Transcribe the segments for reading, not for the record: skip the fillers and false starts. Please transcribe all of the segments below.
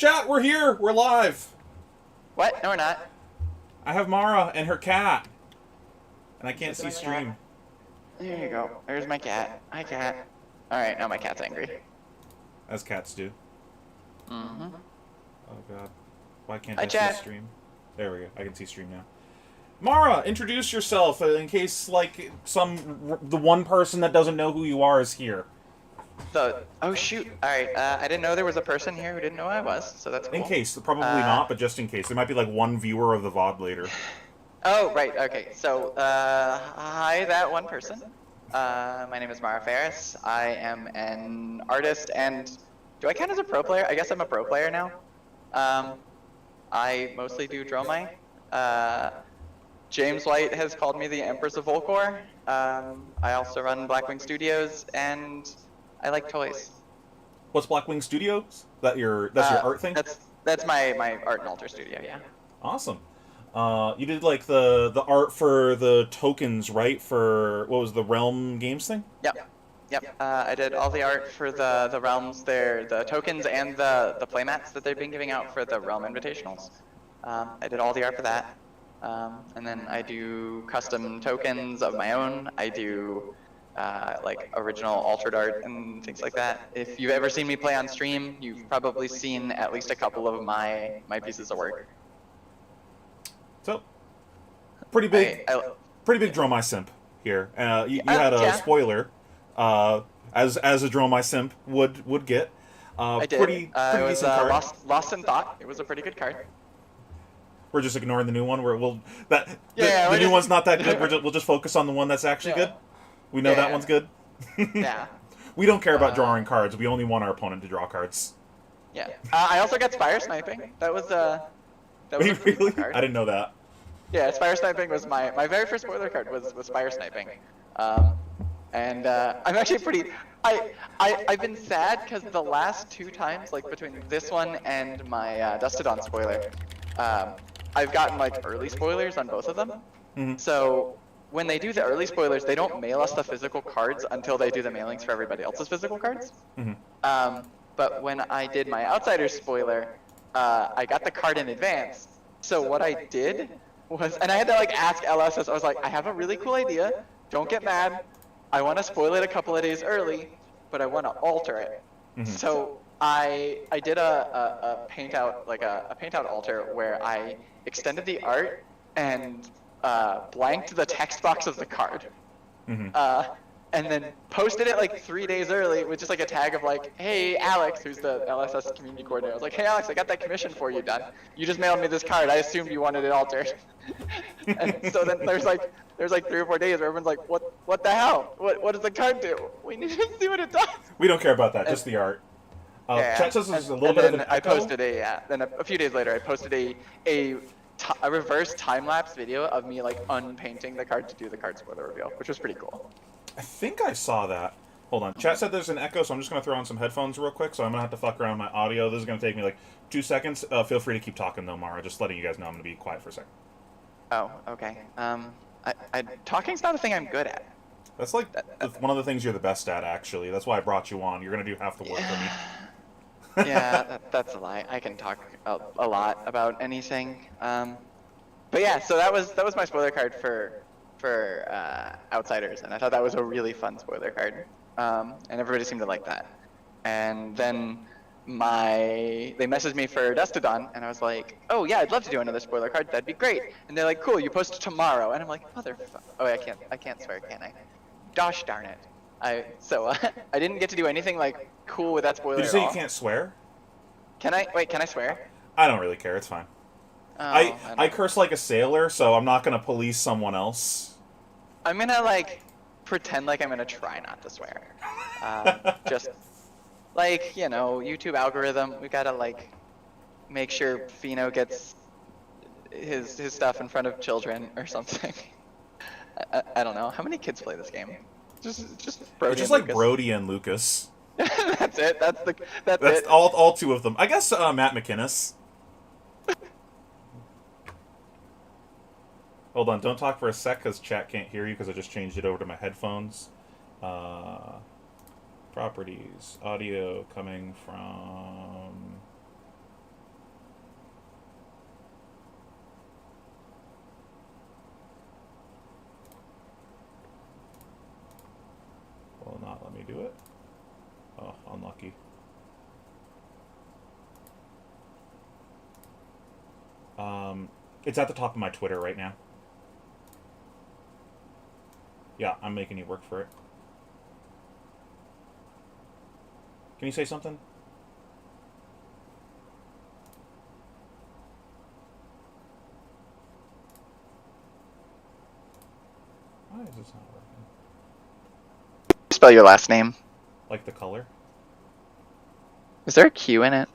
Chat, we're here. We're live. What? No, we're not. I have Mara and her cat, and I can't see My stream. cat. There you go. There's my cat. Hi, cat. All right, now my cat's angry. As cats do. Mm-hmm. Oh god. Why can't Hi, I chat. see stream? There we go. I can see stream now. Mara, introduce yourself in case, like, the one person that doesn't know who you are is here. Oh shoot. All right. I didn't know there was a person here who didn't know who I was, so that's cool. In case, probably not, but just in case. There might be, like, one viewer of the VOD later. Oh, right. Okay. So, hi, that one person. My name is Mara Faris. I am an artist, and do I count as a pro player? I guess I'm a pro player now. I mostly do Dromai. James White has called me the Empress of Volcor. I also run Blackwing Studios, and I like toys. What's Blackwing Studios? That's your art thing? That's my art and alter studio, yeah. Awesome. You did like the art for the tokens, right? For what was the Realm Games thing? Yep. I did all the art for the realms there, the tokens and the playmats that they've been giving out for the Realm Invitationals. I did all the art for that. And then I do custom tokens of my own. I do like original altered art and things like that. If you've ever seen me play on stream, you've probably seen at least a couple of my pieces of work. So, pretty big Dromai simp here. You had a spoiler, as a Dromai simp would get. I did. Pretty it was decent card. Lost in Thought. It was a pretty good card. We're just ignoring the new one. The new one's not that good. We'll just focus on the one that's actually good. We know that one's good. Yeah. We don't care about drawing cards. We only want our opponent to draw cards. Yeah. I also got Spire Sniping. That was Wait, pretty cool really? card. I didn't know that. Yeah, Spire Sniping was my very first spoiler card was Spire Sniping. And I'm actually pretty. I've been sad because the last two times, like between this one and my Dustodon spoiler, I've gotten like early spoilers on both of them. Mm-hmm. So when they do the early spoilers, they don't mail us the physical cards until they do the mailings for everybody else's physical cards. Mm-hmm. But when I did my Outsiders spoiler, I got the card in advance. So what I did was, and I had to like ask LSS, I was like, I have a really cool idea. Don't get mad. I want to spoil it a couple of days early, but I want to alter it. Mm-hmm. So I did a paint out, like a paint out alter where I extended the art and blanked the text box of the card. Mm-hmm. And then posted it like 3 days early with just like a tag of like, hey Alex, who's the LSS community coordinator. I was like, hey Alex, I got that commission for you done. You just mailed me this card. I assumed you wanted it altered. And so then there's like 3 or 4 days where everyone's like, what the hell? What does the card do? We need to see what it does. We don't care about that. Just the art. Chat says there's a little bit of an echo. I posted then a few days later I posted a reverse time-lapse video of me like unpainting the card to do the card spoiler reveal, which was pretty cool. I think I saw that. Hold on. Chat said there's an echo, so I'm just going to throw on some headphones real quick, so I'm going to have to fuck around with my audio. This is going to take me like 2 seconds. Feel free to keep talking, though, Mara. Just letting you guys know I'm going to be quiet for a second. Oh, okay. Talking's not a thing I'm good at. That's like one of the things you're the best at, actually. That's why I brought you on. You're going to do half the work for me. Yeah, that's a lie. I can talk a lot about anything. But yeah, so that was my spoiler card for Outsiders, and I thought that was a really fun spoiler card. And everybody seemed to like that. And then they messaged me for Dustodon, and I was like, oh yeah, I'd love to do another spoiler card. That'd be great. And they're like, cool, you post tomorrow. And I'm like, motherfucker. Oh, I can't swear, can I? Gosh darn it. I didn't get to do anything like cool with that spoiler. Did you say you can't swear? Can I? Wait, can I swear? I don't really care. It's fine. Oh, I curse like a sailor, so I'm not gonna police someone else. I'm gonna like pretend like I'm gonna try not to swear. Just like, you know, YouTube algorithm. We gotta like make sure Pheno gets his stuff in front of children or something. I don't know. How many kids play this game? Just Brody. It's just and like Lucas. Brody and Lucas. That's it. That's it. all 2 of them. I guess Matt McInnes. Hold on, don't talk for a sec because chat can't hear you because I just changed it over to my headphones. Properties, audio coming from lucky. It's at the top of my Twitter right now. Yeah, I'm making you work for it. Can you say something? Why is this not working? Spell your last name. Like the color? Is there a Q in it?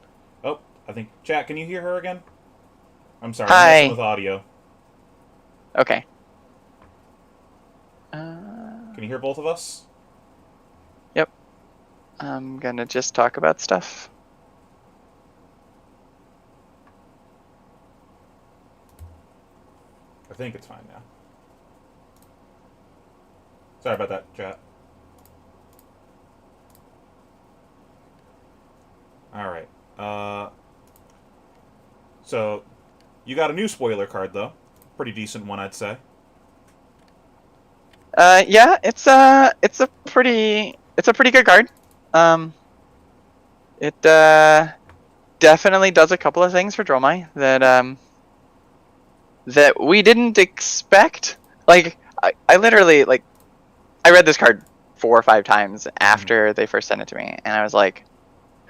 Oh, I think... Chat, can you hear her again? I'm sorry, Hi. I'm messing with audio. Okay. Can you hear both of us? Yep. I'm gonna just talk about stuff. I think it's fine now. Sorry about that, chat. Alright. So, you got a new spoiler card, though. Pretty decent one, I'd say. Yeah, it's a pretty good card. It definitely does a couple of things for Dromai that we didn't expect. Like, I literally, like, I read this card 4 or 5 times after they first sent it to me, and I was like,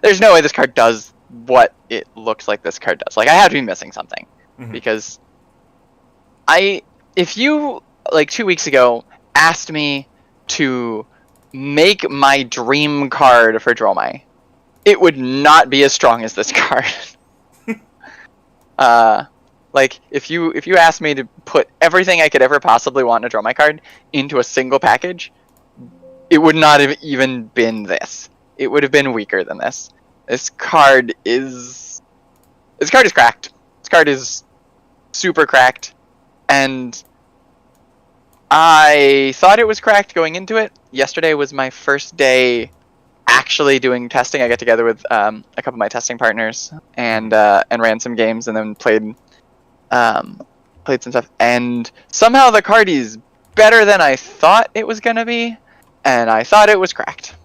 there's no way this card does what it looks like this card does. Like, I have to be missing something. Because if you, like, 2 weeks ago, asked me to make my dream card for Dromai, it would not be as strong as this card. Like, if you asked me to put everything I could ever possibly want in a Dromai card into a single package, it would not have even been this. It would have been weaker than this. This card is cracked. This card is super cracked, and I thought it was cracked going into it. Yesterday was my first day actually doing testing. I got together with a couple of my testing partners and ran some games, and then played some stuff. And somehow the card is better than I thought it was gonna be, and I thought it was cracked.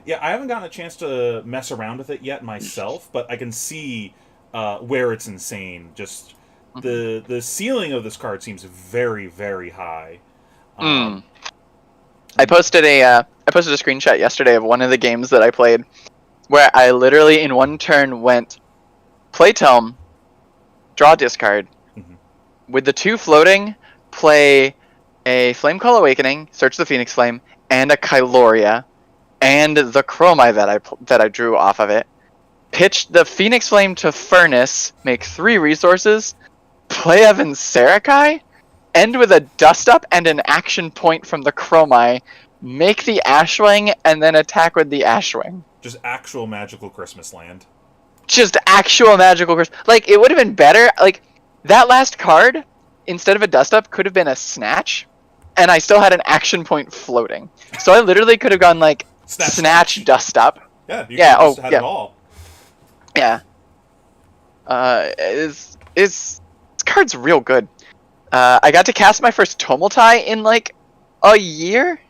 Yeah, I haven't gotten a chance to mess around with it yet myself, but I can see where it's insane. Just the ceiling of this card seems very, very high. I posted a screenshot yesterday of one of the games that I played, where I literally in one turn went play Tome, draw discard, with the 2 floating, play a Flamecall Awakening, search the Phoenix Flame, and a Kyloria, and the Chromai that I drew off of it. Pitched the Phoenix Flame to Furnace, make 3 resources, play Evan Sarakai, end with a Dust Up and an action point from the Chromai, make the Ashwing, and then attack with the Ashwing. Just actual magical Christmas land. Just actual magical Christmas. Like, it would have been better. Like, that last card, instead of a Dust Up, could have been a Snatch, and I still had an action point floating. So I literally could have gone, like, Snatch Dust Up. Yeah, you had it all. Yeah. This card's real good. I got to cast my first Tomeltai in, like, a year.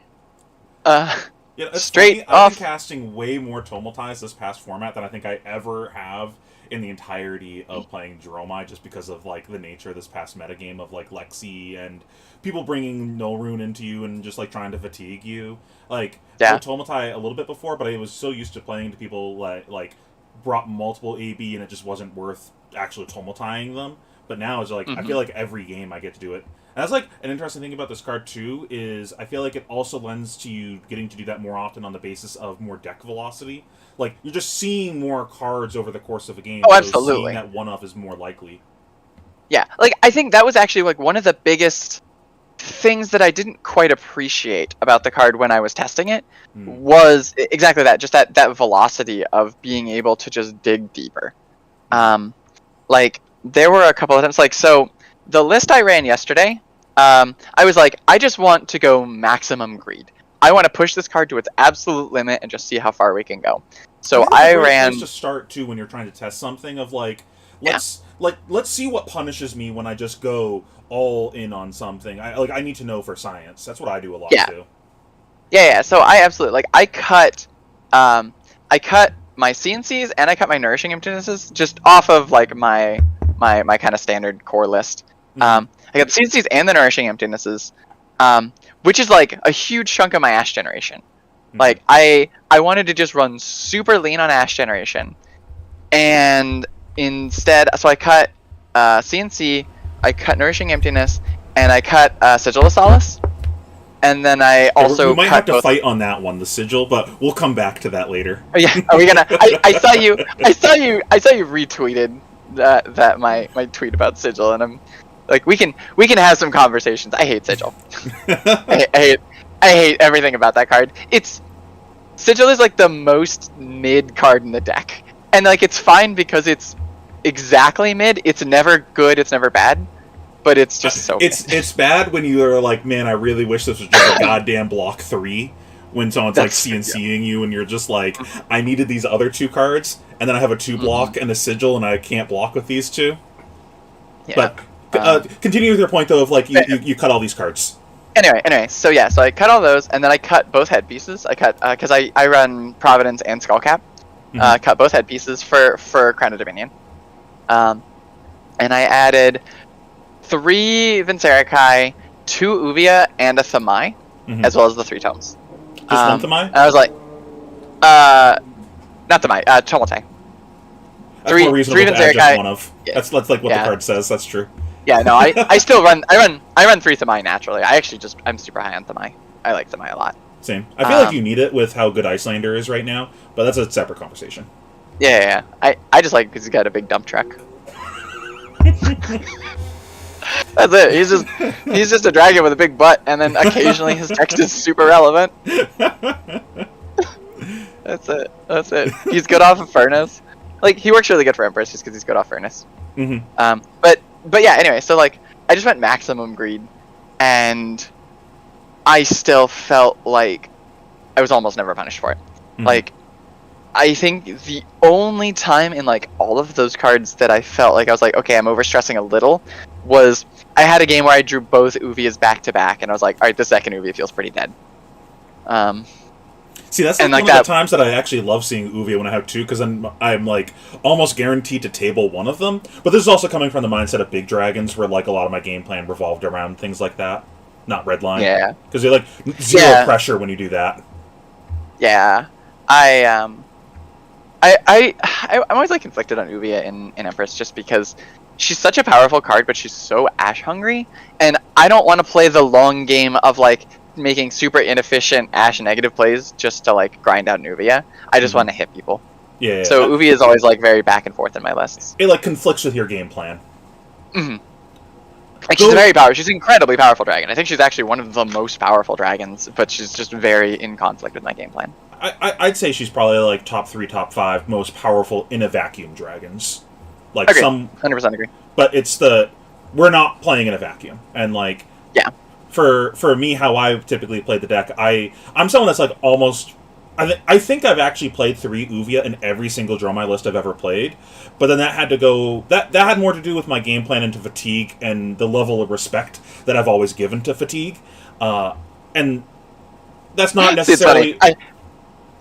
Straight off. I've been casting way more Tomeltais this past format than I think I ever have in the entirety of playing Dromai, just because of, like, the nature of this past metagame of, like, Lexi and people bringing Null Rune into you and just, like, trying to fatigue you. Like, I played Tomeltai a little bit before, but I was so used to playing to people like brought multiple AB and it just wasn't worth actually Tomeltaiing them. But now it's like, I feel like every game I get to do it. And that's, like, an interesting thing about this card, too, is I feel like it also lends to you getting to do that more often on the basis of more deck velocity. Like, you're just seeing more cards over the course of a game. Oh, absolutely. So seeing that one-off is more likely. Yeah, like, I think that was actually, like, one of the biggest things that I didn't quite appreciate about the card when I was testing it was exactly that, just that velocity of being able to just dig deeper. Like, there were a couple of times, like, so the list I ran yesterday, I was like, I just want to go maximum greed. I want to push this card to its absolute limit and just see how far we can go. So I ran to start too when you're trying to test something of, like, let's see what punishes me when I just go all in on something. I need to know for science. That's what I do a lot too. Yeah. So I absolutely, like, I cut I cut my CNCs and I cut my nourishing emptinesses just off of like my kind of standard core list. I got the CNCs and the nourishing emptinesses, which is like a huge chunk of my ash generation. Like I wanted to just run super lean on ash generation, and instead, so I cut CNC, I cut nourishing emptiness, and I cut sigil of solace, and then I also we might cut have to fight on that one, the sigil, but we'll come back to that later. Oh, yeah, are we gonna? I saw you retweeted that my tweet about sigil, and I'm like, we can have some conversations. I hate sigil. I hate everything about that card. Sigil is like the most mid card in the deck, and like it's fine because it's exactly mid. It's never good. It's never bad, but it's just so. It's bad when you're like, man, I really wish this was just a goddamn block 3. When someone's like CNCing you, and you're just like, I needed these other 2 cards, and then I have a 2 block and a sigil, and I can't block with these 2. Yeah. But continue with your point though of like you cut all these cards. Anyway, so yeah, so I cut all those, and then I cut both headpieces. I cut because I run Providence and Skullcap. Cut both headpieces for Crown of Dominion. And I added 3 Vincerikai, 2 Uvia, and a Thamai, as well as the 3 tomes. Just one Thamai? I was like, not Thamai, Tomate. That's more reasonable to add just one of. Yeah. That's like what the card says. That's true. Yeah, no, I still run 3 Thamai naturally. I'm super high on Thamai. I like Thamai a lot. Same. I feel like you need it with how good Icelander is right now, but that's a separate conversation. Yeah. I just like because he's got a big dump truck. That's it. He's just a dragon with a big butt, and then occasionally his text is super relevant. That's it. He's good off of Furnace. Like he works really good for Empress just because he's good off Furnace. But yeah. Anyway, so like I just went maximum greed, and I still felt like I was almost never punished for it. Like I think the only time in like all of those cards that I felt like I was like, okay, I'm overstressing a little, was I had a game where I drew both Uvias back to back, and I was like, all right, the second Uvia feels pretty dead. See, that's like one of the times that I actually love seeing Uvia when I have 2, because then I'm like almost guaranteed to table one of them. But this is also coming from the mindset of big dragons, where like a lot of my game plan revolved around things like that, not redline. Yeah, because you're like zero pressure when you do that. Yeah, I'm always like conflicted on Uvia in Empress just because she's such a powerful card, but she's so ash hungry, and I don't want to play the long game of like making super inefficient ash negative plays just to like grind out an Uvia. I just want to hit people. Yeah. So Uvia is always like very back and forth in my lists. It like conflicts with your game plan. Like she's very powerful. She's an incredibly powerful dragon. I think she's actually one of the most powerful dragons, but she's just very in conflict with my game plan. I'd say she's probably like top 3, top 5 most powerful in a vacuum dragons. Like agree. 100% agree. But we're not playing in a vacuum, and like For me, how I typically play the deck, I'm someone that's like almost. I think I've actually played 3 Uvia in every single Dromai list I've ever played, but then that had to go. That had more to do with my game plan into Fatigue and the level of respect that I've always given to Fatigue, and that's not necessarily.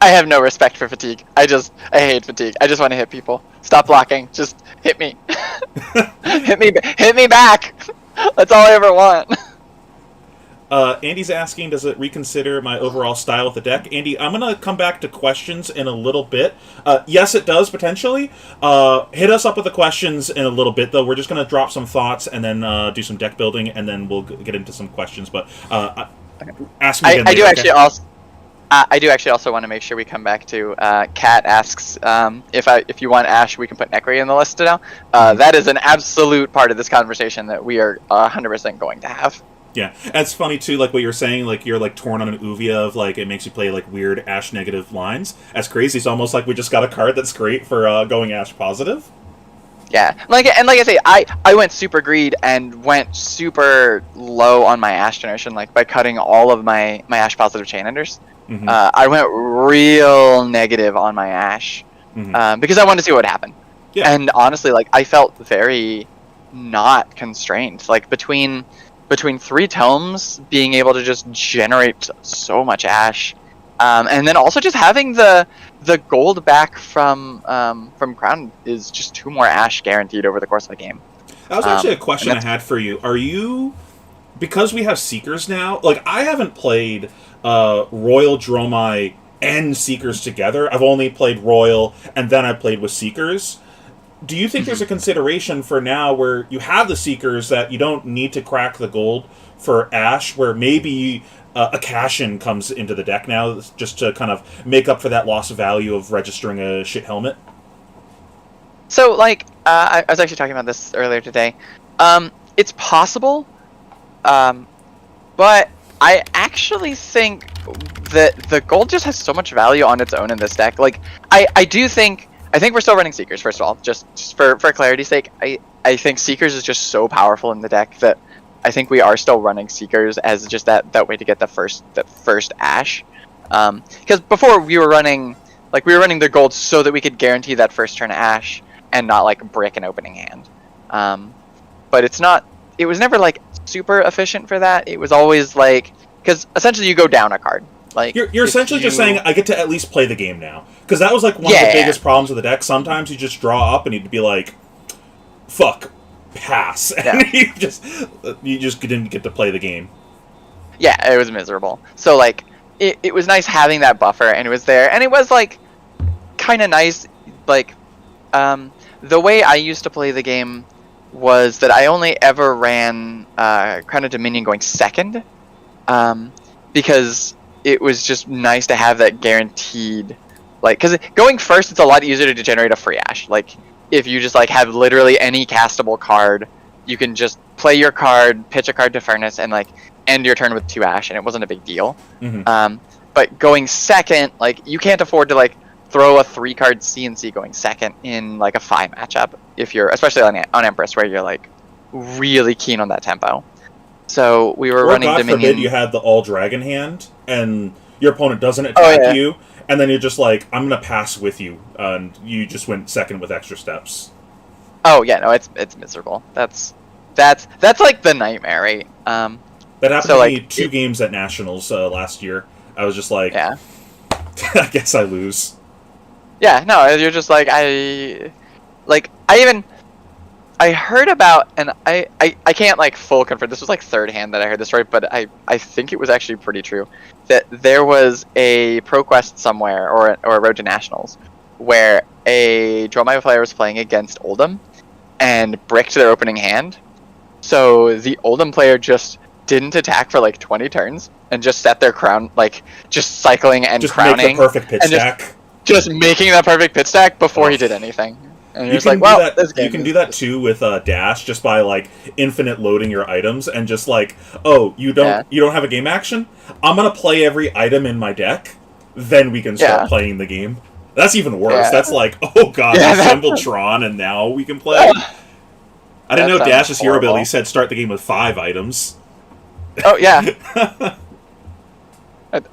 I have no respect for Fatigue. I hate Fatigue. I just want to hit people. Stop blocking. Just hit me. Hit me back. That's all I ever want. Andy's asking, does it reconsider my overall style of the deck? Andy, I'm going to come back to questions in a little bit. Yes, it does, potentially. Hit us up with the questions in a little bit, though. We're just going to drop some thoughts and then do some deck building, and then we'll get into some questions. But ask me again later, I do actually also want to make sure we come back to Kat asks if you want Ash, we can put Necri in the list now. That is an absolute part of this conversation that we are 100% going to have. Yeah, it's funny too, like what you're saying, like you're like torn on an Uvia of like it makes you play like weird Ash negative lines. That's crazy. It's almost like we just got a card that's great for going Ash positive. Yeah, like I say, I went super greed and went super low on my Ash generation, like by cutting all of my Ash positive chain enders. I went real negative on my Ash because I wanted to see what would happen. Yeah. And honestly, like I felt very not constrained. Like between 3 tomes being able to just generate so much Ash, And then also just having the gold back from Crown is just 2 more Ash guaranteed over the course of the game. That was actually a question I had for you. Are you, because we have Seekers now, like, I haven't played Royal Dromai and Seekers together. I've only played Royal, and then I played with Seekers. Do you think there's a consideration for now where you have the Seekers that you don't need to crack the gold for Ash, where maybe a cash-in comes into the deck now just to kind of make up for that loss of value of registering a shit helmet? So, like, I was actually talking about this earlier today. It's possible, but I actually think that the gold just has so much value on its own in this deck. Like, I think we're still running Seekers, first of all. Just for clarity's sake, I think Seekers is just so powerful in the deck that I think we are still running Seekers as just that way to get the first Ash. Because before we were running the gold so that we could guarantee that first turn Ash and not like brick an opening hand. But it was never like super efficient for that. It was always like, because essentially you go down a card. Like, you're essentially just saying I get to at least play the game now, because that was like one of the biggest problems with the deck. Sometimes you just draw up and you'd be like, fuck, pass, and you just didn't get to play the game. Yeah, it was miserable. So like it was nice having that buffer, and it was there, and it was like kind of nice. Like the way I used to play the game was that I only ever ran Crown of Dominion going second, because it was just nice to have that guaranteed, like, because going first, it's a lot easier to generate a free Ash. Like, if you just, like, have literally any castable card, you can just play your card, pitch a card to Furnace, and, like, end your turn with 2 Ash, and it wasn't a big deal. Mm-hmm. But going second, like, you can't afford to, like, throw a 3-card CNC going second in, like, a 5 matchup, if you're, especially on Empress, where you're, like, really keen on that tempo. So we were running God Dominion. Forbid you had the all dragon hand, and your opponent doesn't attack you, and then you're just like, I'm gonna pass with you, and you just went second with extra steps. Oh yeah, no, it's miserable. That's like the nightmare, right? That happened to me 2 games at Nationals last year. I was just like, yeah, I guess I lose. Yeah, no, you're just like I heard about, and I can't like full confirm, this was like 3rd hand that I heard this story, but I think it was actually pretty true, that there was a ProQuest somewhere, or a Road to Nationals, where a Dromai player was playing against Oldham, and bricked their opening hand, so the Oldham player just didn't attack for like 20 turns, and just set their crown, like, just cycling and just crowning. Make the perfect pit stack. Just making the perfect pit stack before he did anything. And you're just like, well, you can do that too with Dash, just by like infinite loading your items, and just like, oh, you don't have a game action? I'm gonna play every item in my deck, then we can start playing the game. That's even worse. Yeah. That's like, oh god, assemble Tron, and now we can play. I didn't know Dash's hero ability said start the game with 5 items. Oh yeah.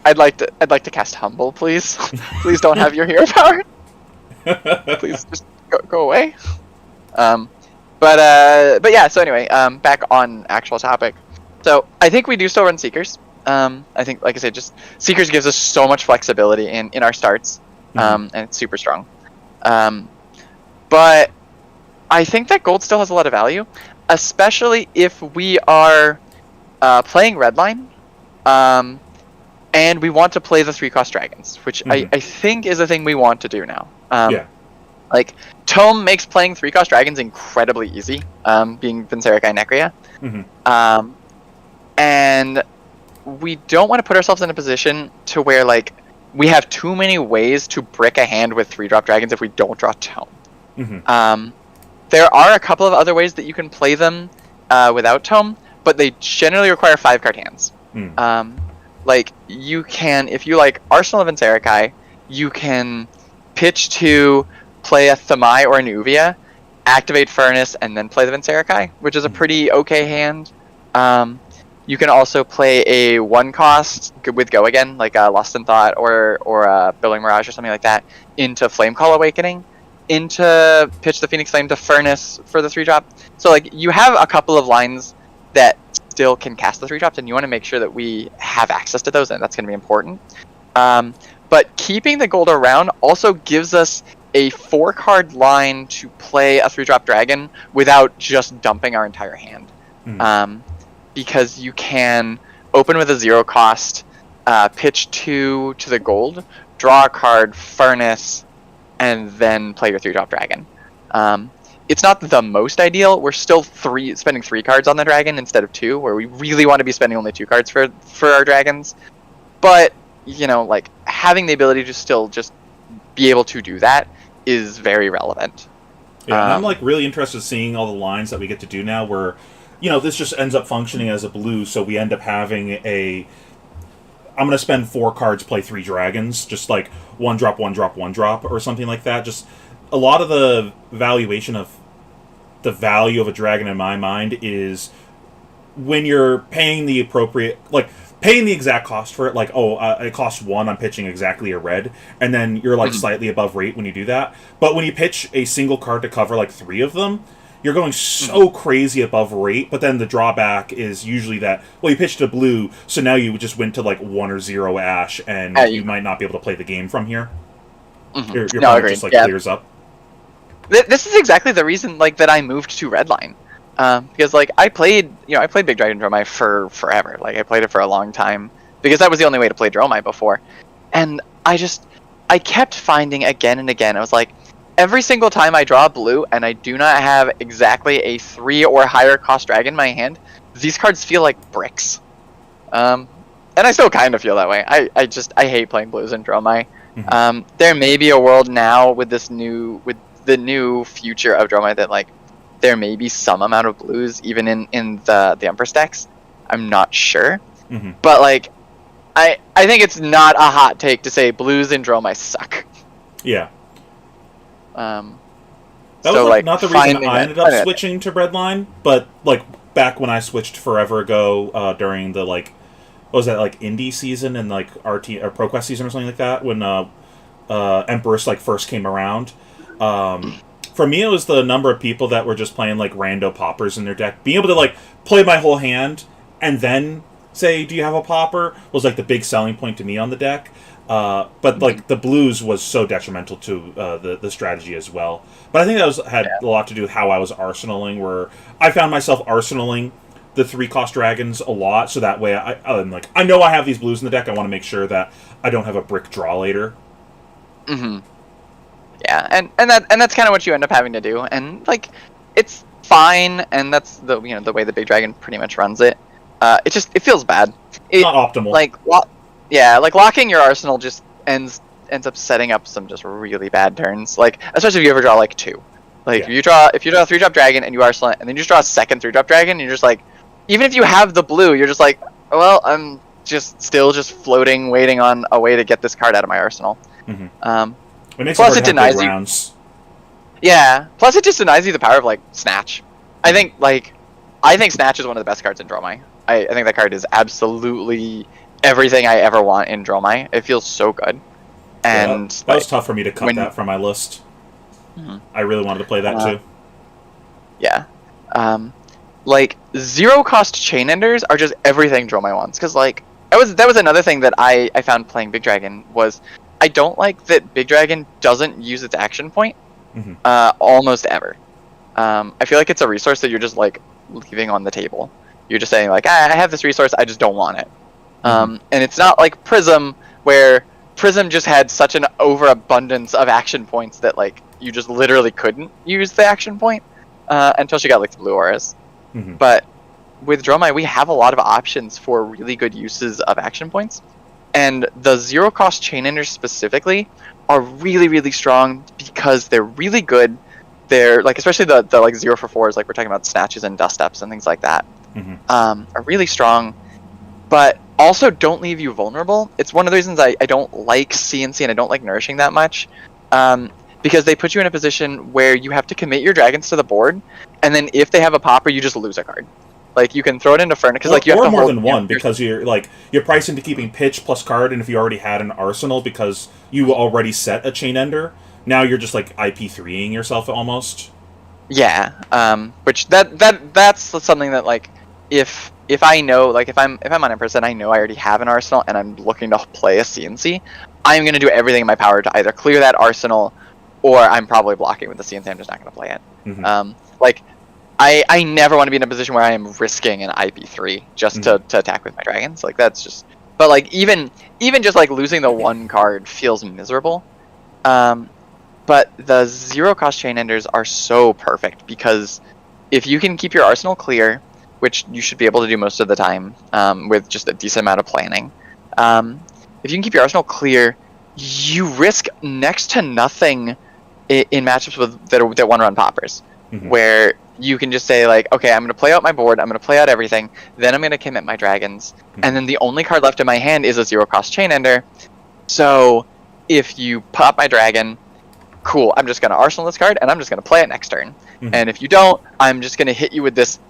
I'd like to cast Humble, please. Please don't have your hero power. Please just go away. But yeah. So anyway, back on actual topic. So I think we do still run Seekers. I think, like I said, just Seekers gives us so much flexibility in our starts, and it's super strong. But I think that gold still has a lot of value, especially if we are playing Redline. And we want to play the 3-cost dragons, which I think is a thing we want to do now. Like, Tome makes playing 3-cost dragons incredibly easy, being Vincerica and Necria. And we don't want to put ourselves in a position to where, like, we have too many ways to brick a hand with 3-drop dragons if we don't draw Tome. There are a couple of other ways that you can play them without Tome, but they generally require 5-card hands. Like, you can, if you like Arsenal of Vincerica, you can pitch to play a Thamai or an Uvia, activate Furnace, and then play the Vincerica, which is a pretty okay hand. You can also play a 1-cost with Go Again, like a Lost in Thought or a Billowing Mirage or something like that, into Flame Call Awakening, into pitch the Phoenix Flame to Furnace for the 3-drop. So, like, you have a couple of lines that still can cast the 3-drops, and you want to make sure that we have access to those, and that's going to be important. But keeping the gold around also gives us a 4-card line to play a 3-drop dragon without just dumping our entire hand. Because you can open with a 0 cost, pitch 2 to the gold, draw a card, furnace, and then play your 3-drop dragon. It's not the most ideal. We're still spending 3 cards on the dragon instead of 2, where we really want to be spending only 2 cards for our dragons. But, you know, like, having the ability to still just be able to do that is very relevant. Yeah, and I'm, like, really interested in seeing all the lines that we get to do now where, you know, this just ends up functioning as a blue, so we end up having I'm going to spend 4 cards, play 3 dragons, just, like, 1 drop, 1 drop, 1 drop, or something like that. Just a lot of the valuation of the value of a dragon in my mind is when you're paying the appropriate, like, paying the exact cost for it, like, it costs 1, I'm pitching exactly a red, and then you're, like, slightly above rate when you do that. But when you pitch a single card to cover, like, 3 of them, you're going so crazy above rate, but then the drawback is usually that, well, you pitched a blue, so now you just went to, like, 1 or 0 ash, and you might not be able to play the game from here. Your opponent just, like, clears up. This is exactly the reason, like, that I moved to Redline. Because, like, I played Big Dragon Dromai for forever. Like, I played it for a long time because that was the only way to play Dromai before. And I kept finding again and again, I was like, every single time I draw a blue and I do not have exactly a 3 or higher cost dragon in my hand, these cards feel like bricks. And I still kind of feel that way. I hate playing blues in Dromai. There may be a world now with the new future of Dromai that, like, there may be some amount of blues even in the Empress decks. I'm not sure. But, like, I think it's not a hot take to say blues in Dromai suck. Yeah. That so, was, like, not the reason I ended up switching to Redline, but, like, back when I switched forever ago, during the, like, what was that, like, indie season and, like, RT or ProQuest season or something like that, when Empress, like, first came around. For me, it was the number of people that were just playing, like, rando poppers in their deck. Being able to, like, play my whole hand and then say, do you have a popper, was, like, the big selling point to me on the deck. But, like, the blues was so detrimental to the strategy as well. But I think that had a lot to do with how I was arsenaling, where I found myself arsenaling the 3-cost dragons a lot, so that way I'm like, I know I have these blues in the deck, I want to make sure that I don't have a brick draw later. Yeah, and that's kind of what you end up having to do, and, like, it's fine, and that's the way the Big Dragon pretty much runs it. It feels bad. Not optimal. Like, locking your arsenal just ends up setting up some just really bad turns. Like, especially if you ever draw, like, 2. Like, if you draw a 3-drop dragon and you arsenal it, and then you just draw a second 3-drop dragon, you're just like, even if you have the blue, you're just like, well, I'm still floating, waiting on a way to get this card out of my arsenal. It makes plus it denies you rounds. Yeah, plus it just denies you the power of, like, Snatch. I think Snatch is one of the best cards in Dromai. I think that card is absolutely everything I ever want in Dromai. It feels so good. And that was tough for me to cut that from my list. I really wanted to play that too. Yeah. Like, 0-cost chain enders are just everything Dromai wants. Because, like, that was another thing that I found playing Big Dragon was I don't like that Big Dragon doesn't use its action point almost ever. I feel like it's a resource that you're just, like, leaving on the table. You're just saying, like, I have this resource, I just don't want it. And it's not like Prism, where Prism just had such an overabundance of action points that, like, you just literally couldn't use the action point until she got, like, the blue auras. But with Dromai, we have a lot of options for really good uses of action points. And the 0-cost chain enders specifically are really, really strong because they're really good. They're, like, especially the like 0-for-4s, like we're talking about snatches and dust ups and things like that, are really strong, but also don't leave you vulnerable. It's one of the reasons I don't like CNC and I don't like Nourishing that much, because they put you in a position where you have to commit your dragons to the board, and then if they have a popper, you just lose a card. Like, you can throw it into Furnace, because, like, you have to more hold, than one, because you're priced into keeping pitch plus card, and if you already had an arsenal because you already set a chain ender, now you're just, like, IP3ing yourself almost. Yeah, which that's something that, like, if I know, like if I'm on Empress and I know I already have an arsenal and I'm looking to play a CNC, I'm gonna do everything in my power to either clear that arsenal, or I'm probably blocking with the CNC. I'm just not gonna play it. Mm-hmm. Like I never want to be in a position where I am risking an IP3 just to attack with my dragons. Like that's just. But like even just like losing the one card feels miserable. But the 0-cost chain enders are so perfect because if you can keep your arsenal clear, which you should be able to do most of the time with just a decent amount of planning, if you can keep your arsenal clear, you risk next to nothing in matchups that one run poppers, where you can just say like, okay, I'm going to play out my board, I'm going to play out everything, then I'm going to commit my dragons, and then the only card left in my hand is a 0-cost chain ender. So if you pop my dragon, cool, I'm just going to arsenal this card and I'm just going to play it next turn. And if you don't, I'm just going to hit you with this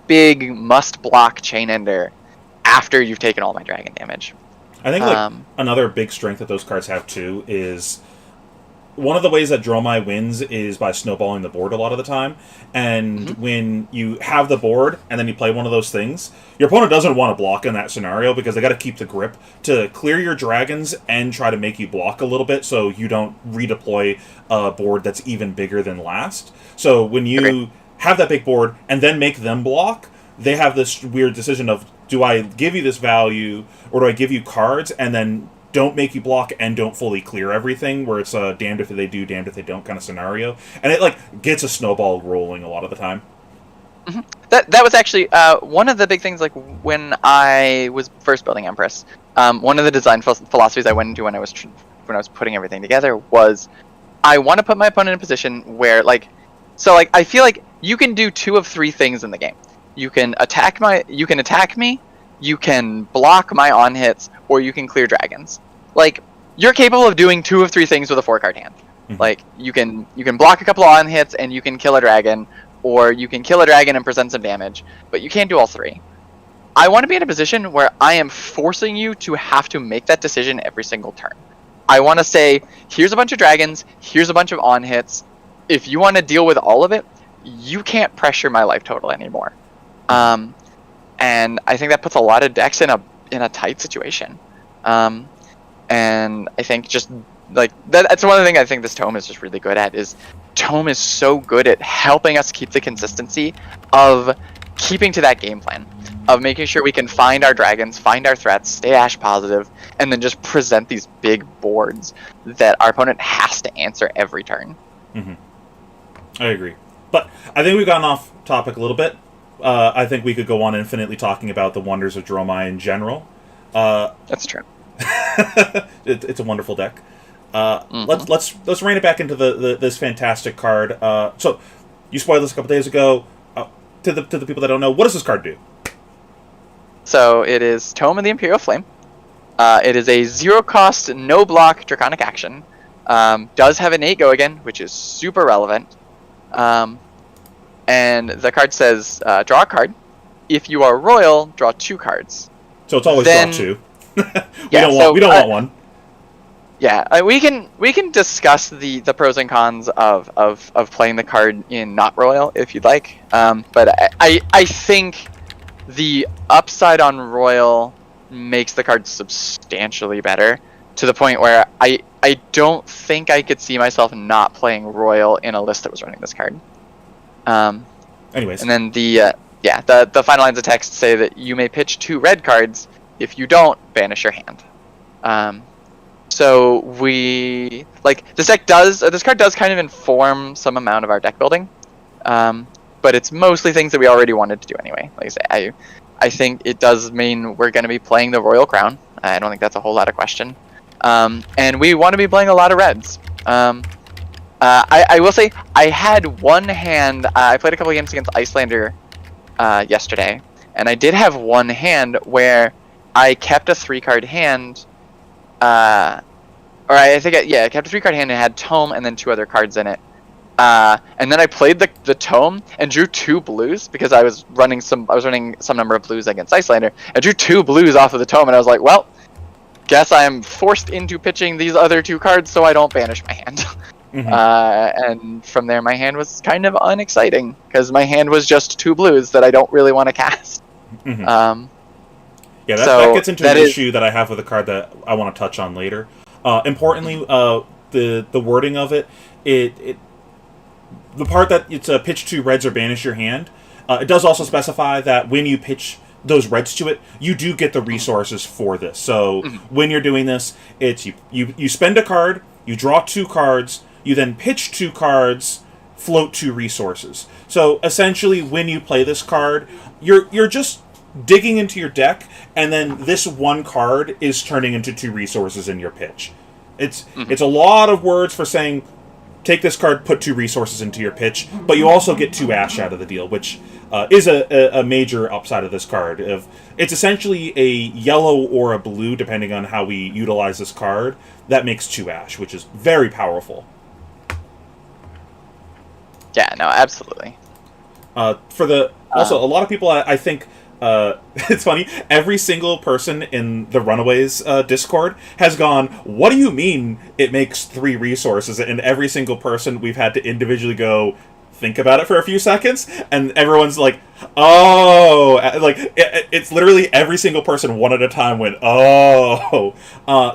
big must block chain ender after you've taken all my dragon damage. I think like another big strength that those cards have too is one of the ways that Dromai wins is by snowballing the board a lot of the time. And when you have the board and then you play one of those things, your opponent doesn't want to block in that scenario because they got to keep the grip to clear your dragons and try to make you block a little bit so you don't redeploy a board that's even bigger than last. So when you have that big board and then make them block, they have this weird decision of, do I give you this value or do I give you cards and then don't make you block and don't fully clear everything, where it's a damned if they do, damned if they don't kind of scenario, and it like gets a snowball rolling a lot of the time. That was actually one of the big things. Like when I was first building Empress, one of the design philosophies I went into when I was putting everything together was I want to put my opponent in a position where I feel like you can do 2 of 3 things in the game. You can attack me, you can block my on hits, or you can clear dragons. Like, you're capable of doing 2 of 3 things with a 4-card hand. Like, you can block a couple of on hits and you can kill a dragon, or you can kill a dragon and present some damage, but you can't do all 3. I want to be in a position where I am forcing you to have to make that decision every single turn. I want to say, here's a bunch of dragons, here's a bunch of on hits. If you want to deal with all of it, you can't pressure my life total anymore. And I think that puts a lot of decks in a tight situation. And I think just like that's one of the things I think this Tome is just really good at. Is Tome is so good at helping us keep the consistency of keeping to that game plan, of making sure we can find our dragons, find our threats, stay ash positive, and then just present these big boards that our opponent has to answer every turn. I agree, but I think we've gotten off topic a little bit. I think we could go on infinitely talking about the wonders of Dromai in general. That's true. It's a wonderful deck. Let's rein it back into this fantastic card. So you spoiled this a couple days ago. To the people that don't know, what does this card do? So it is Tome of the Imperial Flame. It is a 0-cost, no-block Draconic action. Does have innate go again, which is super relevant. And the card says, draw a card. If you are royal, draw 2 cards. So it's always draw 2. We don't want one. Yeah, we can discuss the pros and cons of playing the card in not royal if you'd like. But I think the upside on royal makes the card substantially better, to the point where I don't think I could see myself not playing royal in a list that was running this card. Anyways, and then the final lines of text say that you may pitch 2 red cards. If you don't, banish your hand. So this card does kind of inform some amount of our deck building, but it's mostly things that we already wanted to do anyway. Like I say, I think it does mean we're going to be playing the Royal Crown. I don't think that's a whole lot of question, and we want to be playing a lot of reds. I will say I had one hand. I played a couple games against Icelander yesterday, and I did have one hand where I kept a 3-card hand. I kept a 3-card hand and had Tome and then 2 other cards in it. And then I played the Tome and drew 2 blues because I was running some number of blues against Icelander. I drew 2 blues off of the Tome, and I was like, well, guess I am forced into pitching these other 2 cards so I don't banish my hand. And from there, my hand was kind of unexciting because my hand was just 2 blues that I don't really want to cast. Mm-hmm. Um, Yeah, so that gets into that an is issue that I have with the card that I want to touch on later. Importantly, the wording of it, it the part that it's a pitch 2 reds or banish your hand. It does also specify that when you pitch those reds to it, you do get the resources for this. So when you're doing this, it's you spend a card, you draw 2 cards, you then pitch 2 cards, float 2 resources. So essentially, when you play this card, you're just digging into your deck, and then this 1 card is turning into 2 resources in your pitch. It's a lot of words for saying take this card, put 2 resources into your pitch, but you also get 2 ash out of the deal, which is a major upside of this card. It's essentially a yellow or a blue, depending on how we utilize this card, that makes 2 ash, which is very powerful. Yeah, no, absolutely. Also, a lot of people, I think, it's funny, every single person in the Runaways Discord has gone, what do you mean it makes 3 resources? And every single person we've had to individually go, think about it for a few seconds, and everyone's like, oh, like, it's literally every single person one at a time went, oh.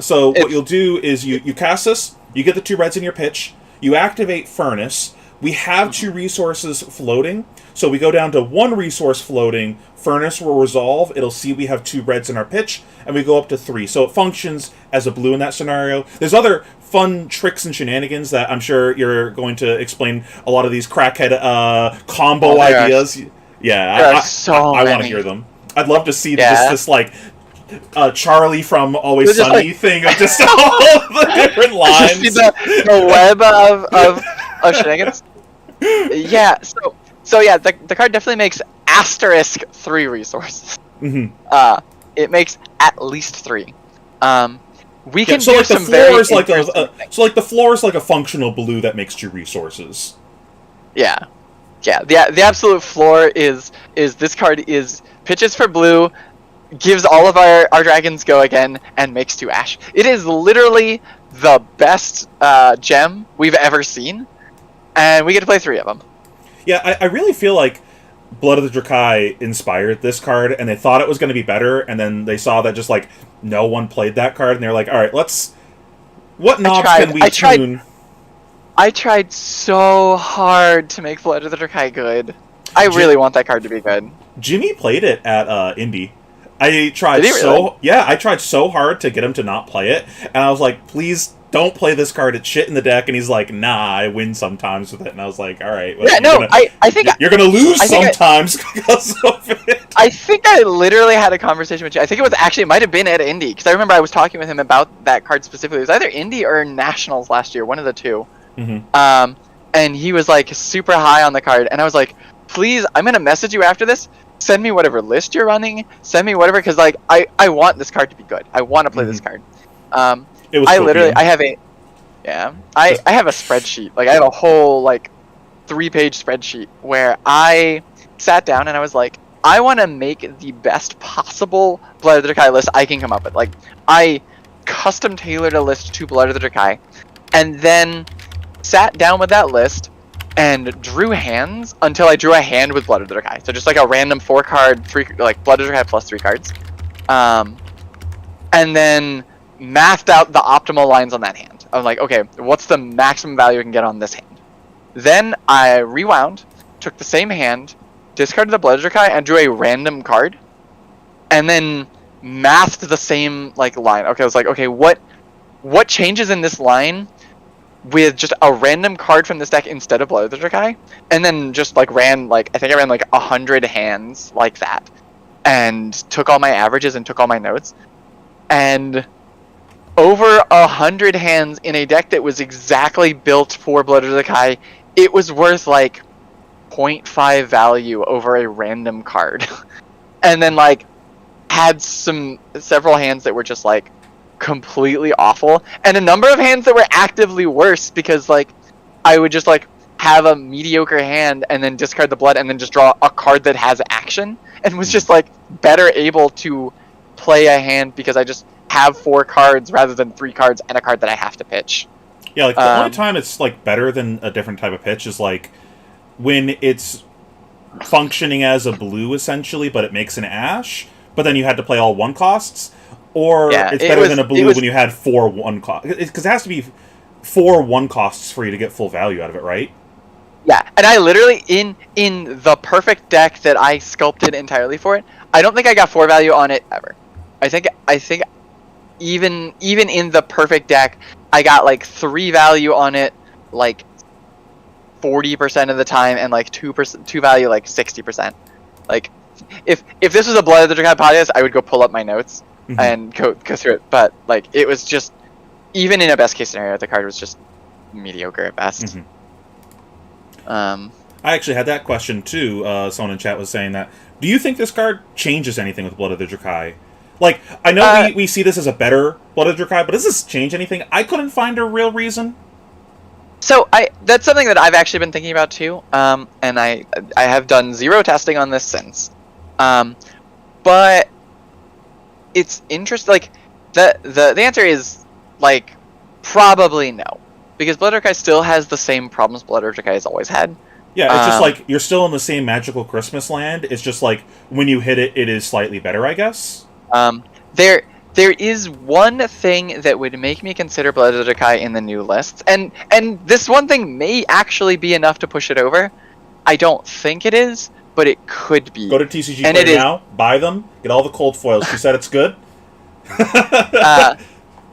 So what you'll do is you cast this, you get the 2 reds in your pitch, you activate Furnace, we have 2 resources floating, so we go down to 1 resource floating, Furnace will resolve, it'll see we have 2 reds in our pitch, and we go up to 3. So it functions as a blue in that scenario. There's other fun tricks and shenanigans that I'm sure you're going to explain a lot of these crackhead combo ideas. Yeah, I want to hear them. I'd love to see this like Charlie from Always Sunny thing of just all the different lines. See the web of shenanigans. Yeah, so yeah, the card definitely makes asterisk 3 resources. It makes at least 3. We can do some very so like the floor is like a functional blue that makes 2 resources. Yeah. The absolute floor is this card is pitches for blue, gives all of our dragons go again, and makes 2 ash. It is literally the best gem we've ever seen, and we get to play 3 of them. Yeah, I really feel like Blood of the Drakai inspired this card, and they thought it was going to be better, and then they saw that just, like, no one played that card, and they're like, alright, what knobs can we tune? I tried so hard to make Blood of the Drakai good. I really want that card to be good. Jimmy played it at Indy. I tried I tried so hard to get him to not play it, and I was like, please don't play this card, it's shit in the deck, and he's like, nah, I win sometimes with it, and I was like, alright. Well, I think you're gonna lose sometimes because of it. I think I literally had a conversation with you. I think it might have been at Indy, because I remember I was talking with him about that card specifically. It was either Indy or Nationals last year, one of the 2. And he was like super high on the card, and I was like, please, I'm gonna message you after this, send me whatever list you're running, send me whatever, because like I want this card to be good. I want to play this card. I have a spreadsheet. Like, I have a whole, like, 3-page spreadsheet where I sat down and I was like, I want to make the best possible Blood of the Drakai list I can come up with. Like, I custom tailored a list to Blood of the Drakai, and then sat down with that list and drew hands until I drew a hand with Blood of the Drakai. So just like a random 4-card, Blood of the Drakai plus 3 cards. And then mathed out the optimal lines on that hand. I'm like, okay, what's the maximum value I can get on this hand? Then I rewound, took the same hand, discarded the Blood of Drakai, and drew a random card, and then mathed the same like line. Okay, I was like, okay, what changes in this line with just a random card from this deck instead of Blood of the Drakai? And then just I think I ran like 100 hands like that, and took all my averages and took all my notes, and over 100 hands in a deck that was exactly built for Blood of the Drakai, it was worth like 0.5 value over a random card. And then like had several hands that were just like completely awful, and a number of hands that were actively worse, because like I would just like have a mediocre hand and then discard the blood and then just draw a card that has action, and was just like better able to play a hand because I just have 4 cards rather than 3 cards and a card that I have to pitch. Yeah, like the only time it's like better than a different type of pitch is like when it's functioning as a blue essentially, but it makes an ash, but then you had to play all 1-costs, or it's better than a blue when you had 4 1-costs, because it has to be 4 1-costs for you to get full value out of it, right? Yeah, and I literally in the perfect deck that I sculpted entirely for it, I don't think I got 4 value on it ever. I think even in the perfect deck, I got like 3 value on it like 40% of the time, and like 2 value like 60%. Like if this was a Blood of the Draconic podcast, I would go pull up my notes and go through it. But like it was just, even in a best case scenario, the card was just mediocre at best. I actually had that question too. Someone in chat was saying that. Do you think this card changes anything with Blood of the Drakai? Like, I know we see this as a better Blood of the Drakai, but does this change anything? I couldn't find a real reason. So that's something that I've actually been thinking about too. And I have done 0 testing on this since. But it's interesting. Like the answer is like probably no, because Blood of Drakai still has the same problems Blood of Drakai has always had. Yeah, it's just like you're still in the same magical Christmas land. It's just like when you hit it, it is slightly better, I guess. There is one thing that would make me consider Blood of the Drakai in the new lists, and this one thing may actually be enough to push it over. I don't think it is, but it could be. Go to TCG Player now, buy them, get all the cold foils. She said it's good.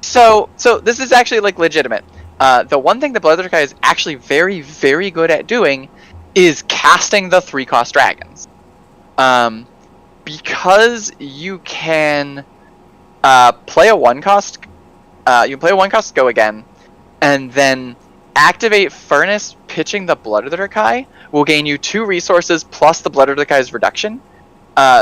So this is actually like legitimate. The one thing that Blood of the Drakai is actually very, very good at doing is casting the 3-cost dragons. Because you can play a 1-cost, you can play a 1-cost Go Again, and then activate Furnace, pitching the Blood of the Drakai will gain you 2 resources plus the Blood of the Drakai's reduction.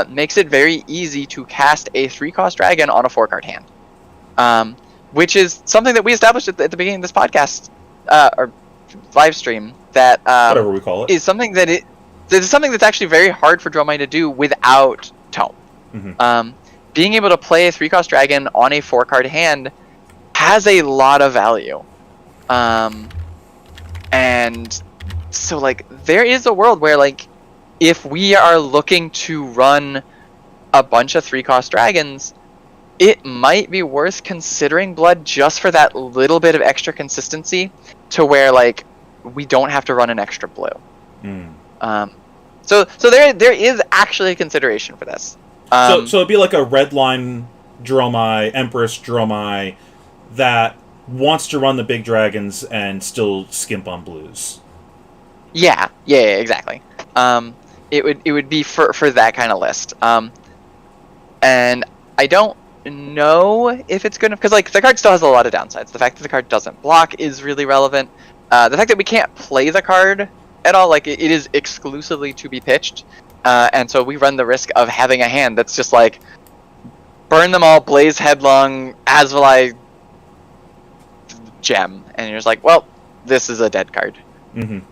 Makes it very easy to cast a 3-cost dragon on a 4-card hand. Which is something that we established at the beginning of this podcast, or live stream, that whatever we call it, is something that is something that's actually very hard for Dromai to do without Tome. Being able to play a 3-cost dragon on a 4-card hand has a lot of value. And so like there is a world where like if we are looking to run a bunch of 3-cost dragons, it might be worth considering Blood just for that little bit of extra consistency, to where like we don't have to run an extra blue. So there is actually a consideration for this. So it'd be like a red line Dromai, Empress Dromai, that wants to run the big dragons and still skimp on blues. Yeah, exactly. It would be for that kind of list. And I don't know if it's good enough, because like the card still has a lot of downsides. The fact that the card doesn't block is really relevant. The fact that we can't play the card at all, like it is exclusively to be pitched, and so we run the risk of having a hand that's just like burn them all, blaze headlong, Azvali gem, and you're just like, well, this is a dead card. And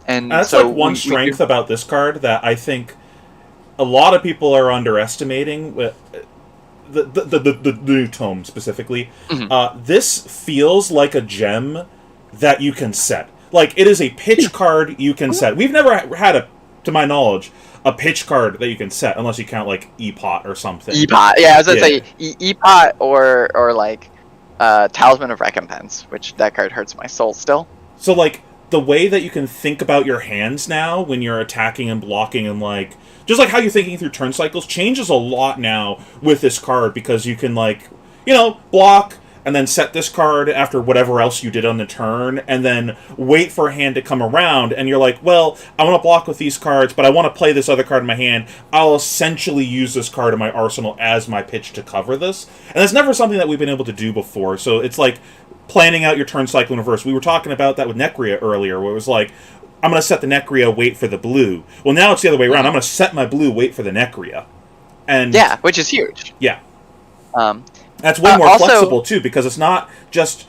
that's so like one strength about this card that I think a lot of people are underestimating. The new Tome specifically. This feels like a gem that you can set. Like, it is a pitch card you can set. We've never had, to my knowledge, a pitch card that you can set, unless you count, like, E-Pot or something. E-Pot, yeah, I was going to say E-Pot or like, Talisman of Recompense, which that card hurts my soul still. So, like, the way that you can think about your hands now when you're attacking and blocking and, like, just like how you're thinking through turn cycles changes a lot now with this card, because you can, like, you know, block and then set this card after whatever else you did on the turn, and then wait for a hand to come around, and you're like, well, I want to block with these cards, but I want to play this other card in my hand. I'll essentially use this card in my arsenal as my pitch to cover this. And that's never something that we've been able to do before, so it's like planning out your turn cycle in reverse. We were talking about that with Necria earlier, where it was like, I'm going to set the Necria, wait for the blue. Well, now it's the other way around. I'm going to set my blue, wait for the Necria. And yeah, which is huge. Yeah. That's way more also, flexible, too, because it's not just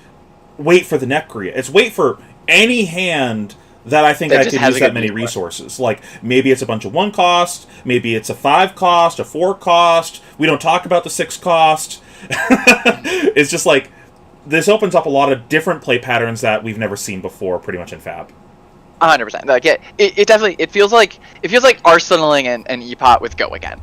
wait for the Necria. It's wait for any hand that I think I could use that many resources. Like, maybe it's a bunch of 1-cost, maybe it's a 5-cost, a 4-cost. We don't talk about the 6-cost. It's just like, this opens up a lot of different play patterns that we've never seen before, pretty much in Fab. 100%. Like it definitely it feels like arsenaling an E-pot with Go again.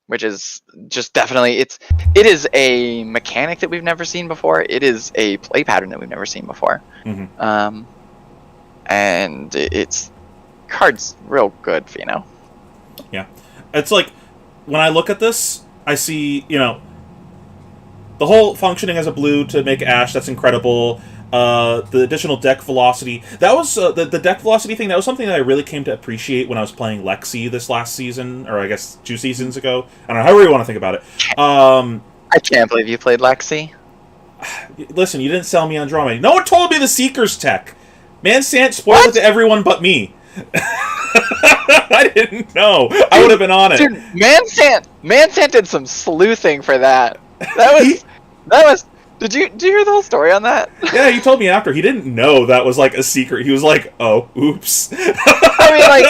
Which is just definitely it is a mechanic that we've never seen before. It is a play pattern that we've never seen before. And it's card's real good, Pheno. Yeah, it's like when I look at this, I see the whole functioning as a blue to make Ash. That's incredible. The additional deck velocity. That was the deck velocity thing. That was something that I really came to appreciate when I was playing Lexi this last season, or I guess 2 seasons ago. I don't know, however you want to think about it. I can't believe you played Lexi. Listen, you didn't sell me on Drama. No one told me the Seeker's tech. Mansant spoiled it to everyone but me. I didn't know. I would have been on it. Dude, Mansant did some sleuthing for that. That was. Did you hear the whole story on that? Yeah, he told me after. He didn't know that was like a secret. He was like, "Oh, oops." I mean, like,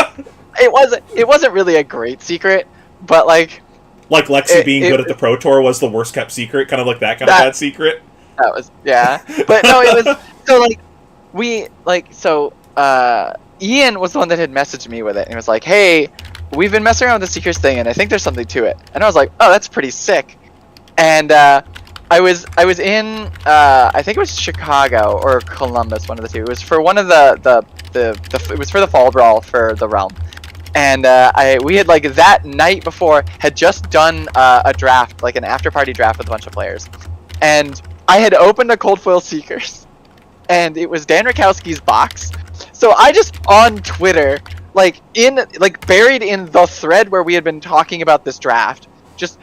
it wasn't really a great secret, but like Lexi being good at the Pro Tour was the worst kept secret, kind of like that kind of bad secret. That was but no, it was so Ian was the one that had messaged me with it, and he was like, "Hey, we've been messing around with the Seekers thing, and I think there's something to it." And I was like, "Oh, that's pretty sick," and I was in I think it was Chicago or Columbus, one of the two. It was for one of it was for the fall brawl for the realm, and we had like that night before had just done a draft, like an after party draft with a bunch of players, and I had opened a Cold Foil Seekers, and it was Dan Rakowski's box. So I just on Twitter, buried in the thread where we had been talking about this draft, just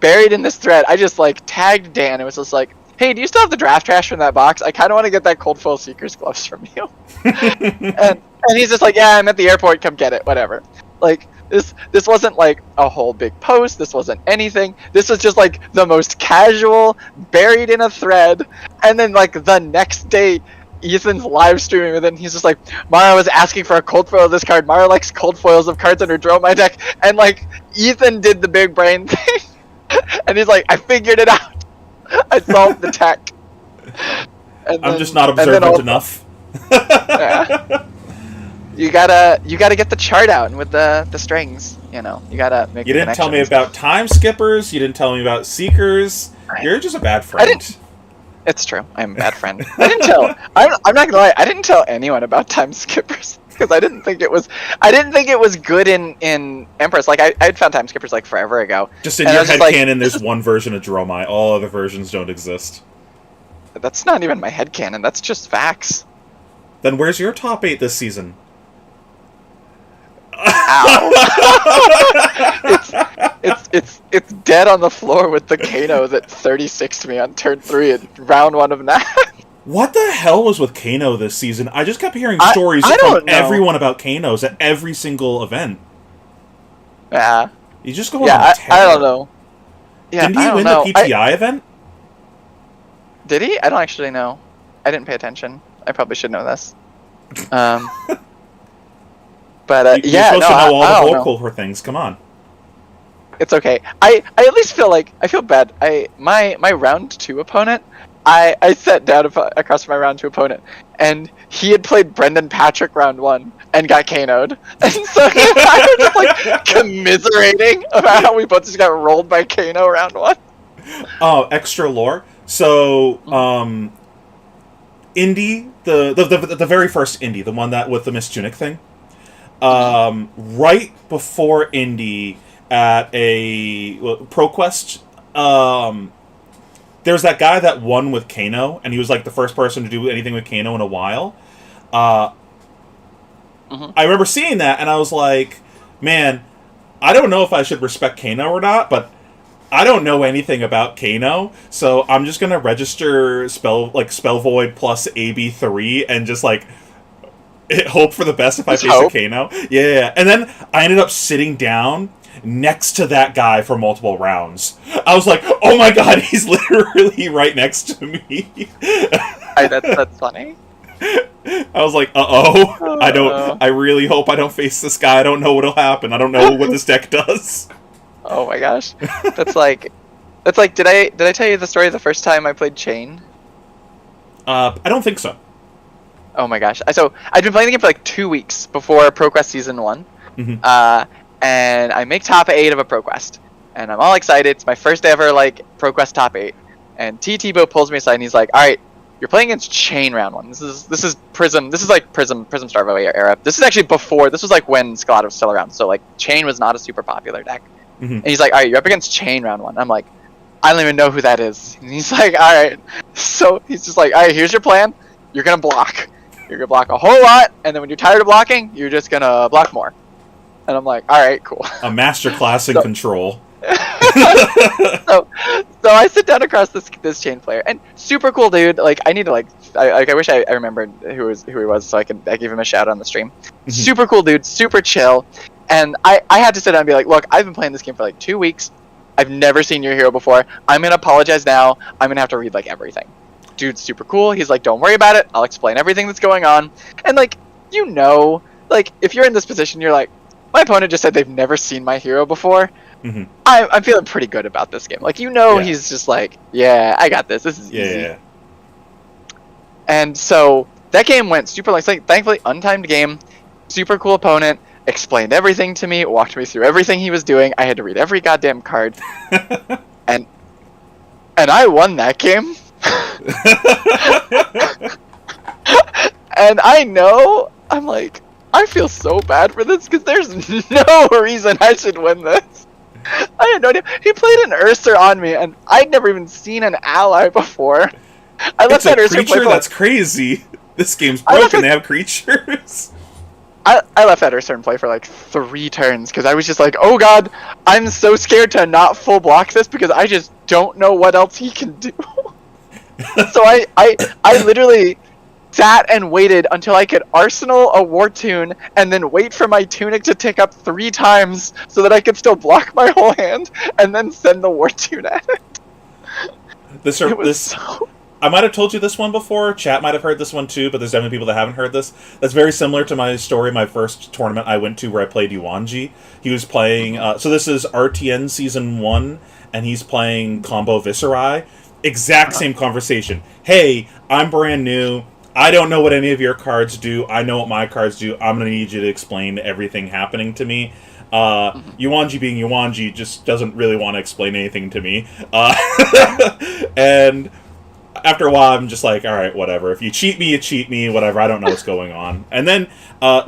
buried in this thread, I just tagged Dan. It was just like, "Hey, do you still have the draft trash from that box? I kind of want to get that Cold Foil Seekers gloves from you." and he's just like, "Yeah, I'm at the airport. Come get it. Whatever." Like this wasn't like a whole big post. This wasn't anything. This was just like the most casual, buried in a thread. And then the next day, Ethan's live streaming with it, and he's just like, "Mara was asking for a cold foil of this card. Mara likes cold foils of cards under Draw My Deck." And Ethan did the big brain thing. And he's like, "I figured it out. I solved the tech." I'm just not observant enough. Yeah. You gotta get the chart out and with the strings, you gotta make. You didn't tell me about time skippers. You didn't tell me about seekers. You're just a bad friend. It's true. I'm a bad friend. I didn't tell. I'm not gonna lie. I didn't tell anyone about time skippers because I didn't think it was. I didn't think it was good in Empress. I had found time skippers forever ago. Just in your headcanon, there's one version of Dromai. All other versions don't exist. That's not even my headcanon. That's just facts. Then where's your top 8 this season? Ow. it's dead on the floor with the Kano that 36'd me on turn 3 in round 1 of that. What the hell was with Kano this season? I just kept hearing stories from everyone about Kanos at every single event. Yeah. You just go on a tear. I don't know. Yeah, Didn't he win the PTI event? Did he? I don't actually know. I didn't pay attention. I probably should know this. But you're supposed to know all the vocal for things. Come on. It's okay. I at least feel I feel bad. My round 2 opponent, I sat down across from my round 2 opponent, and he had played Brendan Patrick round 1 and got KO'd. And so I was just commiserating about how we both just got rolled by Kano round 1. Oh, extra lore. So, Indy, the very first Indy, the one that with the Miss Tunic thing. Right before Indy at a ProQuest, there's that guy that won with Kano, and he was the first person to do anything with Kano in a while. I remember seeing that, and I was like, man, I don't know if I should respect Kano or not, but I don't know anything about Kano, so I'm just gonna register Spell Void plus AB3 and just hope for the best if I face a Kano. Yeah. And then I ended up sitting down next to that guy for multiple rounds. I was like, oh my god, he's literally right next to me. That's funny. I was like, uh-oh. I really hope I don't face this guy. I don't know what'll happen. I don't know what this deck does. Oh my gosh. That's did I tell you the story the first time I played Chain? I don't think so. Oh my gosh. So I'd been playing the game for like 2 weeks before ProQuest Season 1. Mm-hmm. And I make top 8 of a ProQuest. And I'm all excited. It's my first ever like ProQuest top 8. And Tebow pulls me aside and he's like, all right, you're playing against Chain round 1. This is Prism. This is like Prism Starvo era. This is actually before. This was like when Scalata was still around. So like Chain was not a super popular deck. Mm-hmm. And he's like, all right, you're up against Chain round 1. I'm like, I don't even know who that is. And he's like, all right. So he's just like, all right, here's your plan. You're going to block. You're going to block a whole lot. And then when you're tired of blocking, you're just going to block more. And I'm like, all right, cool. A masterclass in control. so I sit down across this Chain player, and super cool dude. Like I need to I wish I remembered who he was, so I gave him a shout out on the stream. Mm-hmm. Super cool dude, super chill. And I had to sit down and be like, look, I've been playing this game for like 2 weeks. I've never seen your hero before. I'm gonna apologize now. I'm gonna have to read like everything. Dude's super cool. He's like, don't worry about it. I'll explain everything that's going on. And like, like if you're in this position, you're like, my opponent just said they've never seen my hero before. Mm-hmm. I'm feeling pretty good about this game. Like, he's just like, yeah, I got this. This is easy. Yeah. And so that game went super like thankfully untimed game, super cool opponent, explained everything to me, walked me through everything he was doing. I had to read every goddamn card. and I won that game. And I'm like, I feel so bad for this because there's no reason I should win this. I had no idea. He played an Ursa on me, and I'd never even seen an ally before. I left that Ursa creature. That's crazy. This game's broken. They have creatures. I left that Ursa in play for like 3 turns because I was just like, oh god, I'm so scared to not full block this because I just don't know what else he can do. So I literally sat and waited until I could arsenal a War Tune and then wait for my Tunic to tick up 3 times so that I could still block my whole hand and then send the War Tune at it. I might have told you this one before. Chat might have heard this one too, but there's definitely people that haven't heard this. That's very similar to my story, my first tournament I went to where I played Yuanji. He was playing... so this is RTN Season 1, and he's playing Combo Viserai. Exact same conversation. Hey, I'm brand new. I don't know what any of your cards do. I know what my cards do. I'm going to need you to explain everything happening to me. Yuanji being Yuanji just doesn't really want to explain anything to me. And after a while, I'm just like, all right, whatever. If you cheat me, you cheat me, whatever. I don't know what's going on. And then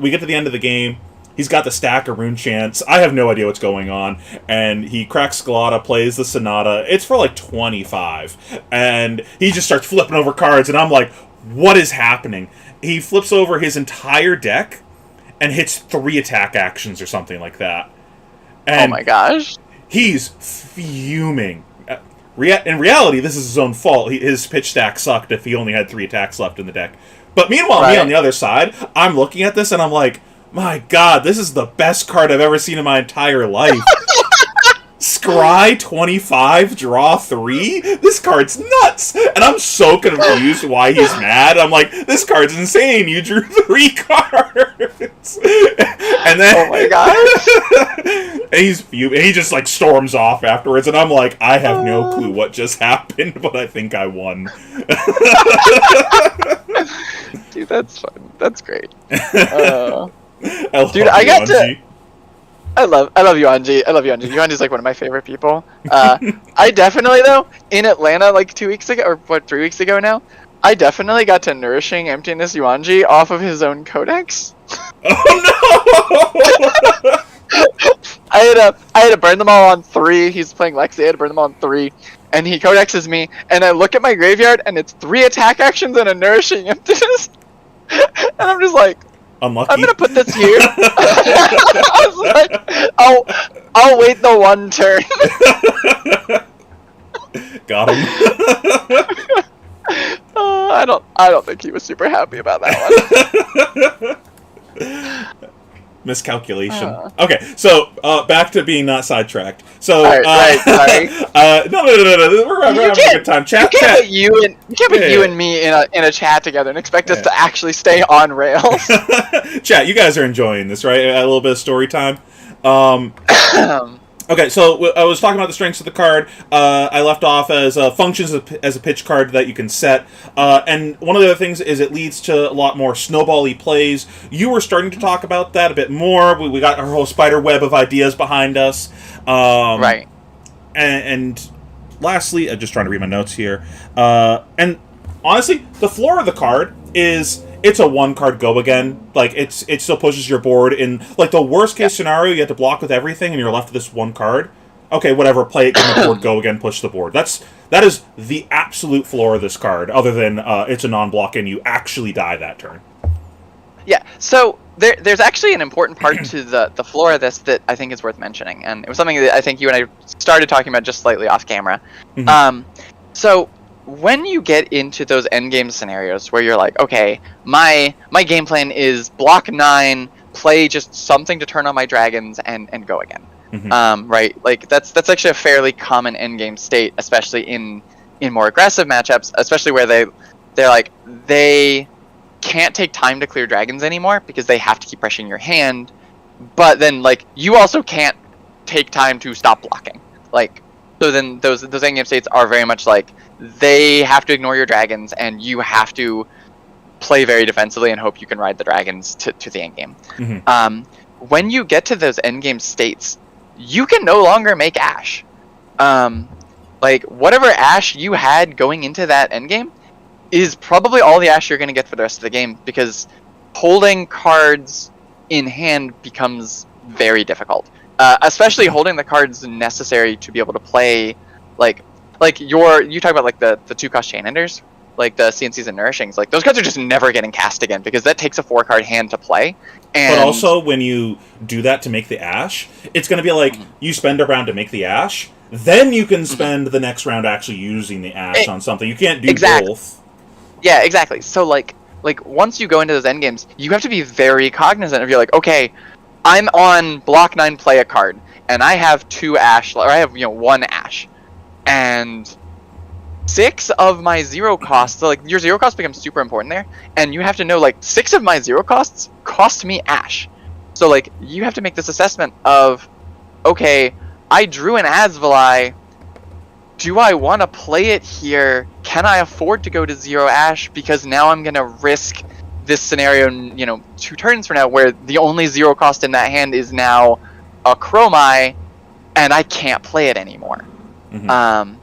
we get to the end of the game. He's got the stack of rune chants. I have no idea what's going on. And he cracks Scalata, plays the Sonata. It's for like 25. And he just starts flipping over cards, and I'm like, what is happening? He flips over his entire deck and hits 3 attack actions or something like that. And oh my gosh. He's fuming. In reality, this is his own fault. His pitch stack sucked if he only had 3 attacks left in the deck. But meanwhile, me on the other side, I'm looking at this and I'm like, my god, this is the best card I've ever seen in my entire life. Scry 25, draw 3? This card's nuts! And I'm so confused why he's mad. I'm like, this card's insane, you drew 3 cards! And then... oh my gosh! And he's fuming. He just, like, storms off afterwards, and I'm like, I have no clue what just happened, but I think I won. Dude, that's fun. That's great. Dude, I got to... I love Yuanji. Yuanji's like one of my favorite people. I definitely, though, in Atlanta like 2 weeks ago, or 3 weeks ago now, I definitely got to Nourishing Emptiness Yuanji off of his own codex. Oh no! I had to burn them all on 3. He's playing Lexi. I had to burn them all on 3. And he codexes me, and I look at my graveyard, and it's 3 attack actions and a Nourishing Emptiness. And I'm just like, unlucky. I'm gonna put this here. I was like, I'll wait the 1 turn. Got him. I don't think he was super happy about that one. Miscalculation. Okay, so back to being not sidetracked. So right, sorry. No. We're having a good time. Chat. You can't put you and me in a chat together and expect us to actually stay on rails. Chat, you guys are enjoying this, right? A little bit of story time. Okay, so I was talking about the strengths of the card. I left off as functions as a pitch card that you can set. And one of the other things is it leads to a lot more snowball-y plays. You were starting to talk about that a bit more. We got our whole spider web of ideas behind us. Right. And lastly, I'm just trying to read my notes here. And honestly, the floor of the card is... It's a one-card go again. Like, it still pushes your board in... Like, the worst-case scenario, you have to block with everything, and you're left with this one card. Okay, whatever, play it, get the board, go again, push the board. That is the absolute floor of this card, other than it's a non-block and you actually die that turn. Yeah, so there's actually an important part to the floor of this that I think is worth mentioning, and it was something that I think you and I started talking about just slightly off camera. Mm-hmm. So... when you get into those endgame scenarios where you're like, okay, my game plan is block 9, play just something to turn on my dragons, and go again. Mm-hmm. Right? Like that's actually a fairly common endgame state, especially in more aggressive matchups, especially where they're like they can't take time to clear dragons anymore because they have to keep pressuring your hand, but then like you also can't take time to stop blocking. Like so then those endgame states are very much like they have to ignore your dragons, and you have to play very defensively and hope you can ride the dragons to the endgame. Mm-hmm. When you get to those endgame states, you can no longer make Ash. Like, whatever Ash you had going into that endgame is probably all the Ash you're going to get for the rest of the game, because holding cards in hand becomes very difficult. Especially holding the cards necessary to be able to play, you talk about like the 2-cost Chain Enders, like the CNCs and Nourishings, like those cards are just never getting cast again because that takes a 4-card hand to play. And but also, when you do that to make the Ash, it's going to be like you spend a round to make the Ash, then you can spend the next round actually using the Ash on something. You can't do both. Yeah, exactly. So like once you go into those endgames, you have to be very cognizant of, you're like, okay, I'm on block 9, play a card, and I have 2 Ash, or I have 1 Ash. And 6 of my 0 costs, so like your 0 cost becomes super important there, and you have to know like 6 of my 0 costs cost me Ash. So like you have to make this assessment of, okay, I drew an Asvali, do I want to play it here? Can I afford to go to 0 Ash, because now I'm gonna risk this scenario, 2 turns from now, where the only 0 cost in that hand is now a Chromai, and I can't play it anymore. Mm-hmm.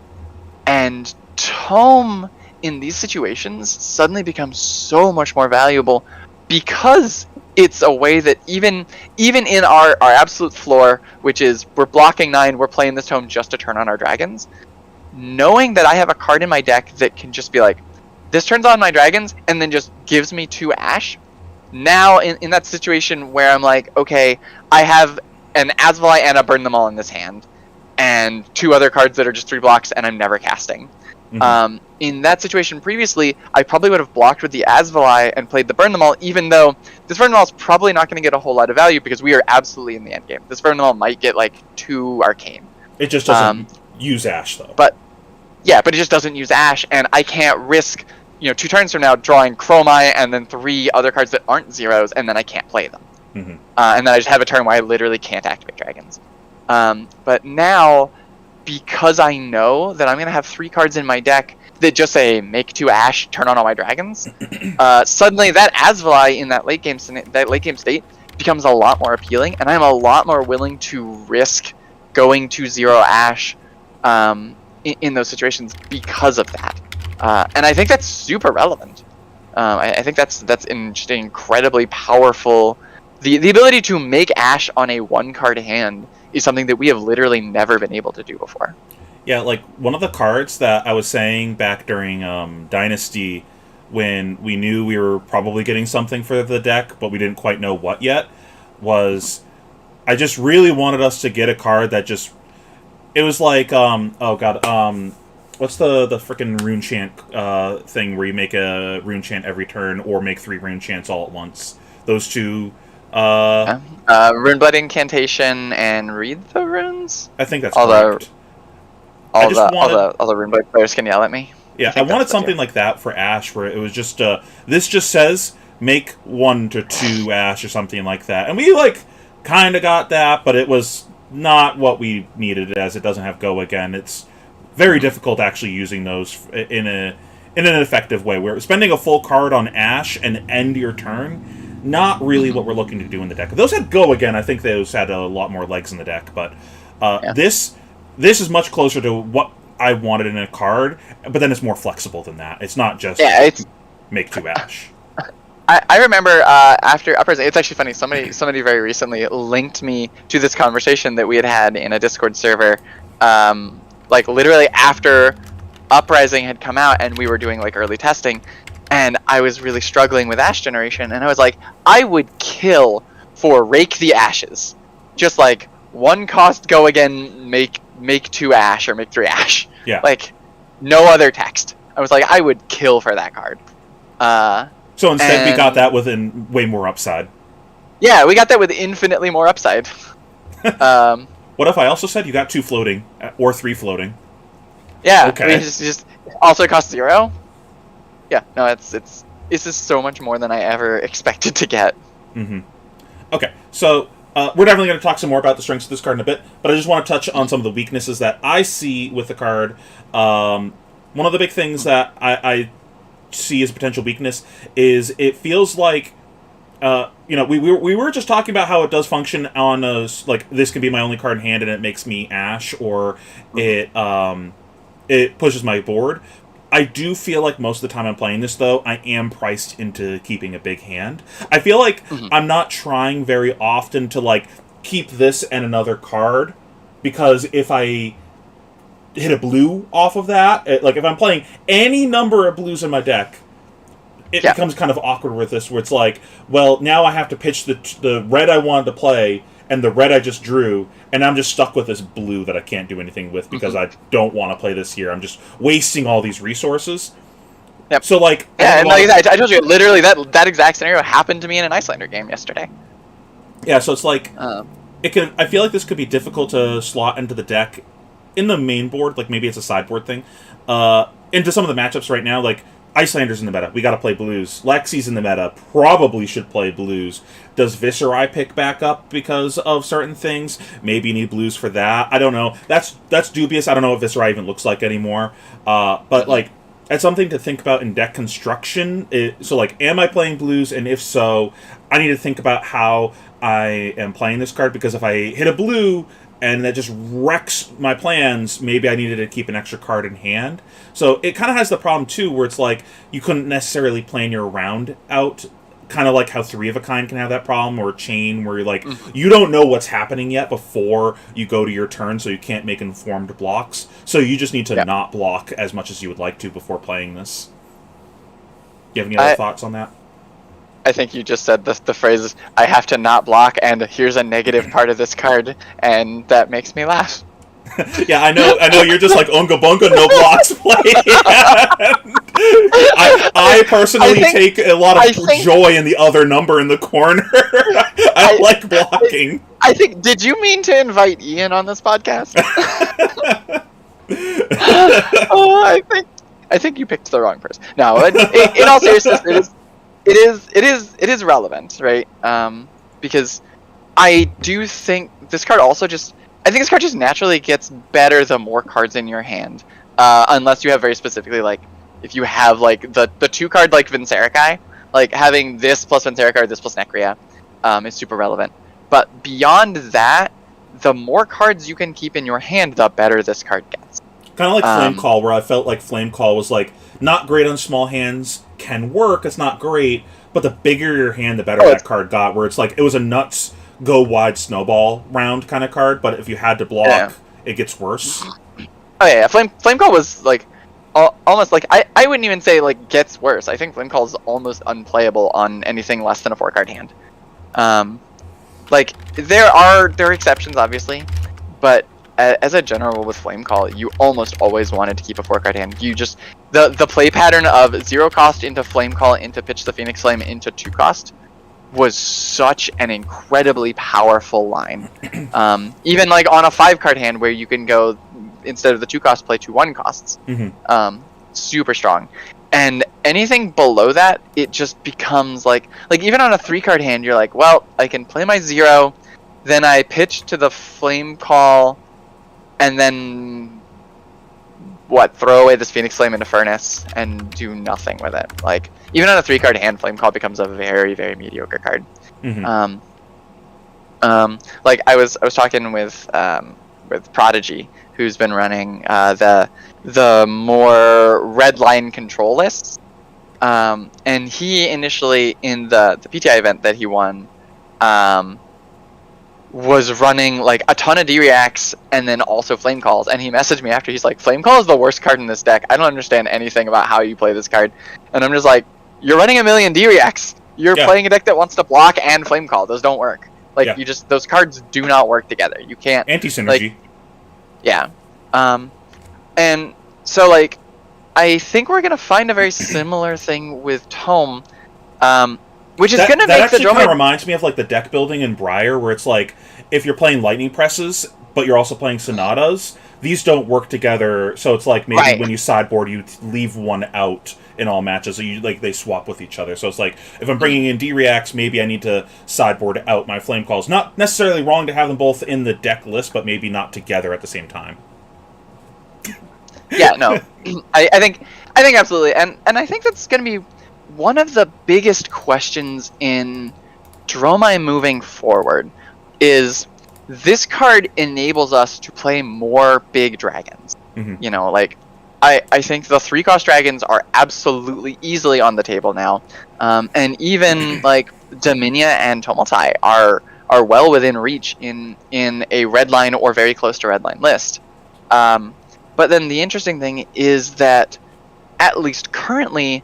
And Tome in these situations suddenly becomes so much more valuable, because it's a way that even in our absolute floor, which is we're blocking 9, we're playing this Tome just to turn on our dragons, knowing that I have a card in my deck that can just be like, this turns on my dragons and then just gives me 2 Ash. Now in that situation where I'm like, okay, I have an Asvali and a Burn Them All in this hand, and 2 other cards that are just 3 blocks, and I'm never casting. Mm-hmm. In that situation previously, I probably would have blocked with the Asvali and played the Burn Them All, even though this Burn Them All is probably not going to get a whole lot of value because we are absolutely in the end game. This Burn Them All might get like 2 Arcane. It just doesn't use Ash, though. But it just doesn't use Ash, and I can't risk 2 turns from now drawing Chromai and then 3 other cards that aren't 0s, and then I can't play them. Mm-hmm. And then I just have a turn where I literally can't activate dragons. But now, because I know that I'm going to have 3 cards in my deck that just say make 2 Ash, turn on all my dragons, suddenly that Asvali in that late game state becomes a lot more appealing, and I'm a lot more willing to risk going to 0 Ash in those situations because of that. And I think that's super relevant. I think that's just an incredibly powerful... The ability to make Ash on a 1-card hand is something that we have literally never been able to do before. Yeah, like, one of the cards that I was saying back during Dynasty, when we knew we were probably getting something for the deck, but we didn't quite know what yet, was I just really wanted us to get a card that just... It was like, what's the frickin' rune chant thing where you make a rune chant every turn or make 3 rune chants all at once? Those 2... Runeblood Incantation and Read the Runes? I think that's correct. All the Runeblood players can yell at me. Yeah, I wanted something like that for Ash, where it was just, this just says, make 1 to 2 Ash or something like that. And we, kind of got that, but it was not what we needed, as it doesn't have Go Again. It's very difficult actually using those in an effective way. We're spending a full card on Ash and end your turn. Not really what we're looking to do in the deck. If those had Go Again, I think those had a lot more legs in the deck. But this is much closer to what I wanted in a card, but then it's more flexible than that. It's not just make 2 Ash. I remember after Uprising, it's actually funny. Somebody very recently linked me to this conversation that we had in a Discord server, like literally after Uprising had come out and we were doing like early testing, and I was really struggling with Ash generation, and I was like, I would kill for Rake the Ashes, just like 1 cost Go Again, make 2 Ash or make 3 Ash. Yeah. Like no other text. I was like, I would kill for that card. So instead, we got that with way more upside. Yeah, we got that with infinitely more upside. What if I also said you got 2 floating or 3 floating? Yeah. Okay. I mean, just also cost 0. Yeah. No, it's just so much more than I ever expected to get. Mm-hmm. Okay, so we're definitely going to talk some more about the strengths of this card in a bit, but I just want to touch on some of the weaknesses that I see with the card. One of the big things that I see as a potential weakness is it feels like we were just talking about how it does function on like this can be my only card in hand and it makes me Ash, or it pushes my board. I do feel like most of the time I'm playing this, though, I am priced into keeping a big hand. I feel like I'm not trying very often to like keep this and another card, because if I hit a blue off of that, like if I'm playing any number of blues in my deck, it becomes kind of awkward with this, where it's like, well, now I have to pitch the red I wanted to play and the red I just drew, and I'm just stuck with this blue that I can't do anything with because I don't want to play this here. I'm just wasting all these resources. Yep. So like, I told you literally that exact scenario happened to me in an Icelander game yesterday. Yeah, so it's like I feel like this could be difficult to slot into the deck in the main board, like maybe it's a sideboard thing. Into some of the matchups right now, like Icelander's in the meta, we got to play blues. Lexi's in the meta, probably should play blues. Does Viserai pick back up because of certain things? Maybe you need blues for that. I don't know. That's dubious. I don't know what Viserai even looks like anymore. But like, that's something to think about in deck construction. So like, am I playing blues? And if so, I need to think about how I am playing this card, because if I hit a blue and that just wrecks my plans, maybe I needed to keep an extra card in hand. So it kind of has the problem, too, where it's like you couldn't necessarily plan your round out, kind of like how 3 of a Kind can have that problem, or Chain, where you're like, you don't know what's happening yet before you go to your turn, so you can't make informed blocks. So you just need to not block as much as you would like to before playing this. Do you have any other thoughts on that? I think you just said the phrase, I have to not block, and here's a negative part of this card, and that makes me laugh. Yeah, I know. You're just like, Unga Bunga, no blocks play. I personally take a lot of joy in the other number in the corner. I like blocking. I think, did you mean to invite Ian on this podcast? I think you picked the wrong person. No, in all seriousness, it is relevant, right? Because I do think this card also I think this card just naturally gets better the more cards in your hand, unless you have very specifically, like, if you have like the 2 card like Vincerikai, like having this plus Vincerikai or this plus Necria is super relevant. But beyond that, the more cards you can keep in your hand, the better this card gets. Kind of like Flame Call, where I felt like Flame Call was like not great on small hands, can work, it's not great, but the bigger your hand, the better that card got, where it's like it was a nuts go wide snowball round kind of card, but if you had to block, it gets worse. Oh yeah, Flame Call was like almost like I wouldn't even say like gets worse. I think Flame Call is almost unplayable on anything less than a 4-card hand. Like there are exceptions obviously, but as a general with Flame Call, you almost always wanted to keep a 4-card hand. You just the play pattern of 0 cost into Flame Call into Pitch the Phoenix Flame into 2 cost was such an incredibly powerful line. Even like on a 5-card hand where you can go, instead of the 2 cost, play 2 1 costs. Super strong. And anything below that, it just becomes like even on a 3-card hand, you're like, well, I can play my 0, then I pitch to the Flame Call, and then throw away this Phoenix Flame into Furnace and do nothing with it. Like, even on a 3-card hand, Flame Call becomes a very, very mediocre card. Mm-hmm. Like I was talking with Prodigy, who's been running the more red line control lists, and he initially in the PTI event that he won, was running like a ton of D-Reacts and then also Flame Calls, and he messaged me after. He's like, Flame Call is the worst card in this deck. I don't understand anything about how you play this card. And I'm just like, you're running a million D-Reacts. You're playing a deck that wants to block and Flame Call. Those don't work. Like, those cards do not work together. You can't... Anti-synergy. Like, yeah. And so, like, I think we're going to find a very similar thing with Tome, which is going to make the That actually kind Dromai... of reminds me of, like, the deck building in Briar, where it's like, if you're playing Lightning Presses, but you're also playing Sonatas, these don't work together, so it's like maybe when you sideboard, you leave one out in all matches, so you like they swap with each other. So it's like, if I'm bringing in D-Reacts, maybe I need to sideboard out my Flame Calls. Not necessarily wrong to have them both in the deck list, but maybe not together at the same time. Yeah, no. I think absolutely. And I think that's going to be one of the biggest questions in Dromai moving forward, is this card enables us to play more big dragons. Mm-hmm. You know, like, I think the 3-cost dragons are absolutely easily on the table now. And even, like, Dominia and Tumulti are well within reach in a red line or very close to red line list. But then the interesting thing is that, at least currently,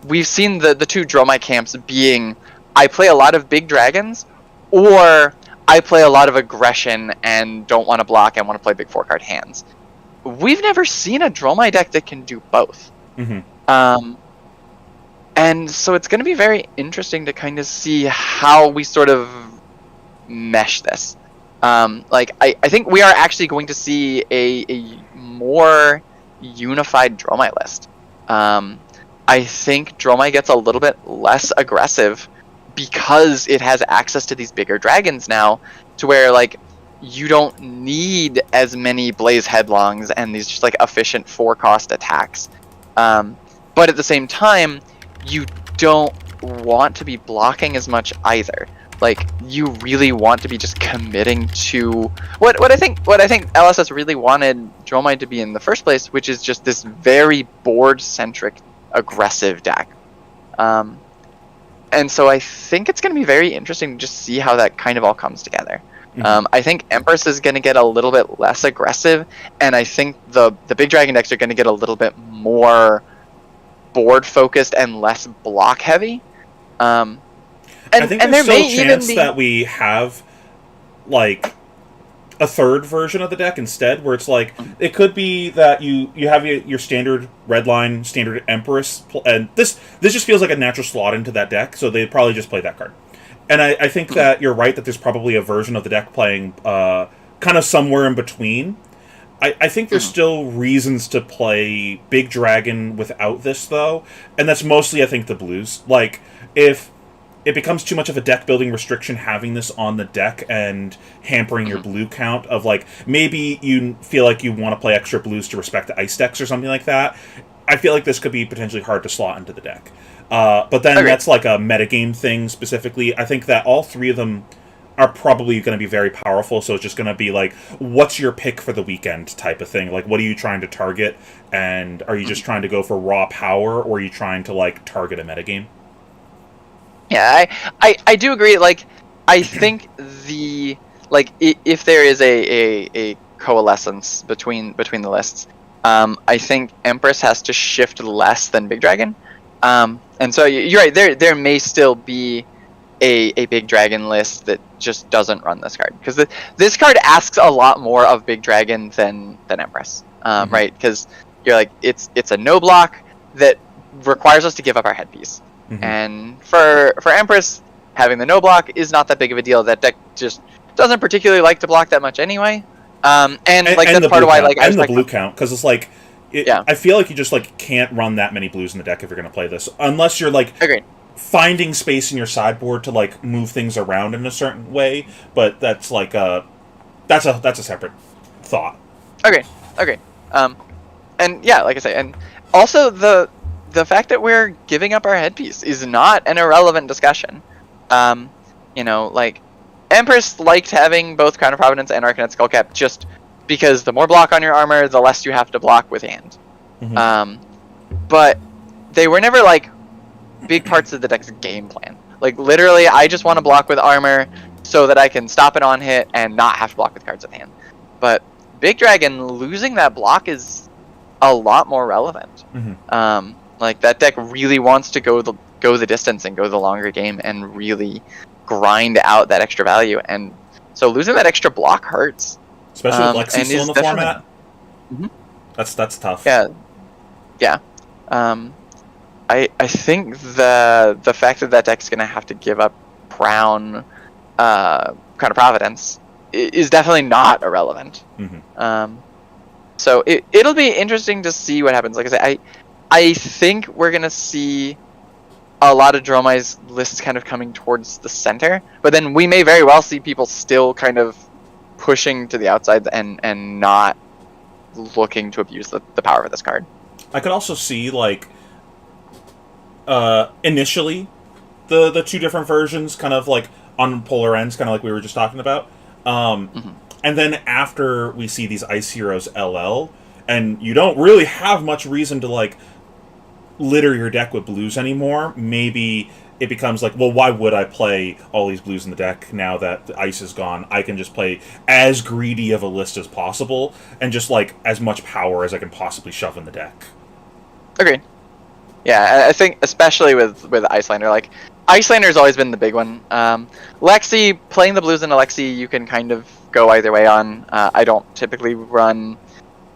we've seen the two Dromai camps being, I play a lot of big dragons, or I play a lot of aggression and don't want to block and want to play big 4-card hands. We've never seen a Dromai deck that can do both. Mm-hmm. And so it's going to be very interesting to kind of see how we sort of mesh this. Like, I think we are actually going to see a more unified Dromai list. I think Dromai gets a little bit less aggressive because it has access to these bigger dragons now, to where, like, you don't need as many Blaze Headlongs and these just, like, efficient 4-cost attacks. But at the same time, you don't want to be blocking as much either. Like, you really want to be just committing to what I think LSS really wanted Dromai to be in the first place, which is just this very board-centric, aggressive deck. And so I think it's going to be very interesting to just see how that kind of all comes together. Mm-hmm. I think Empress is going to get a little bit less aggressive, and I think the big dragon decks are going to get a little bit more board focused and less block heavy. And I think there's still a chance that we have, like, a third version of the deck instead, where it's like, it could be that you have your standard red line, standard Empress, and this just feels like a natural slot into that deck, so they probably just play that card. And I think that you're right that there's probably a version of the deck playing kind of somewhere in between. I think there's still reasons to play Big Dragon without this, though, and that's mostly, I think, the blues. Like, if it becomes too much of a deck-building restriction having this on the deck and hampering your blue count of, like, maybe you feel like you want to play extra blues to respect the ice decks or something like that, I feel like this could be potentially hard to slot into the deck. But then that's like a metagame thing specifically. I think that all three of them are probably going to be very powerful, so it's just going to be like, what's your pick for the weekend type of thing? Like, what are you trying to target? And are you just trying to go for raw power, or are you trying to, like, target a metagame? Yeah, I do agree. Like, I think if there is a coalescence between the lists, I think Empress has to shift less than Big Dragon. And so you're right. There may still be a Big Dragon list that just doesn't run this card, because this card asks a lot more of Big Dragon than Empress, right? Because you're like, it's a no block that requires us to give up our headpiece. Mm-hmm. And for Empress, having the no block is not that big of a deal. That deck just doesn't particularly like to block that much anyway. And that's part of why, like, and the blue count, because it's like, I feel like you just, like, can't run that many blues in the deck if you're going to play this, unless you're, like, finding space in your sideboard to like move things around in a certain way, but that's like that's a separate thought. Okay. Okay. And yeah, like I say, and also the fact that we're giving up our headpiece is not an irrelevant discussion. You know, like Empress liked having both Crown of Providence and Arcanet Skullcap just because the more block on your armor, the less you have to block with hand. Mm-hmm. But they were never like big parts of the deck's game plan. Like literally, I just want to block with armor so that I can stop it on hit and not have to block with cards at hand. But Big Dragon losing that block is a lot more relevant. Mm-hmm. Like that deck really wants to go the distance and go the longer game and really grind out that extra value. And so losing that extra block hurts. Especially with Lexi still in the format. Mm-hmm. That's tough. Yeah. I think the fact that deck's gonna have to give up Crown of Providence is definitely not irrelevant. Mm-hmm. So it'll be interesting to see what happens. Like I say, I think we're gonna see a lot of Dromai's lists kind of coming towards the center, but then we may very well see people still kind of pushing to the outside and not looking to abuse the power of this card. I could also see like initially the two different versions kind of like on polar ends, kind of like we were just talking about. Mm-hmm. And then after we see these Ice Heroes LL, and you don't really have much reason to like litter your deck with blues anymore, maybe it becomes like, well, why would I play all these blues in the deck now that the ice is gone? I can just play as greedy of a list as possible and just like as much power as I can possibly shove in the deck. Agreed. Yeah, I think especially with Icelander, like Icelander's always been the big one. Lexi, playing the blues in Lexi, you can kind of go either way on. I don't typically run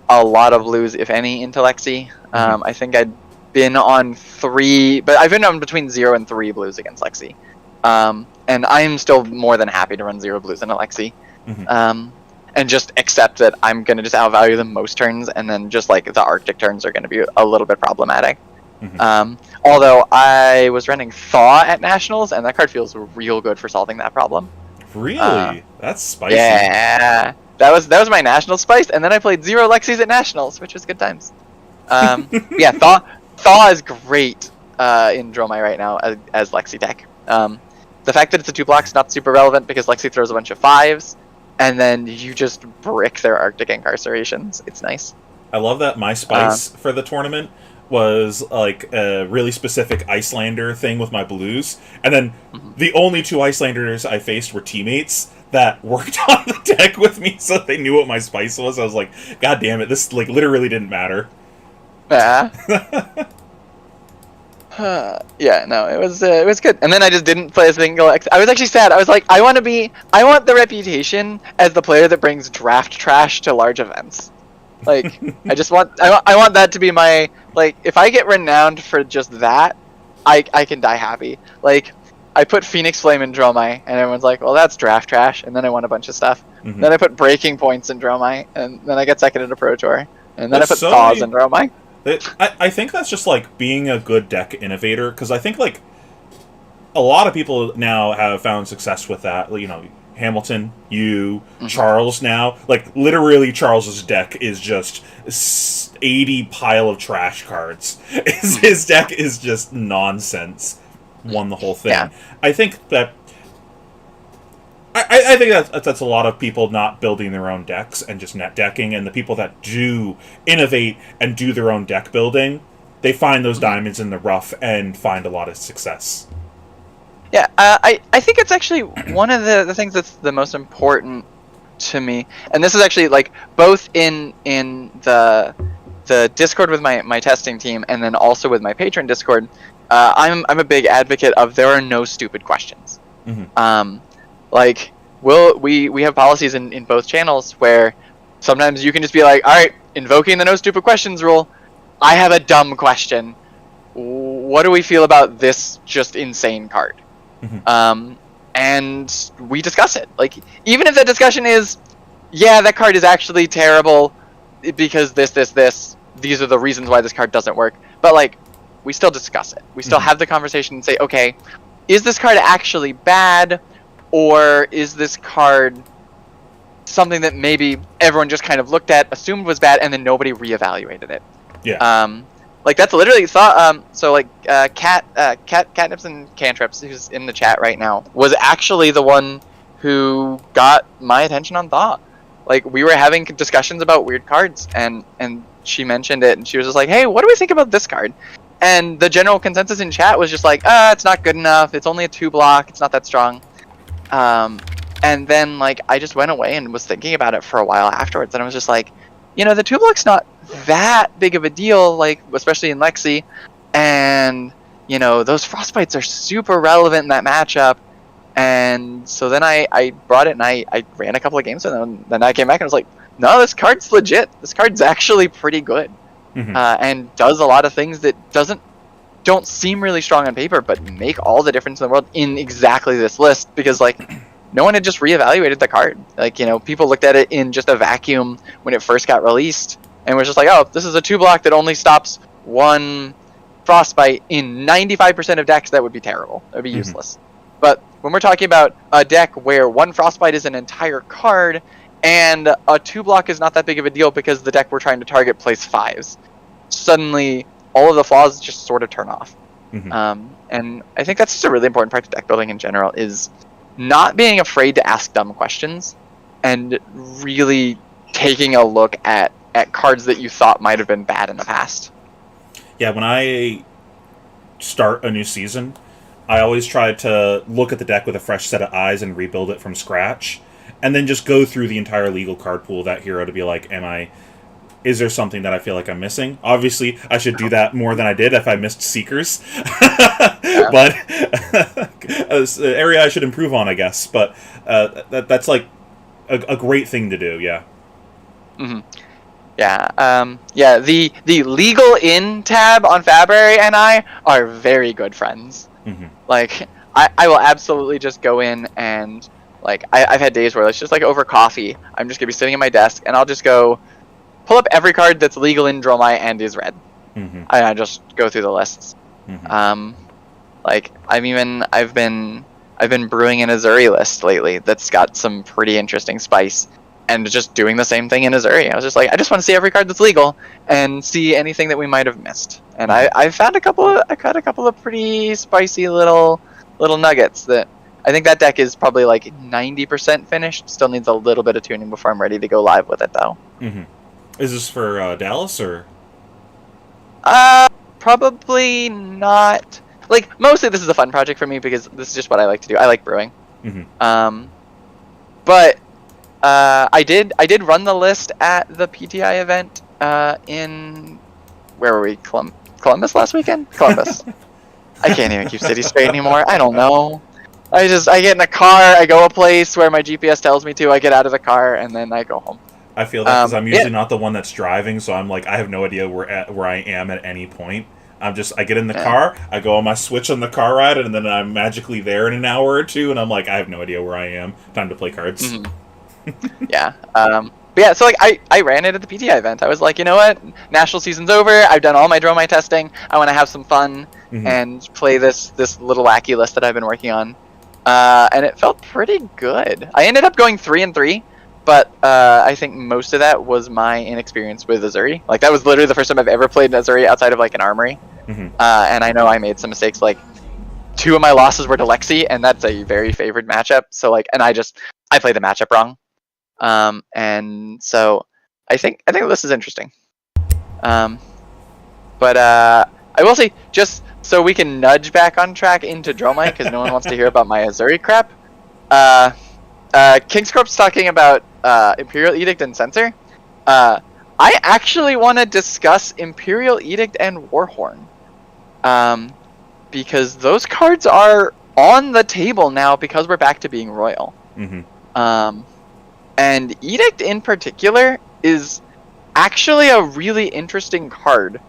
a lot of blues, if any, into Lexi. I think I'd been on 3, but I've been on between 0 and 3 blues against Lexi. And I'm still more than happy to run 0 blues into Lexi. Mm-hmm. And just accept that I'm going to just outvalue them most turns, and then just like the Arctic turns are going to be a little bit problematic. Mm-hmm. Although I was running Thaw at Nationals, and that card feels real good for solving that problem. Really? That's spicy. Yeah, that was my National spice, and then I played 0 Lexis at Nationals, which was good times. Yeah, Thaw is great in Dromai right now as Lexi deck. The fact that it's a 2-block's not super relevant because Lexi throws a bunch of 5s, and then you just brick their Arctic incarcerations. It's nice. I love that my spice for the tournament was like a really specific Icelander thing with my blues, and then the only 2 Icelanders I faced were teammates that worked on the deck with me, so they knew what my spice was. I was like, God damn it, this like literally didn't matter. Yeah. Yeah, no, it was good. And then I just didn't play a single I was actually sad. I was like, I want the reputation as the player that brings draft trash to large events. Like, I want that to be my, like, if I get renowned for just that, I can die happy. Like, I put Phoenix Flame in Dromai, and everyone's like, well, that's draft trash, and then I won a bunch of stuff. Mm-hmm. Then I put Breaking Points in Dromai, and then I get second in a Pro Tour. And then That's I put so Thaws many- in Dromai. I think that's just like being a good deck innovator, because I think like a lot of people now have found success with that. You know, Hamilton, Charles now. Like literally, Charles's deck is just 80 pile of trash cards. His deck is just nonsense. Won the whole thing. Yeah. I think that. I think that's a lot of people not building their own decks and just net decking, and the people that do innovate and do their own deck building, they find those diamonds in the rough and find a lot of success. Yeah, I think it's actually one of the things that's the most important to me, and this is actually like both in the Discord with my testing team, and then also with my patron Discord. I'm a big advocate of there are no stupid questions. Mm-hmm. Like, we have policies in both channels where sometimes you can just be like, all right, invoking the no stupid questions rule, I have a dumb question. What do we feel about this just insane card? Mm-hmm. And we discuss it. Like, even if the discussion is, yeah, that card is actually terrible because this, these are the reasons why this card doesn't work. But, like, we still discuss it. We still Mhm. have the conversation and say, okay, is this card actually bad, or is this card something that maybe everyone just kind of looked at, assumed was bad, and then nobody reevaluated it? Yeah. Like that's literally thought. So like Catnips and Cantrips, who's in the chat right now, was actually the one who got my attention on Thought. Like we were having discussions about weird cards, and she mentioned it, and she was just like, "Hey, what do we think about this card?" And the general consensus in chat was just like, it's not good enough. It's only a 2-block. It's not that strong." And then like I just went away and was thinking about it for a while afterwards, and I was just like, the 2-block's not that big of a deal, like especially in Lexi, and those frostbites are super relevant in that matchup. And so then I brought it and I ran a couple of games, and then I came back and was like, no, this card's legit. This card's actually pretty good, Mhm. and does a lot of things that don't seem really strong on paper, but make all the difference in the world in exactly this list, because like no one had just reevaluated the card. Like people looked at it in just a vacuum when it first got released, and was just like, oh, this is a 2-block that only stops 1 frostbite. In 95% of decks, that would be terrible. That would be useless. But when we're talking about a deck where 1 frostbite is an entire card, and a 2-block is not that big of a deal because the deck we're trying to target plays 5s, suddenly all of the flaws just sort of turn off. And I think that's just a really important part of deck building in general, is not being afraid to ask dumb questions, and really taking a look at cards that you thought might have been bad in the past. Yeah, when I start a new season, I always try to look at the deck with a fresh set of eyes and rebuild it from scratch, and then just go through the entire legal card pool of that hero to be like, is there something that I feel like I'm missing? Obviously, I should do that more than I did if I missed Seekers. But an area I should improve on, I guess. But that's like a great thing to do, yeah. Yeah, the legal in tab on Fabry and I are very good friends. Like, I will absolutely just go in and, like, I've had days where it's just, like, over coffee, I'm just going to be sitting at my desk, and I'll just go pull up every card that's legal in Dromai and is red. I just go through the lists. Like, I've been brewing an Azuri list lately that's got some pretty interesting spice, and just doing the same thing in Azuri. I was just like, I just want to see every card that's legal and see anything that we might have missed. And I found a couple of pretty spicy little nuggets that I think that deck is probably like 90% finished. Still needs a little bit of tuning before I'm ready to go live with it, though. Is this for Dallas, or? Probably not. Like, mostly this is a fun project for me because this is just what I like to do. I like brewing. But I did run the list at the PTI event in, where were we? Columbus last weekend? Columbus. I can't even keep cities straight anymore. I don't know. I get in a car, I go a place where my GPS tells me to, I get out of the car, and then I go home. I feel that because I'm usually not the one that's driving, so I'm like, I have no idea where I am at any point. I get in the car, I go on my Switch on the car ride, and then I'm magically there in an hour or two, and I'm like, I have no idea where I am. Time to play cards. But yeah, so like I ran it at the PTI event. I was like, you know what? National season's over. I've done all my Dromai testing. I want to have some fun and play this little wacky list that I've been working on. And it felt pretty good. I ended up going 3-3, but I think most of that was my inexperience with Azuri. Like, that was literally the first time I've ever played Azuri outside of like an armory. And I know I made some mistakes. Like, 2 of my losses were to Lexi, and that's a very favored matchup. So like, and I played the matchup wrong. And so I think this is interesting. But I will say, just so we can nudge back on track into Dromai, because no one wants to hear about my Azuri crap. Kingscorp's talking about Imperial Edict and Censor. I actually want to discuss Imperial Edict and Warhorn. Because those cards are on the table now because we're back to being royal. And Edict in particular is actually a really interesting card.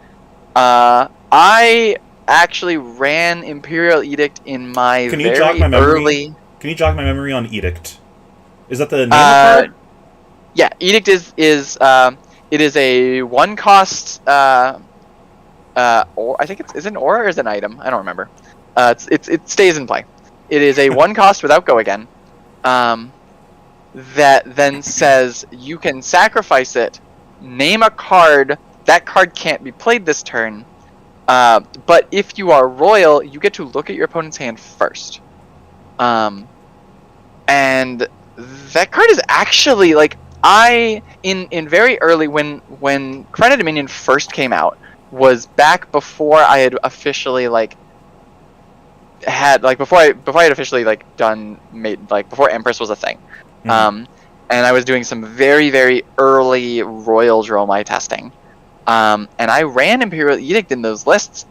I actually ran Imperial Edict in my Can you jog my memory on Edict? Is that the name of the card? Yeah, Edict is it is a 1-cost or I think is it an aura or is it an item? I don't remember. It stays in play. It is a 1 cost without go again. That then says you can sacrifice it, name a card. That card can't be played this turn. But if you are royal, you get to look at your opponent's hand first. And that card is actually like in very early when Crown of Dominion first came out, was back before I had officially before I had officially before Empress was a thing. Mm-hmm. And I was doing some very, very early Royal Dromai testing. And I ran Imperial Edict in those lists,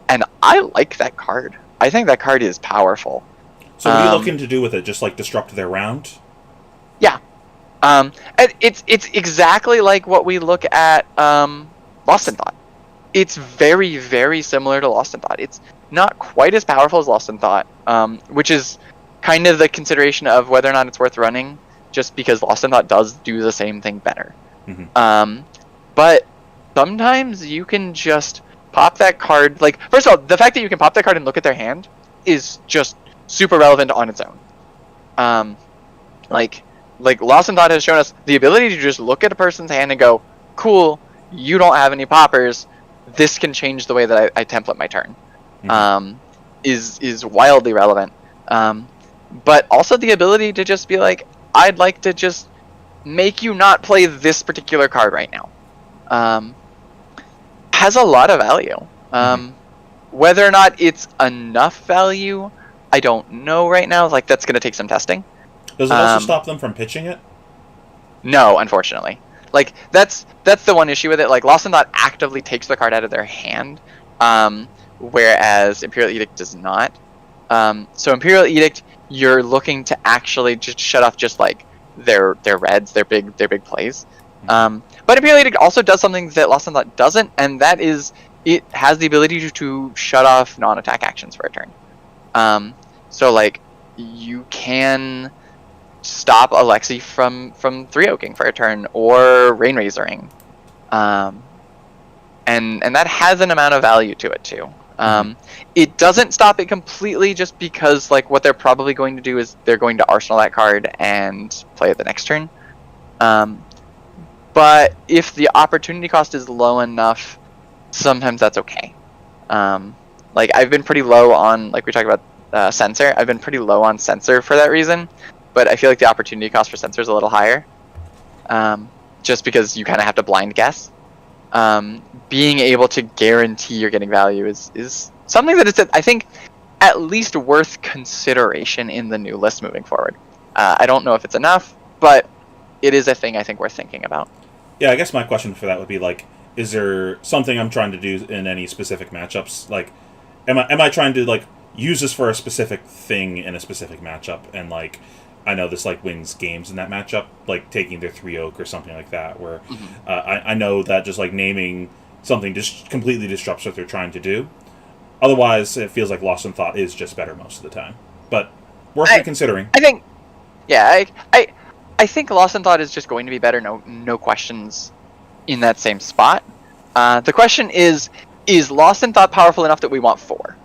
and I like that card. I think that card is powerful. So what are you looking to do with it? Just disrupt their round? Yeah. It's exactly like what we look at Lost in Thought. It's very, very similar to Lost in Thought. It's not quite as powerful as Lost in Thought, which is kind of the consideration of whether or not it's worth running, just because Lost in Thought does do the same thing better. Mm-hmm. But sometimes you can just pop that card. First of all, the fact that you can pop that card and look at their hand is just super relevant on its own. Lost in Thought has shown us the ability to just look at a person's hand and go, cool, you don't have any poppers. This can change the way that I template my turn. Mm-hmm. Is wildly relevant. But also the ability to just be like, I'd like to just make you not play this particular card right now. Has a lot of value. Whether or not it's enough value, I don't know right now. That's going to take some testing. Does it also stop them from pitching it? No, unfortunately. That's the one issue with it. Lost in Thought actively takes the card out of their hand, whereas Imperial Edict does not. So Imperial Edict, you're looking to actually just shut off just their reds, their big plays. But Imperial Edict also does something that Lost in Thought doesn't, and that is it has the ability to shut off non-attack actions for a turn. So you can stop Alexi from 3-oaking for a turn, or Rain Razoring. And that has an amount of value to it too. It doesn't stop it completely, just because what they're probably going to do is they're going to arsenal that card and play it the next turn. But if the opportunity cost is low enough, sometimes that's okay. I've been pretty low on, we talked about Censor. I've been pretty low on Censor for that reason, but I feel like the opportunity cost for Censor is a little higher, just because you kind of have to blind guess. Being able to guarantee you're getting value is something that is, I think, at least worth consideration in the new list moving forward. I don't know if it's enough, but it is a thing I think worth thinking about. Yeah, I guess my question for that would be is there something I'm trying to do in any specific matchups? Am I trying to use this for a specific thing in a specific matchup, and I know this wins games in that matchup, taking their 3-oak or something like that, where I know that just naming something just completely disrupts what they're trying to do. Otherwise, it feels like Lost in Thought is just better most of the time. But worth considering. I think, yeah, I think Lost in Thought is just going to be better, no questions in that same spot. The question is Lost in Thought powerful enough that we want 4?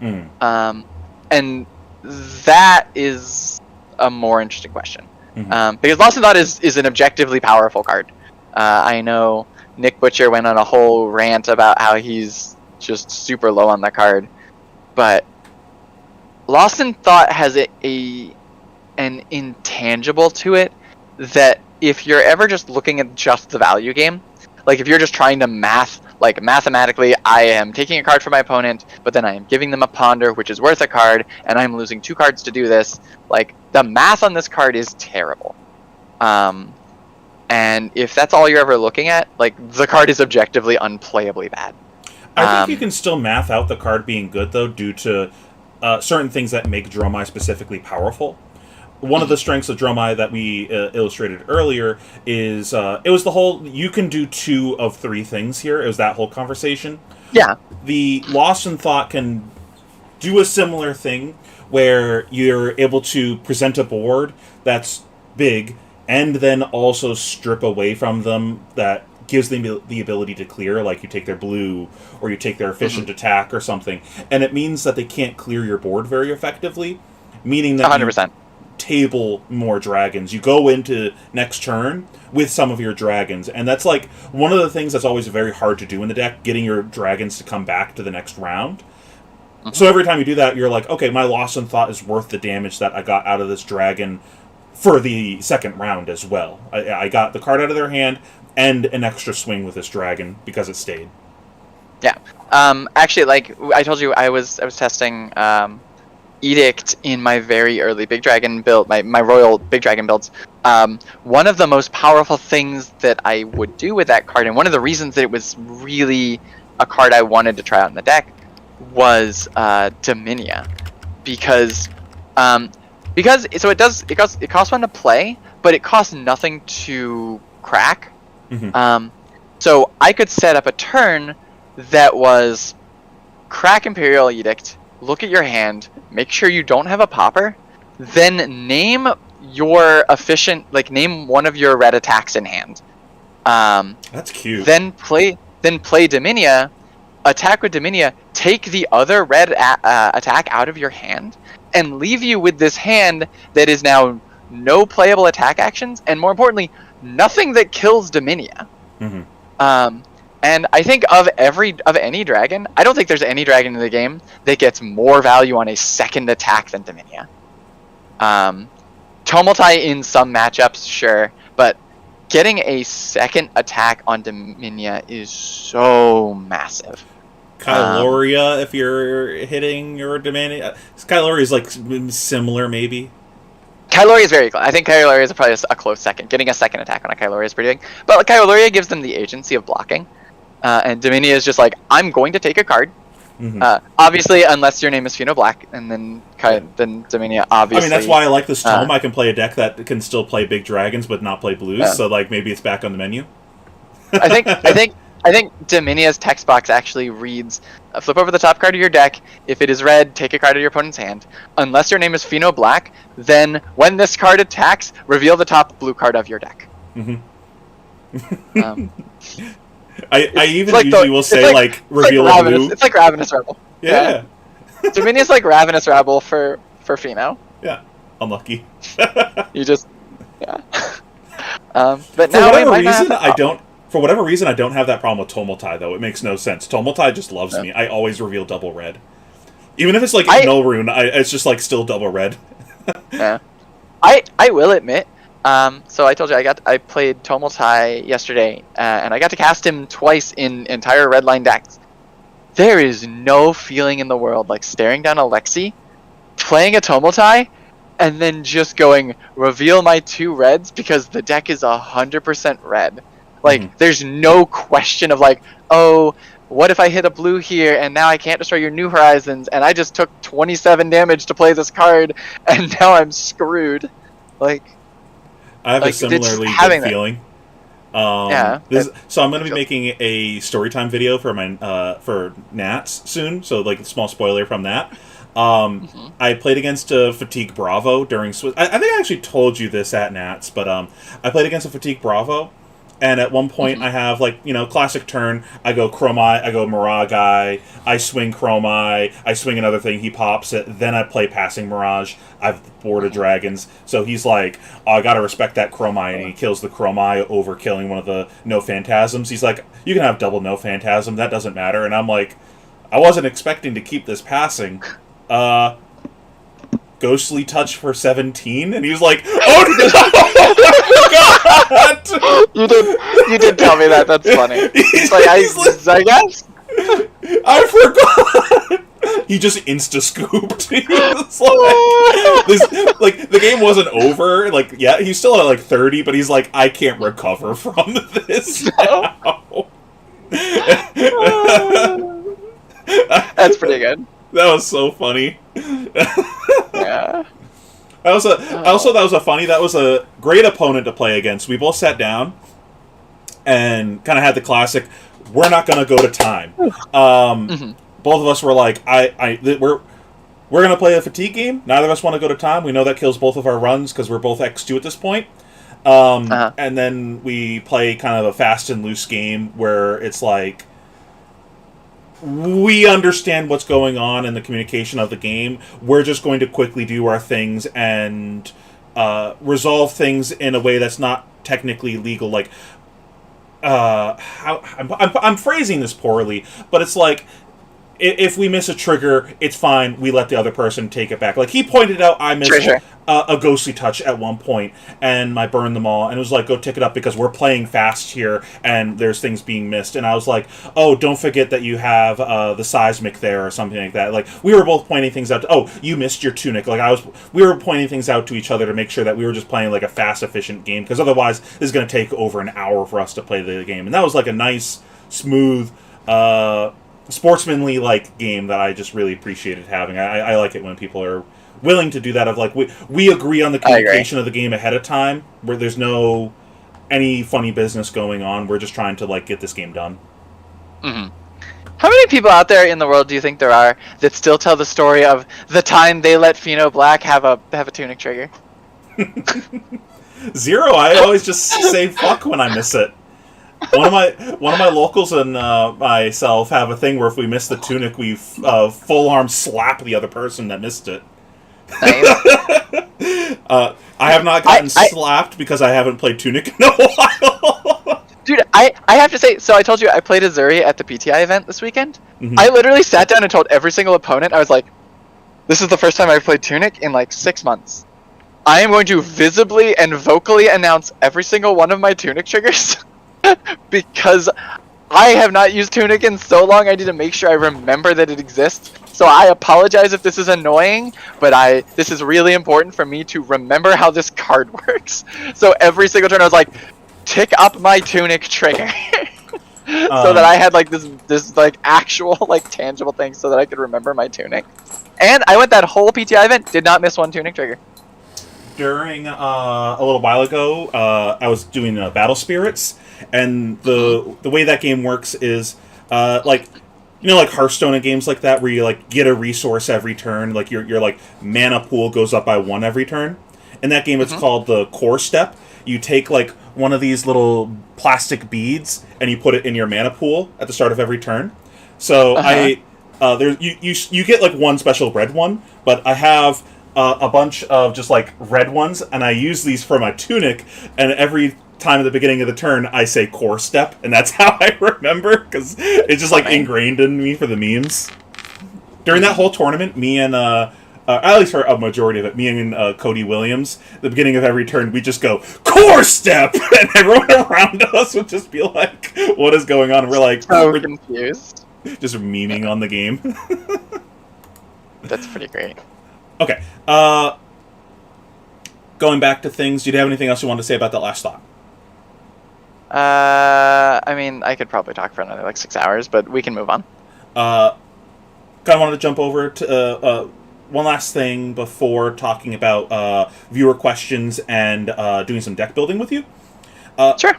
And that is a more interesting question. Because Lost in Thought is an objectively powerful card. I know Nick Butcher went on a whole rant about how he's just super low on that card, but Lost in Thought has an intangible to it that if you're ever just looking at just the value game, if you're just trying to mathematically, I am taking a card from my opponent, but then I am giving them a ponder, which is worth a card, and I'm losing 2 cards to do this. The math on this card is terrible. And if that's all you're ever looking at, the card is objectively unplayably bad. I think you can still math out the card being good, though, due to certain things that make Dromai specifically powerful. One of the strengths of Dromai that we illustrated earlier is it was the whole, you can do 2 of 3 things here. It was that whole conversation. Yeah. The Lost in Thought can do a similar thing where you're able to present a board that's big and then also strip away from them that gives them the ability to clear, like you take their blue or you take their efficient attack or something, and it means that they can't clear your board very effectively, meaning that 100%. you table more dragons. You go into next turn with some of your dragons, and that's like one of the things that's always very hard to do in the deck, getting your dragons to come back to the next round. So every time you do that, you're like, okay, my loss in thought is worth the damage that I got out of this dragon for the second round as well. I got the card out of their hand and an extra swing with this dragon because it stayed. Yeah. Actually, like I told you, I was testing Edict in my very early Big Dragon build, my Royal Big Dragon builds. One of the most powerful things that I would do with that card, and one of the reasons that it was really a card I wanted to try out in the deck, was Dominia, because so it costs 1 to play, but it costs nothing to crack. So I could set up a turn that was crack Imperial Edict, look at your hand, make sure you don't have a popper, then name your efficient, like name one of your red attacks in hand. That's cute. Then play Dominia, attack with Dominia, take the other red attack out of your hand, and leave you with this hand that is now no playable attack actions, and more importantly, nothing that kills Dominia. And I think of any dragon, I don't think there's any dragon in the game that gets more value on a second attack than Dominia. Tumulti in some matchups, sure, but getting a second attack on Dominia is so massive. Kyloria, if you're hitting your Dominia, Kyloria is like similar, maybe. Kyloria is very close. I think Kyloria is probably a close second. Getting a second attack on a Kyloria is pretty big. But like, Kyloria gives them the agency of blocking. And Dominia is just like, I'm going to take a card. Obviously, unless your name is pheanoblack, and then Dominia, obviously. I mean, that's why I like this Tome. I can play a deck that can still play big dragons, but not play blues. So like, maybe it's back on the menu. I think Dominia's text box actually reads, flip over the top card of your deck. If it is red, take a card out of your opponent's hand. Unless your name is pheanoblack, then when this card attacks, reveal the top blue card of your deck. I even like usually will say like reveal a blue. It's like Ravenous Rebel. Yeah. Dominia's like Ravenous Rebel for Pheno. Yeah. Unlucky. You just but for now whatever reason I don't. For whatever reason, I don't have that problem with Tumulti, though. It makes no sense. Tumulti just loves me. I always reveal double red. Even if it's like no rune, it's just like still double red. Yeah. I will admit, so I told you I played Tumulti yesterday, and I got to cast him twice in entire redline decks. There is no feeling in the world like staring down a Lexi, playing a Tumulti, and then just going, reveal my 2 reds, because the deck is 100% red. Like, there's no question of like, oh, what if I hit a blue here and now I can't destroy your New Horizons and I just took 27 damage to play this card and now I'm screwed. Like, I have a similarly good feeling. So I'm going to be making a storytime video for my for Nats soon. So like a small spoiler from that. I played against a Fatigue Bravo during Swiss. I think I actually told you this at Nats, but I played against a Fatigue Bravo. And at one point, I have, like, classic turn. I go Chromai, I go Mirage, I swing Chromai, I swing another thing, he pops it, then I play Passing Mirage. I've boarded dragons. So he's like, oh, I gotta respect that Chromai, and he kills the Chromai over killing one of the No Phantasms. He's like, you can have double No Phantasm, that doesn't matter. And I'm like, I wasn't expecting to keep this passing. Ghostly Touch for 17? And he was like, oh no! God! You did tell me that. That's funny. I guess. I forgot. He just insta-scooped. He was like, the game wasn't over. Like, yeah, he's still at like 30, but he's like, I can't recover from this now. That's pretty good. That was so funny. Yeah. That was a great opponent to play against. We both sat down and kind of had the classic, we're not going to go to time. Both of us were like, we're going to play a fatigue game. Neither of us want to go to time. We know that kills both of our runs because we're both X2 at this point. And then we play kind of a fast and loose game where it's like we understand what's going on in the communication of the game. We're just going to quickly do our things and resolve things in a way that's not technically legal. Like, I'm phrasing this poorly, but it's like, if we miss a trigger, it's fine. We let the other person take it back. Like, he pointed out I missed a ghostly touch at one point, and I burned them all, and it was like, go tick it up because we're playing fast here, and there's things being missed. And I was like, oh, don't forget that you have the seismic there or something like that. Like, we were both pointing things out. Oh, you missed your tunic. Like, we were pointing things out to each other to make sure that we were just playing like a fast, efficient game, because otherwise this is going to take over an hour for us to play the game. And that was like a nice, smooth, sportsmanly like game that I just really appreciated having. I like it when people are willing to do that. Of like, we agree on the communication of the game ahead of time, where there's no any funny business going on. We're just trying to like get this game done. Mm-hmm. How many people out there in the world do you think there are that still tell the story of the time they let pheanoblack have a tunic trigger? Zero. I always just say fuck when I miss it. One of my locals and myself have a thing where if we miss the tunic, we full arm slap the other person that missed it. Nice. I have not gotten slapped because I haven't played Tunic in a while. Dude, I have to say, so I told you I played Azuri at the PTI event this weekend. Mm-hmm. I literally sat down and told every single opponent, I was like, this is the first time I've played Tunic in like 6 months. I am going to visibly and vocally announce every single one of my Tunic triggers. Because I have not used Tunic in so long, I need to make sure I remember that it exists. So I apologize if this is annoying, but this is really important for me to remember how this card works. So every single turn I was like, tick up my Tunic trigger. So that I had like this like actual like tangible thing so that I could remember my Tunic. And I went that whole PTI event, did not miss one Tunic trigger. During a little while ago, I was doing Battle Spirits, and the way that game works is like, you know, like Hearthstone and games like that, where you like get a resource every turn. Like your like mana pool goes up by 1 every turn. In that game, it's called the core step. You take like one of these little plastic beads and you put it in your mana pool at the start of every turn. So you get like one special red one, but I have a bunch of just like red ones, and I use these for my Tunic, and every time at the beginning of the turn I say core step, and that's how I remember, because it's just like ingrained in me for the memes. During that whole tournament, me and at least for a majority of it, me and Cody Williams, at the beginning of every turn we just go core step, and everyone around us would just be like, what is going on? And we're like, we're confused, just memeing on the game. That's pretty great. Okay, going back to things, do you have anything else you want to say about that last thought? I mean, I could probably talk for another like 6 hours, but we can move on. Kind of wanted to jump over to one last thing before talking about viewer questions and doing some deck building with you. Sure.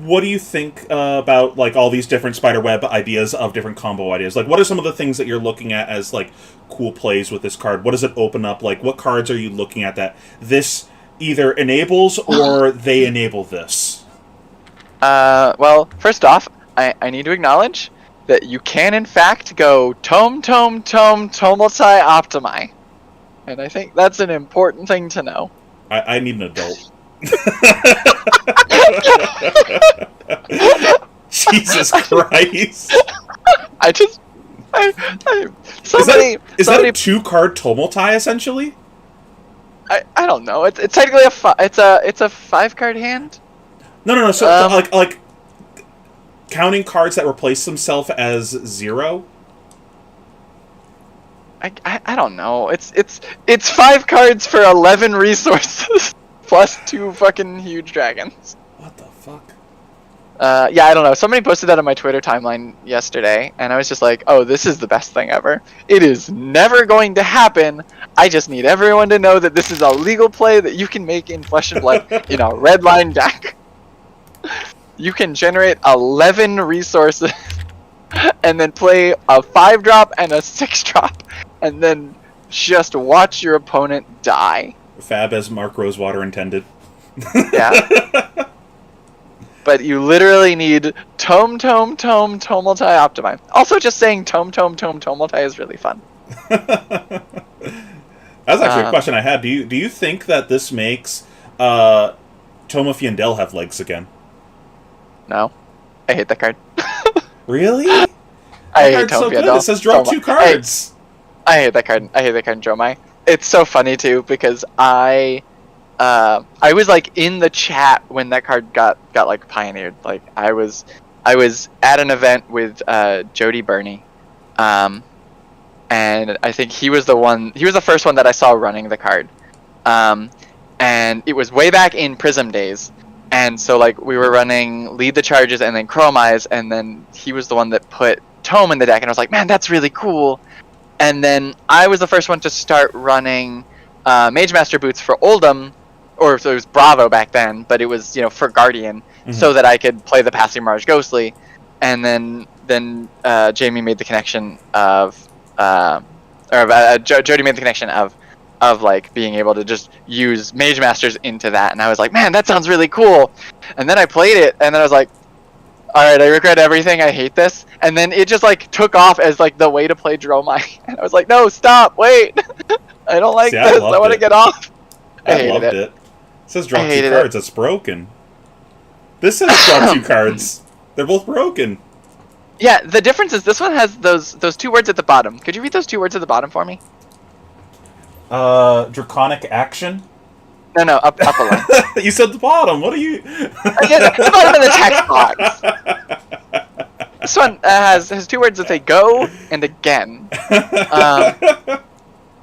What do you think about like all these different spiderweb ideas of different combo ideas? Like, what are some of the things that you're looking at as like cool plays with this card? What does it open up? Like, what cards are you looking at that this either enables or they enable this? Well, first off, I need to acknowledge that you can in fact go Tome, Tomulti, Optimi. And I think that's an important thing to know. I need an adult. Jesus Christ! Is that a 2-card Tomulti essentially? I don't know. It's technically it's a 5-card hand. No. So like counting cards that replace themselves as 0. I don't know. It's 5 cards for 11 resources plus 2 fucking huge dragons. What the fuck? Yeah, I don't know. Somebody posted that on my Twitter timeline yesterday, and I was just like, oh, this is the best thing ever. It is never going to happen. I just need everyone to know that this is a legal play that you can make in Flesh and Blood in a red line deck. You can generate 11 resources and then play a 5-drop and a 6-drop, and then just watch your opponent die. Fab as Mark Rosewater intended. Yeah. But you literally need Tome, Multi, Optimize. Also, just saying Tome, Multi is really fun. That's actually a question I had. Do you think that this makes Tome Fiendel have legs again? No. I hate that card. Really? I That hate card's Tome so good. Fiendel. It says draw 2 cards. I hate that card. I hate that card in Dromai. It's so funny too because I was like in the chat when that card got like pioneered. Like I was at an event with Jody Burney, and I think he was the first one that I saw running the card, and it was way back in Prism days, and so like we were running Lead the Charges and then Chromize, and then he was the one that put Tome in the deck, and I was like, man, that's really cool. And then I was the first one to start running Mage Master Boots for Oldham, or so it was Bravo back then, but it was, you know, for Guardian, so that I could play the Passing Mirage Ghostly. And then Jamie made the connection of, Jody made the connection of like being able to just use Mage Masters into that. And I was like, man, that sounds really cool. And then I played it, and then I was like, alright, I regret everything, I hate this. And then it just like took off as like the way to play Dromai. And I was like, no, stop, wait. I don't like this, I want to get off. I loved it. It says draw 2 cards, it's broken. This says draw 2 cards. They're both broken. Yeah, the difference is this one has those 2 words at the bottom. Could you read those 2 words at the bottom for me? Draconic action? No, up a line. You said the bottom. What are you? The bottom of the text box. This one has 2 words that say "go" and "again."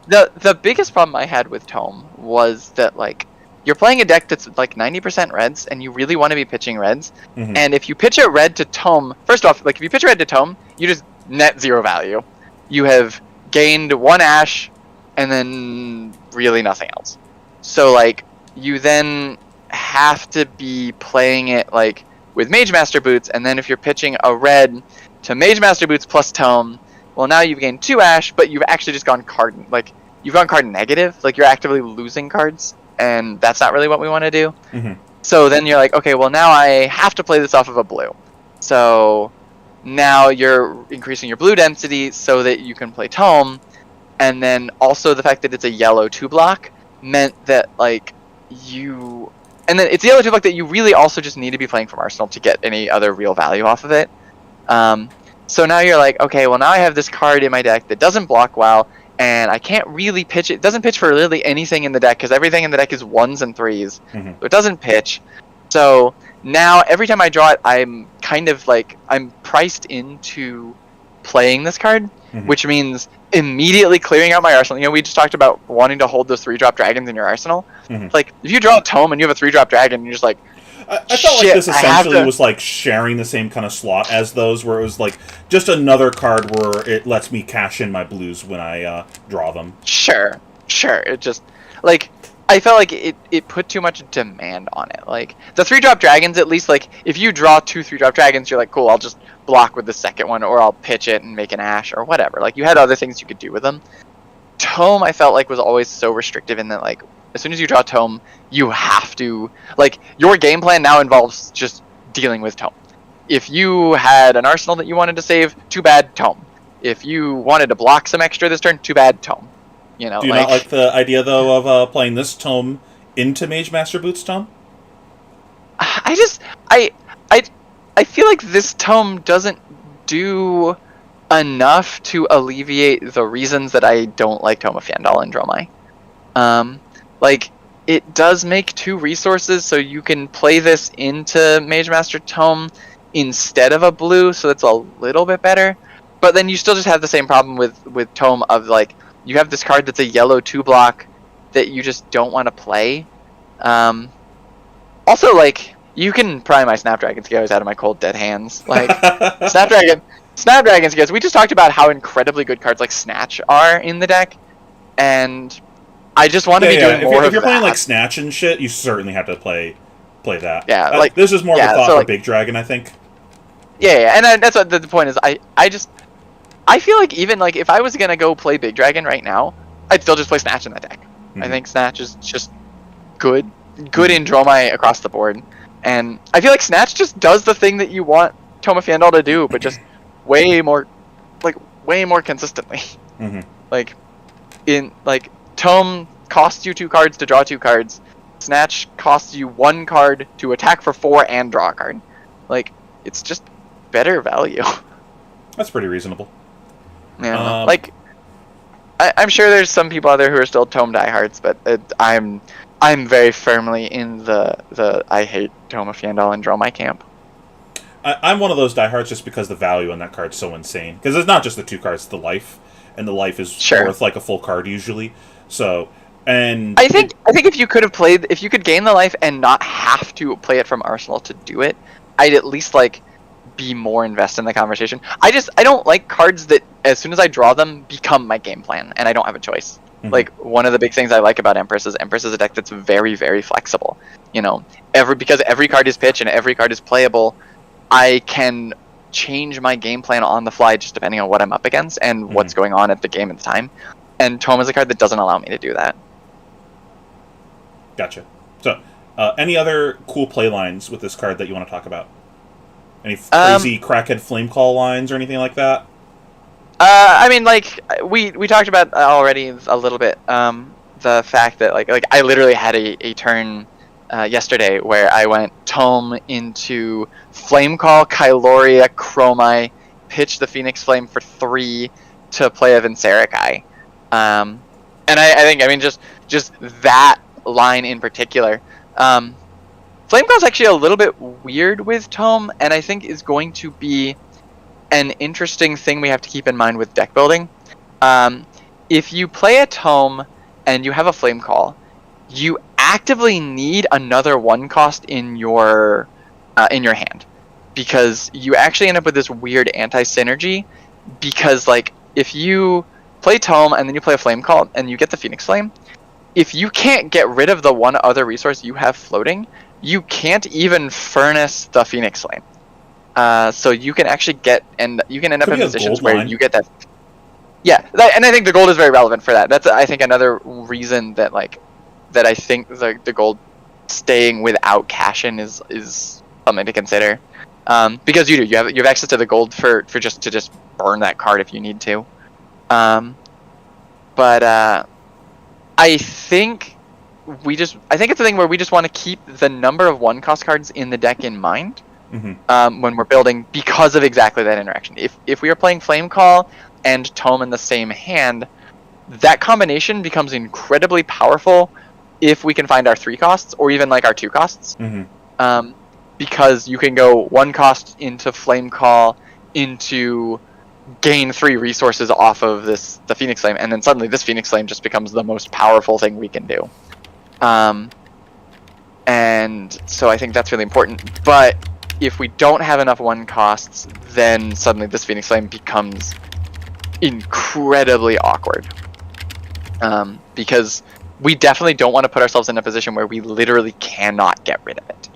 The biggest problem I had with Tome was that like you're playing a deck that's like 90% reds, and you really want to be pitching reds. And if you pitch a red to Tome, first off, like if you pitch a red to Tome, you just net 0 value. You have gained 1 ash, and then really nothing else. So like you then have to be playing it like with Mage Master Boots, and then if you're pitching a red to Mage Master Boots plus Tome, well now you've gained 2 ash, but you've actually just gone card negative, like you're actively losing cards, and that's not really what we want to do. So then you're like, okay, well now I have to play this off of a blue. So now you're increasing your blue density so that you can play Tome, and then also the fact that it's a yellow 2-block meant that like and then it's the yellow 2-block that you really also just need to be playing from Arsenal to get any other real value off of it. So now you're like, okay, well now I have this card in my deck that doesn't block well, and I can't really pitch it. It doesn't pitch for really anything in the deck because everything in the deck is 1s and 3s. So it doesn't pitch. So now every time I draw it, I'm kind of like, I'm priced into playing this card, which means immediately clearing out my arsenal. You know, we just talked about wanting to hold those 3-drop dragons in your arsenal. Like, if you draw a Tome and you have a 3-drop dragon, you're just like, I felt like this essentially was like sharing the same kind of slot as those, where it was like just another card where it lets me cash in my blues when I draw them. Sure. It just, like, I felt like it put too much demand on it. Like, the 3-drop dragons, at least, like, if you draw 2 3-drop dragons, you're like, cool, I'll just block with the second one, or I'll pitch it and make an ash, or whatever. Like, you had other things you could do with them. Tome, I felt like, was always so restrictive in that, like, as soon as you draw Tome, you have to, like, your game plan now involves just dealing with Tome. If you had an arsenal that you wanted to save, too bad, Tome. If you wanted to block some extra this turn, too bad, Tome. You know, do you not like the idea, though, of playing this Tome into Mage Master Boots Tome? I feel like this Tome doesn't do enough to alleviate the reasons that I don't like Tome of Fiendal and Dromai. Like, it does make 2 resources, so you can play this into Mage Master Tome instead of a blue, so it's a little bit better. But then you still just have the same problem with Tome of, like, you have this card that's a yellow 2-block that you just don't want to play. Also, like, you can pry my Snapdragon Scales out of my cold dead hands. Like, Snapdragon Scales, we just talked about how incredibly good cards like Snatch are in the deck, and I just want to be doing more of that. If you're playing like Snatch and shit, you certainly have to play that. Yeah, like, this is more of a thought for Big Dragon, I think. Yeah, and that's what the point is. I feel like even like if I was gonna go play Big Dragon right now, I'd still just play Snatch in that deck. I think Snatch is just good in Dromai across the board. And I feel like Snatch just does the thing that you want Tome Fiendal to do, but just way more consistently. Like Tome costs you 2 cards to draw 2 cards. Snatch costs you 1 card to attack for 4 and draw a card. Like, it's just better value. That's pretty reasonable. Yeah, I'm sure there's some people out there who are still Tome diehards, but I'm very firmly in the I hate Tome Fiendal and Dromai camp. I'm one of those diehards just because the value on that card's so insane. Because it's not just the 2 cards, it's the life, and the life is worth like a full card usually. So, and I think if you could gain the life and not have to play it from Arsenal to do it, I'd at least like be more invested in the conversation. I don't like cards that as soon as I draw them become my game plan and I don't have a choice. Like, one of the big things I like about Empress is a deck that's very, very flexible. You know, because every card is pitch and every card is playable, I can change my game plan on the fly just depending on what I'm up against and what's going on at the game at the time. And Tome is a card that doesn't allow me to do that. Gotcha. So, any other cool play lines with this card that you want to talk about? Any crazy crackhead flame call lines or anything like that? I mean, like we talked about already a little bit. The fact that like I literally had a turn yesterday where I went Tome into Flame Call, Kyloria, Chromai, pitched the Phoenix Flame for 3 to play a Vincerikai. And I think just that line in particular. Flame Call is actually a little bit weird with Tome, and I think is going to be an interesting thing we have to keep in mind with deck building. If you play a Tome and you have a Flame Call, you actively need another 1 cost in your hand, because you actually end up with this weird anti-synergy. Because like if you play Tome and then you play a Flame Call and you get the Phoenix Flame, if you can't get rid of the one other resource you have floating, you can't even furnace the Phoenix Flame. So you can actually end up in positions where you get that. Yeah, and I think the gold is very relevant for that. That's I think another reason that I think the gold staying without cash-in is something to consider. Because you have access to the gold for just burn that card if you need to. But I think it's a thing where we just want to keep the number of 1-cost cards in the deck in mind. When we're building, because of exactly that interaction. If we are playing Flame Call and Tome in the same hand, that combination becomes incredibly powerful if we can find our 3 costs or even like our 2 costs. Because you can go 1 cost into Flame Call into gain 3 resources off of the Phoenix Flame, and then suddenly this Phoenix Flame just becomes the most powerful thing we can do. And so I think that's really important. But if we don't have enough 1 costs, then suddenly this Phoenix Flame becomes incredibly awkward. Because we definitely don't want to put ourselves in a position where we literally cannot get rid of it.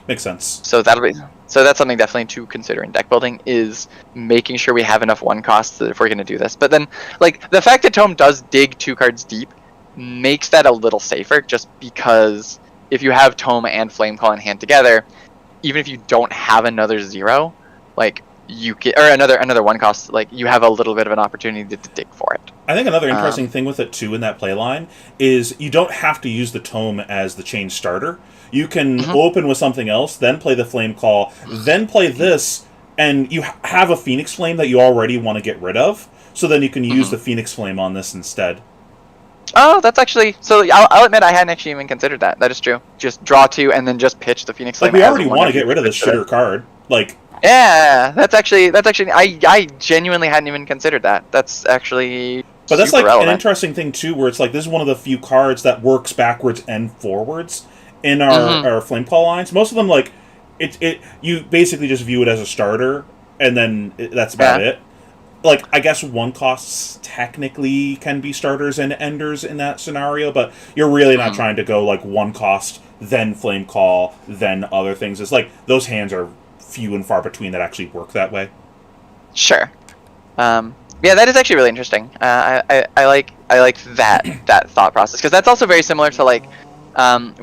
Makes sense. So that's something definitely to consider in deck building, is making sure we have enough 1 costs if we're going to do this. But then, like, the fact that Tome does dig 2 cards deep makes that a little safer, just because if you have Tome and Flame Call in hand together, even if you don't have another 0, like you can, or another 1 cost, like you have a little bit of an opportunity to dig for it. I think another interesting thing with it too in that play line is you don't have to use the Tome as the chain starter. You can open with something else, then play the Flame Call, then play this, and you have a Phoenix Flame that you already want to get rid of, so then you can use the Phoenix Flame on this instead. Oh, that's actually... So I'll admit I hadn't actually even considered that. That is true. Just draw 2 and then just pitch the Phoenix Flame. Like, we already want to get rid of this shitter card. Like... Yeah, that's actually... I genuinely hadn't even considered that. That's actually... But that's like relevant. An interesting thing too, where it's like, this is one of the few cards that works backwards and forwards in our Flame Call lines. Most of them, like, you basically just view it as a starter, and then that's about it. Like, I guess 1 costs technically can be starters and enders in that scenario, but you're really not trying to go, like, 1 cost, then Flame Call, then other things. It's like, those hands are few and far between that actually work that way. Sure. Yeah, that is actually really interesting. I like that thought process, because that's also very similar to like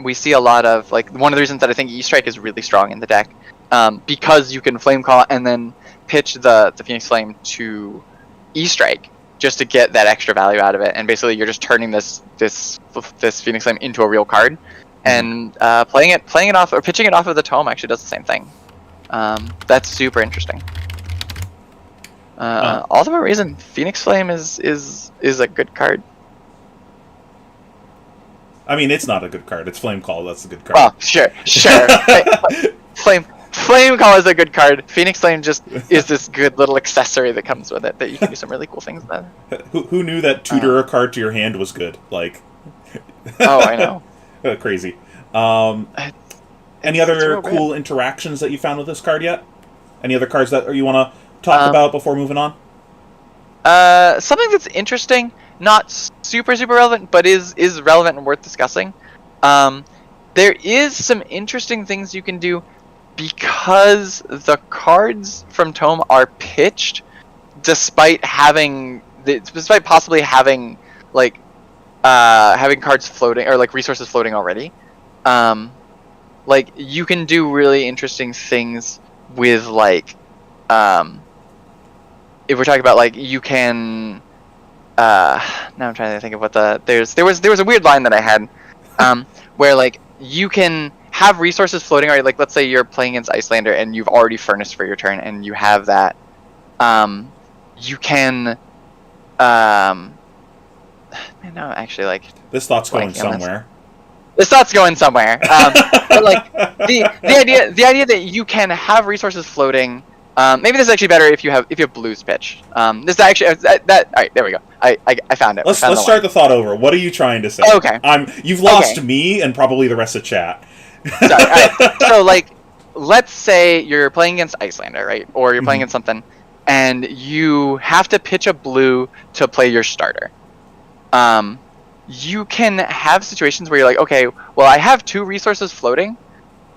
we see a lot of like one of the reasons that I think E-Strike is really strong in the deck, because you can Flame Call and then pitch the Phoenix Flame to E-Strike just to get that extra value out of it, and basically you're just turning this Phoenix Flame into a real card, and playing it off or pitching it off of the Tome actually does the same thing. That's super interesting. Ultimate reason, Phoenix Flame is a good card. I mean, it's not a good card. It's Flame Call. That's a good card. Well, sure. Flame Call is a good card. Phoenix Flame just is this good little accessory that comes with it that you can do some really cool things with. Who knew that tutor a card to your hand was good? Like, oh, I know. Crazy. Any other cool interactions that you found with this card yet? Any other cards that you want to talk about before moving on? Something that's interesting, not super relevant, but is relevant and worth discussing. There is some interesting things you can do because the cards from Tome are pitched, despite possibly having like having cards floating or like resources floating already. Like you can do really interesting things with like if we're talking about like you can now I'm trying to think of what there was a weird line that I had where like you can have resources floating already. Like let's say you're playing against Icelander and you've already furnace for your turn and you have that. You can man, now I'm actually like this thought's going somewhere. This thought's going somewhere. But like the idea that you can have resources floating. Maybe this is actually better if you have blues pitch. This is actually that. All right, there we go. I found it. Let's start the thought over. What are you trying to say? Okay. You've lost me and probably the rest of chat. Sorry, all right. So like, let's say you're playing against Icelander, right? Or you're playing against something, and you have to pitch a blue to play your starter. You can have situations where you're like, okay, well I have 2 resources floating,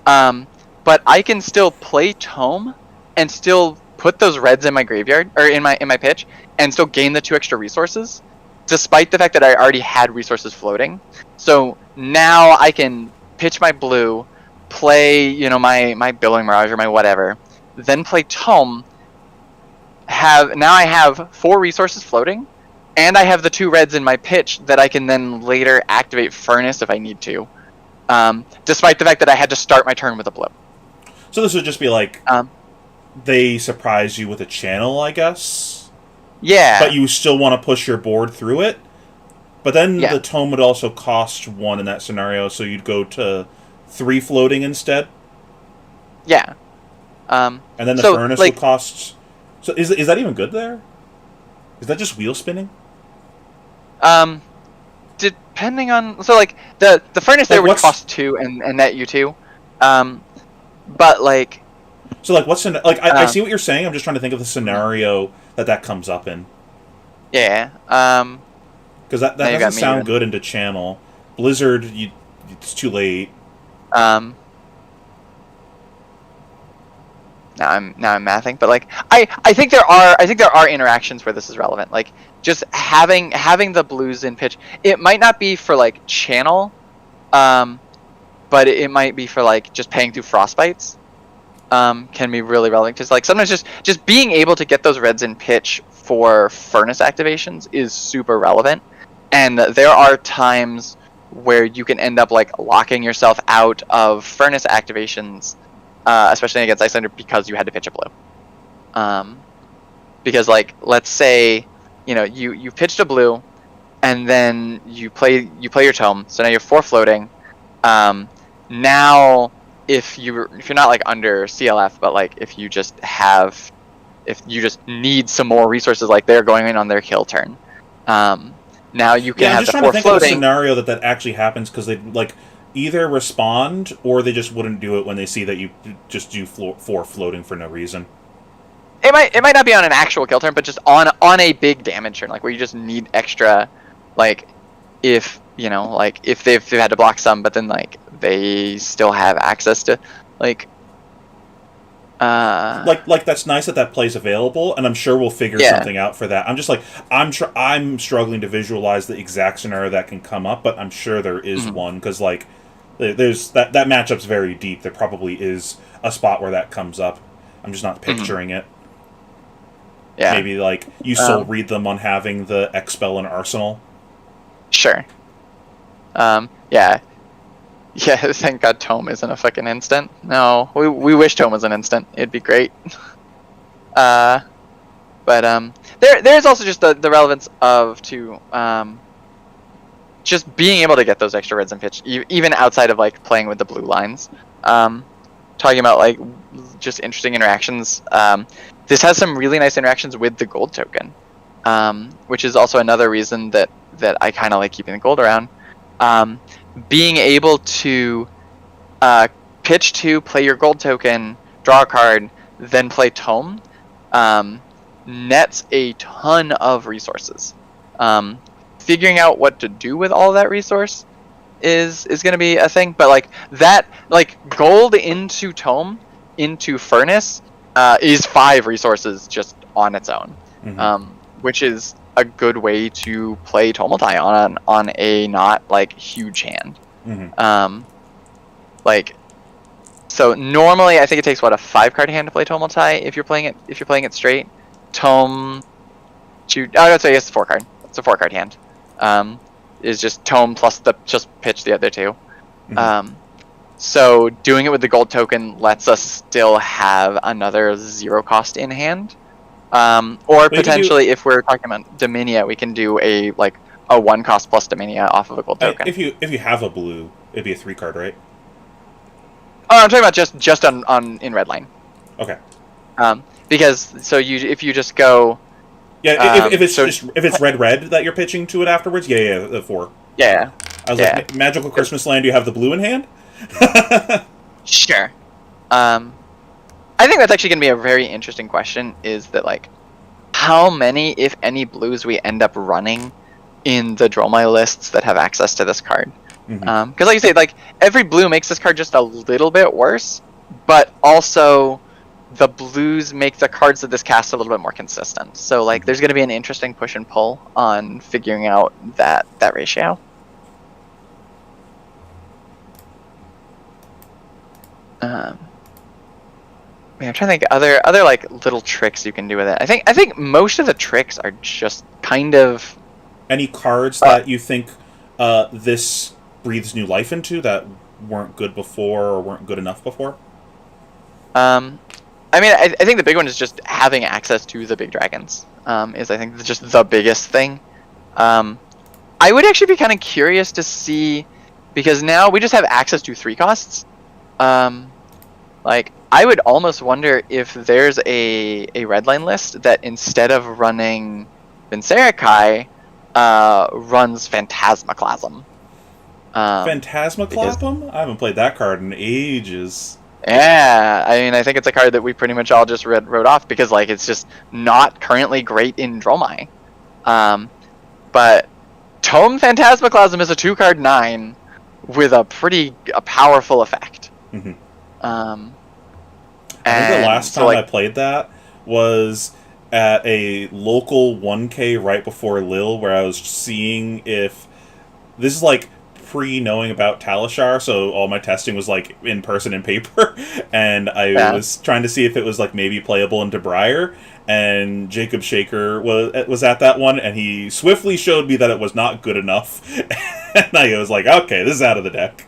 but I can still play Tome and still put those reds in my graveyard or in my pitch and still gain the 2 extra resources, despite the fact that I already had resources floating. So now I can pitch my blue, play my Billowing Mirage or my whatever, then play Tome. Now I have 4 resources floating, and I have the 2 reds in my pitch that I can then later activate Furnace if I need to, despite the fact that I had to start my turn with a blue. So this would just be like they surprise you with a channel, I guess. Yeah. But you still want to push your board through it. But then the Tome would also cost 1 in that scenario, so you'd go to 3 floating instead. Yeah. And then the Furnace would cost. So is that even good there? Is that just wheel spinning? Depending on the Furnace there would cost 2 and net you 2. But like. So like what's I see what you're saying. I'm just trying to think of the scenario that comes up in. Yeah. Because that doesn't sound good into channel. Blizzard, it's too late. Now I'm mathing, but like I think there are interactions where this is relevant. Like just having the blues in pitch. It might not be for like channel, but it might be for like just paying through frostbites. Can be really relevant because like sometimes just being able to get those reds in pitch for furnace activations is super relevant, and there are times where you can end up like locking yourself out of furnace activations, especially against Icelander because you had to pitch a blue. Because like let's say you pitched a blue, and then you play your Tome, so now you have 4 floating. Now if you're not like under CLF, but like if you just need some more resources, like they're going in on their kill turn, now you can have the 4 floating. I'm just trying to think of a scenario that actually happens because they like either respond or they just wouldn't do it when they see that you just do 4 floating for no reason. It might not be on an actual kill turn, but just on a big damage turn, like where you just need extra, like if if they've had to block some, but then like they still have access to like Like that's nice that play's available, and I'm sure we'll figure something out for that. I'm just like I'm struggling to visualize the exact scenario that can come up, but I'm sure there is one because like there's that matchup's very deep. There probably is a spot where that comes up. I'm just not picturing it. Yeah. Maybe like you soul read them on having the Expel and Arsenal. Sure. Yeah. Yeah, thank God Tome isn't a fucking instant. No, we wish Tome was an instant. It'd be great. But there's also just the relevance of just being able to get those extra reds and pitch, even outside of like playing with the blue lines. Talking about like just interesting interactions. This has some really nice interactions with the gold token, which is also another reason that I kind of like keeping the gold around. Being able to pitch 2, play your gold token, draw a card, then play Tome, nets a ton of resources. Figuring out what to do with all of that resource is going to be a thing, but like that, like gold into Tome, into Furnace, is 5 resources just on its own, which is a good way to play Tomotai on a not like huge hand. Like, so normally I think it takes what, a 5-card hand to play Tomotai if you're playing it straight. Tome, I'd say it's a 4-card. It's a 4-card hand. Is just Tome plus just pitch the other 2. So doing it with the gold token lets us still have another 0 cost in hand. Or potentially, if we're talking about Dominia, we can do a 1 cost plus Dominia off of a gold token. If you have a blue, it'd be a 3-card, right? Oh, I'm talking about just on in red line. Okay. Because if you just go. Yeah, if it's red that you're pitching to it afterwards, the 4. Yeah. I was like, Magical Christmas Land. Do you have the blue in hand? Sure. I think that's actually going to be a very interesting question, is that, like, how many, if any, blues we end up running in the Dromai lists that have access to this card. Because, like you say, like, every blue makes this card just a little bit worse, but also the blues make the cards of this cast a little bit more consistent. So, like, there's going to be an interesting push and pull on figuring out that ratio. I'm trying to think other like little tricks you can do with it. I think most of the tricks are just kind of any cards that you think this breathes new life into that weren't good before or weren't good enough before. I mean, I think the big one is just having access to the big dragons. Is I think just the biggest thing. I would actually be kind of curious to see, because now we just have access to 3 costs. Like, I would almost wonder if there's a redline list that instead of running Vincerikai, runs Phantasmaclasm. Phantasmaclasm? I haven't played that card in ages. Yeah, I mean, I think it's a card that we pretty much all just wrote off because, like, it's just not currently great in Dromai. But Tome Phantasmaclasm is a 2-card 9 with a powerful effect. I think the last time I played that was at a local 1K right before Lille, where I was seeing if this is like pre-knowing about Talishar, so all my testing was like in person and paper, and I was trying to see if it was like maybe playable in DeBrier, and Jacob Shaker was at that one, and he swiftly showed me that it was not good enough, and I was like, okay, this is out of the deck.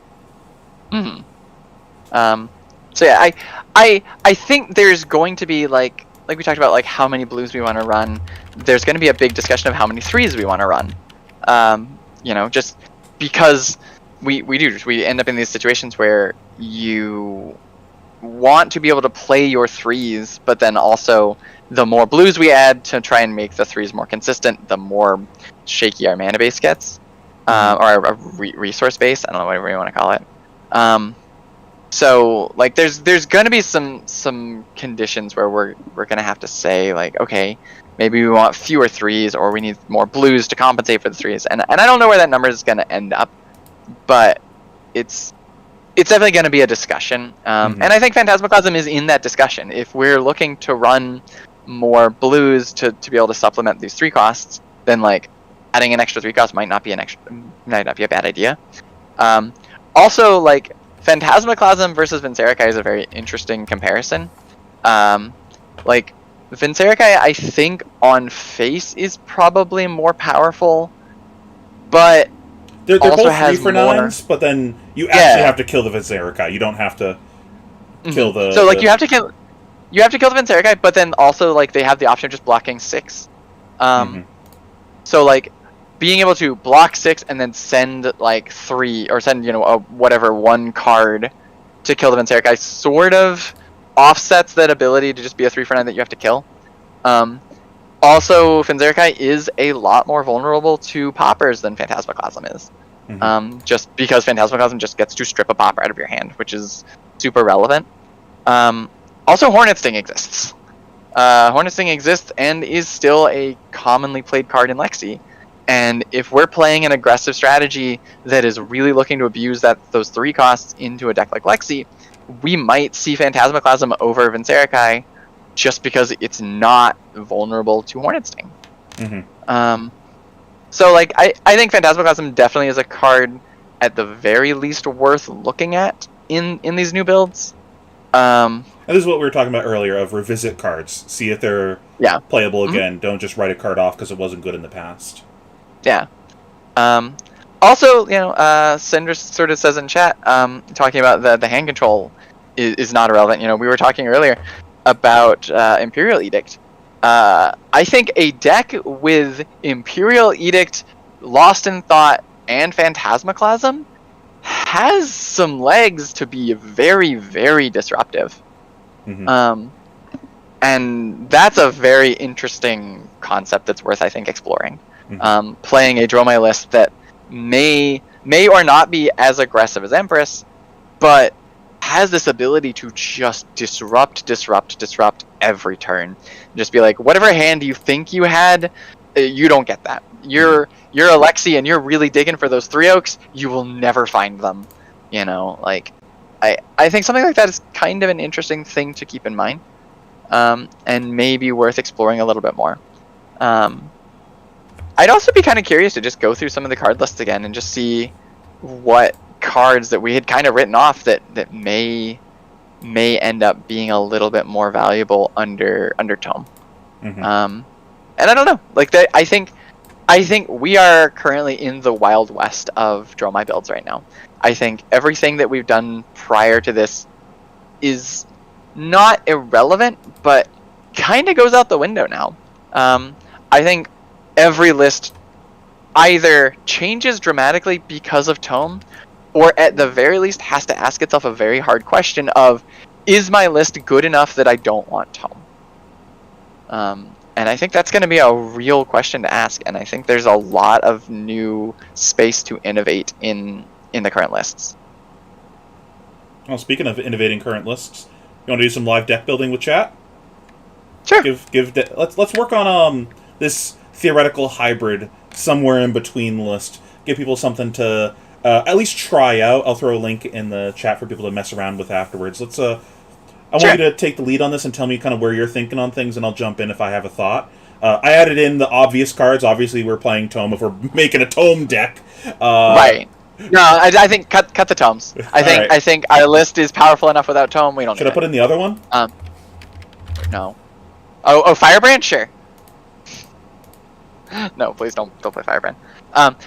So yeah, I think there's going to be like we talked about, like how many blues we want to run. There's going to be a big discussion of how many 3s we want to run. Just because we end up in these situations where you want to be able to play your 3s, but then also the more blues we add to try and make the 3s more consistent, the more shaky our mana base gets, or our resource base. I don't know, whatever you want to call it. So, like, there's going to be some conditions where we're going to have to say, like, okay, maybe we want fewer 3s, or we need more blues to compensate for the 3s. And I don't know where that number is going to end up, but it's it's definitely going to be a discussion. And I think Phantasmaclasm is in that discussion. If we're looking to run more blues to be able to supplement these 3 costs, then like adding an extra 3 cost might not be a bad idea. Also, like Phantasmaclasm versus Vincerikai is a very interesting comparison. Like Vincerikai, I think on face is probably more powerful, but they're also both has 3 for more... 9s, but then you actually have to kill the Vincerikai. You don't have to kill the. So like you have to kill the Vincerikai, but then also like they have the option of just blocking 6. So like being able to block 6 and then send like 3 or send whatever 1 card to kill the Vincerikai sort of offsets that ability to just be a 3 for 9 that you have to kill. Also, Vincerikai is a lot more vulnerable to poppers than Phantasmaclasm is. Just because Phantasmaclasm just gets to strip a popper out of your hand, which is super relevant. Also, Hornet Sting exists. Hornet Sting exists and is still a commonly played card in Lexi. And if we're playing an aggressive strategy that is really looking to abuse those 3 costs into a deck like Lexi, we might see Phantasmaclasm over Vincerikai just because it's not vulnerable to Hornet Sting. So like I think Phantasmaclasm definitely is a card at the very least worth looking at in these new builds. And this is what we were talking about earlier of revisit cards. See if they're playable again. Don't just write a card off because it wasn't good in the past. Yeah. Also, Cinder sort of says in chat, talking about the hand control is not irrelevant. We were talking earlier about Imperial Edict. I think a deck with Imperial Edict, Lost in Thought, and Phantasmaclasm has some legs to be very, very disruptive. And that's a very interesting concept that's worth, I think, exploring. Playing a Dromai list that may or not be as aggressive as Empress, but has this ability to just disrupt every turn. Just be like, whatever hand you think you had, you don't get that. You're Alexi and you're really digging for those 3 oaks, you will never find them. Like I think something like that is kind of an interesting thing to keep in mind. And maybe worth exploring a little bit more. I'd also be kind of curious to just go through some of the card lists again and just see what cards that we had kind of written off that may end up being a little bit more valuable under Tome. And I don't know. Like I think we are currently in the Wild West of Dromai builds right now. I think everything that we've done prior to this is not irrelevant, but kind of goes out the window now. I think every list either changes dramatically because of Tome, or at the very least has to ask itself a very hard question of, is my list good enough that I don't want Tome? And I think that's going to be a real question to ask, and I think there's a lot of new space to innovate in the current lists. Well, speaking of innovating current lists, you want to do some live deck building with chat? Sure. Let's work on this theoretical hybrid somewhere in between list. Give people something to at least try out. I'll throw a link in the chat for people to mess around with afterwards. I want you to take the lead on this and tell me kind of where you're thinking on things, and I'll jump in if I have a thought. I added in the obvious cards. Obviously, we're playing Tome if we're making a Tome deck. Right. No, I think cut the Tomes. I think our list is powerful enough without Tome. We don't. Should I put in the other one? No. Oh, Firebrand, sure. No, please don't play Firebrand.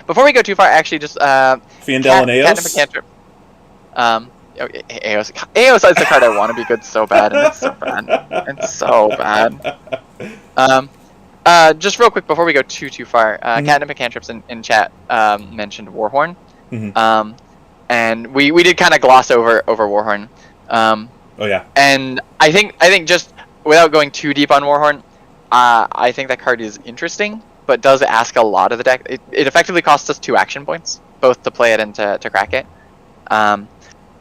Before we go too far, actually, just Fiendel and Eos. Cantrip. Eos is the card I want to be good so bad, and it's so bad. It's so bad. Just real quick before we go too far, Catnip and Cantrips in chat mentioned Warhorn. And we did kind of gloss over Warhorn. Oh yeah. And I think just without going too deep on Warhorn, I think that card is interesting, but does ask a lot of the deck. It effectively costs us 2 action points, both to play it and to crack it.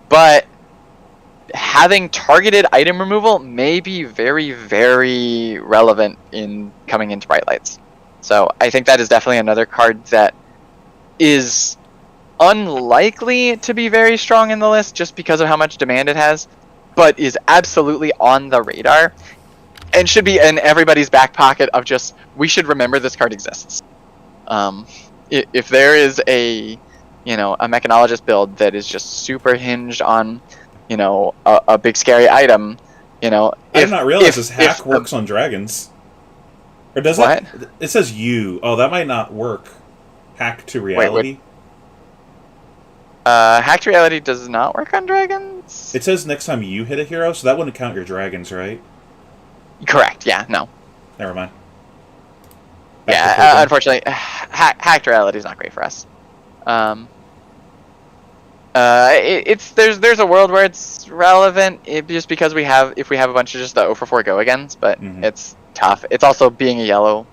But having targeted item removal may be very, very relevant in coming into Bright Lights. So I think that is definitely another card that is unlikely to be very strong in the list just because of how much demand it has, but is absolutely on the radar and should be in everybody's back pocket of just, we should remember this card exists. If there is a mechanologist build that is just super hinged on, a big scary item, I did not realize this hack works on dragons. Or does what? it? It says you. Oh, that might not work. Hack to reality. Hack to reality does not work on dragons. It says next time you hit a hero, so that wouldn't count your dragons, right? Correct. Yeah. No. Never mind. Unfortunately, hack to reality is not great for us. There's a world where it's relevant, just because if we have a bunch of just the 0 for 4 go agains, but it's tough. It's also being a yellow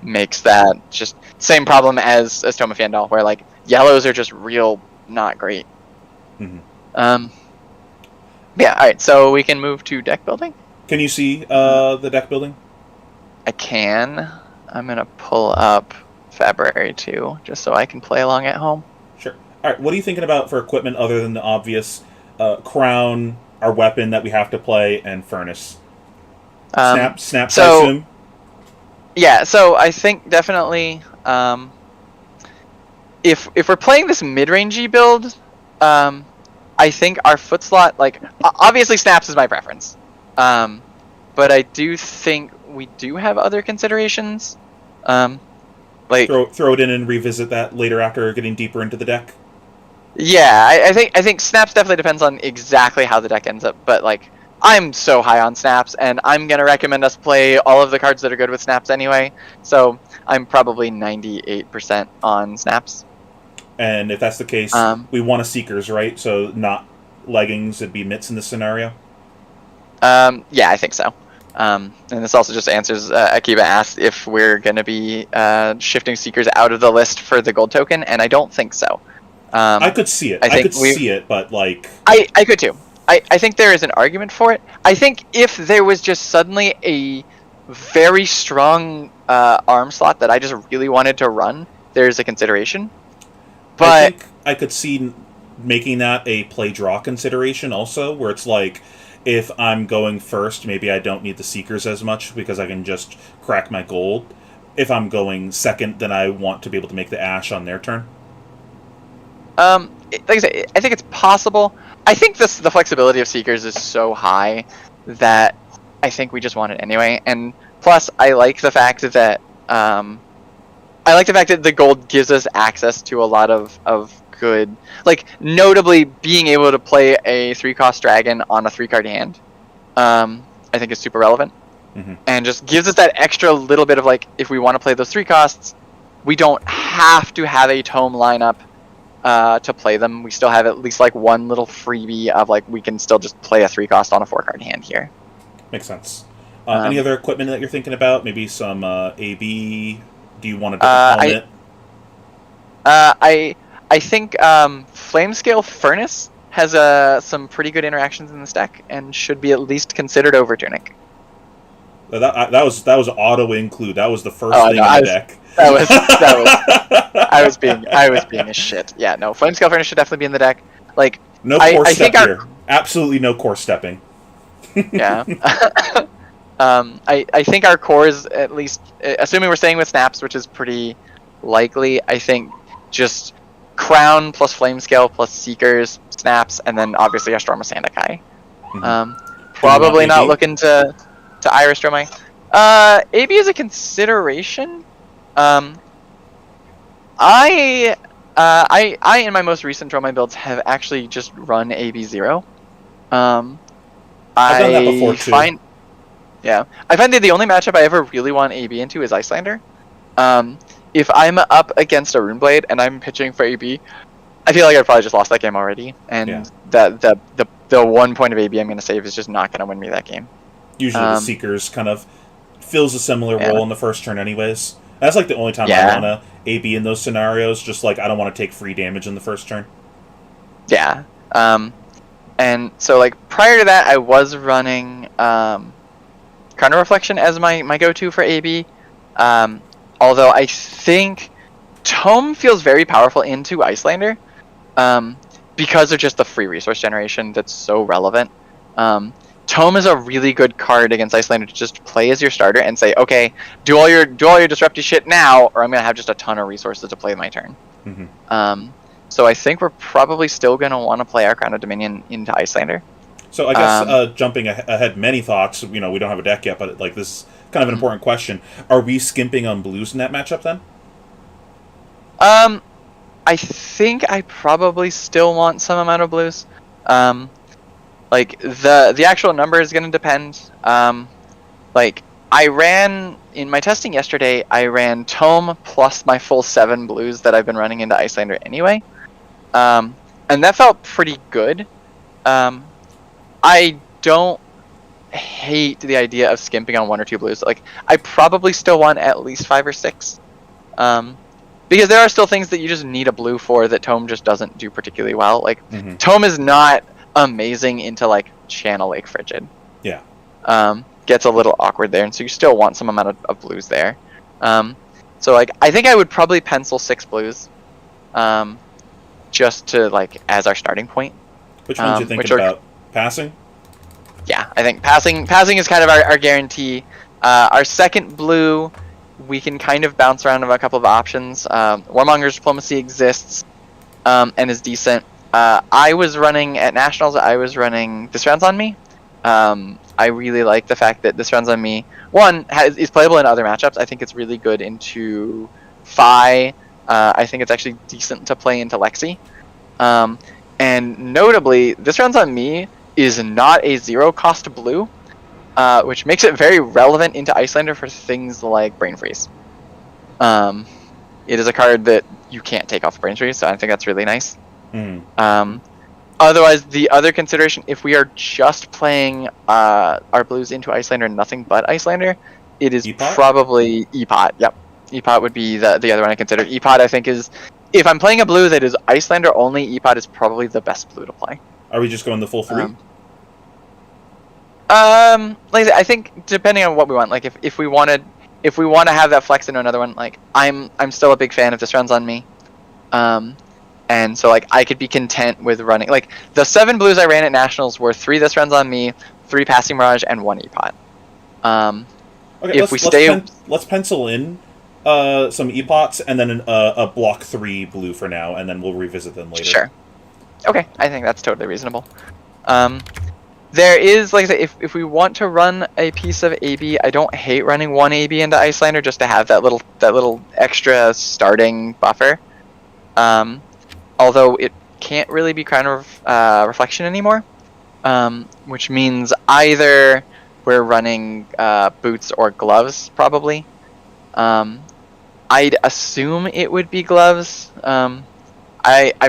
makes that just same problem as Tome Fiendal, where like yellows are just real not great. Yeah. All right. So we can move to deck building. Can you see the deck building? I can. I'm gonna pull up February 2 just so I can play along at home. Sure. All right. What are you thinking about for equipment other than the obvious crown, our weapon that we have to play, and furnace? Snap. So, I assume? Yeah. So I think definitely, if we're playing this mid-rangey build, I think our foot slot, like obviously snaps is my preference, but I do think we do have other considerations. Like throw it in and revisit that later after getting deeper into the deck. Yeah, I think snaps definitely depends on exactly how the deck ends up, but like I'm so high on snaps, and I'm gonna recommend us play all of the cards that are good with snaps anyway. So I'm probably 98% on snaps. And if that's the case, we want a Seekers, right? So not leggings, it'd be mitts in this scenario. Yeah, I think so. And this also just answers Akiba asked if we're going to be shifting Seekers out of the list for the gold token, and I don't think so. I could see it. I could see it, but like... I could too. I think there is an argument for it. I think if there was just suddenly a very strong arm slot that I just really wanted to run, there's a consideration. But I think I could see making that a play-draw consideration also, where it's like... If I'm going first, maybe I don't need the Seekers as much because I can just crack my gold. If I'm going second, then I want to be able to make the Ash on their turn. Like I said, I think it's possible. I think the flexibility of Seekers is so high that I think we just want it anyway. And plus, I like the fact that the gold gives us access to a lot of good, like notably being able to play a 3-cost dragon on a 3-card hand. I think is super relevant, and just gives us that extra little bit of like, if we want to play those 3 costs, we don't have to have a Tome lineup to play them. We still have at least like one little freebie of like, we can still just play a 3-cost on a 4-card hand here. Makes sense. Any other equipment that you're thinking about? Maybe some AB? Do you want a different helmet? I think Flamescale Furnace has some pretty good interactions in this deck and should be at least considered over Tunic. That was auto include. That was the first thing in the deck. I was being a shit. Yeah, no, Flamescale Furnace should definitely be in the deck. Like no core step here. Absolutely no core stepping. Yeah. I think our cores, at least, assuming we're staying with snaps, which is pretty likely, I think just Crown plus Flamescale plus Seekers, snaps, and then obviously our Storm of Sandakai. Probably not looking to Iris Dromai. AB is a consideration. I in my most recent Dromai builds have actually just run AB0. I've done that before too. I find that the only matchup I ever really want AB into is Icelander. If I'm up against a Runeblade and I'm pitching for AB, I feel like I've probably just lost that game already, and the 1 point of AB I'm going to save is just not going to win me that game. Usually the Seekers kind of fills a similar role in the first turn anyways. That's like the only time I want to AB in those scenarios, just like I don't want to take free damage in the first turn. Yeah. And so like prior to that I was running Chrono Reflection as my go-to for AB. Although I think Tome feels very powerful into Icelander, because of just the free resource generation that's so relevant. Tome is a really good card against Icelander to just play as your starter and say, okay, do all your disruptive shit now, or I'm gonna have just a ton of resources to play my turn. Mm-hmm. So I think we're probably still gonna want to play our Crown of Dominion into Icelander. So I guess jumping ahead, many thoughts. We don't have a deck yet, but like this is kind of an important question. Are we skimping on blues in that matchup then? I think I probably still want some amount of blues. Like the actual number is gonna depend. Like I ran in my testing yesterday, I ran Tome plus my full 7 blues that I've been running into Icelander anyway. And that felt pretty good. I don't hate the idea of skimping on 1 or 2 blues. Like I probably still want at least 5 or 6. Because there are still things that you just need a blue for that Tome just doesn't do particularly well. Like Tome is not amazing into like Channel Lake Frigid. Yeah. Gets a little awkward there, and so you still want some amount of blues there. So like I think I would probably pencil 6 blues, just to like as our starting point. Which ones you thinking about? Passing? Yeah, I think passing is kind of our guarantee. Our second blue, we can kind of bounce around of a couple of options. Warmonger's Diplomacy exists, and is decent. I was running at Nationals. I was running This Round's on Me. I really like the fact that This Round's on Me, one, is playable in other matchups. I think it's really good into Phi. I think it's actually decent to play into Lexi. And notably, This Round's on Me is not a 0-cost blue, which makes it very relevant into Icelander for things like Brain Freeze. It is a card that you can't take off Brain Freeze, so I think that's really nice. Otherwise, the other consideration, if we are just playing our blues into Icelander and nothing but Icelander, it is probably Epot. Yep, Epot would be the other one I consider. Epot, I think, is, if I'm playing a blue that is Icelander only, Epot is probably the best blue to play. Are we just going the full 3? Like I think depending on what we want, like if we want to have that flex into another one, like I'm still a big fan of This Round's on Me. And so like I could be content with running, like the 7 blues I ran at Nationals were 3 This Round's on Me, 3 Passing Mirage, and 1 Epot. Okay, let's pencil in some Epots and then a block 3 blue for now, and then we'll revisit them later. Sure. Okay, I think that's totally reasonable. There is, like I say, if we want to run a piece of AB, I don't hate running 1 AB into Icelander just to have that little extra starting buffer. Although it can't really be Crown of Reflection anymore, which means either we're running boots or gloves, probably. I'd assume it would be gloves. I'm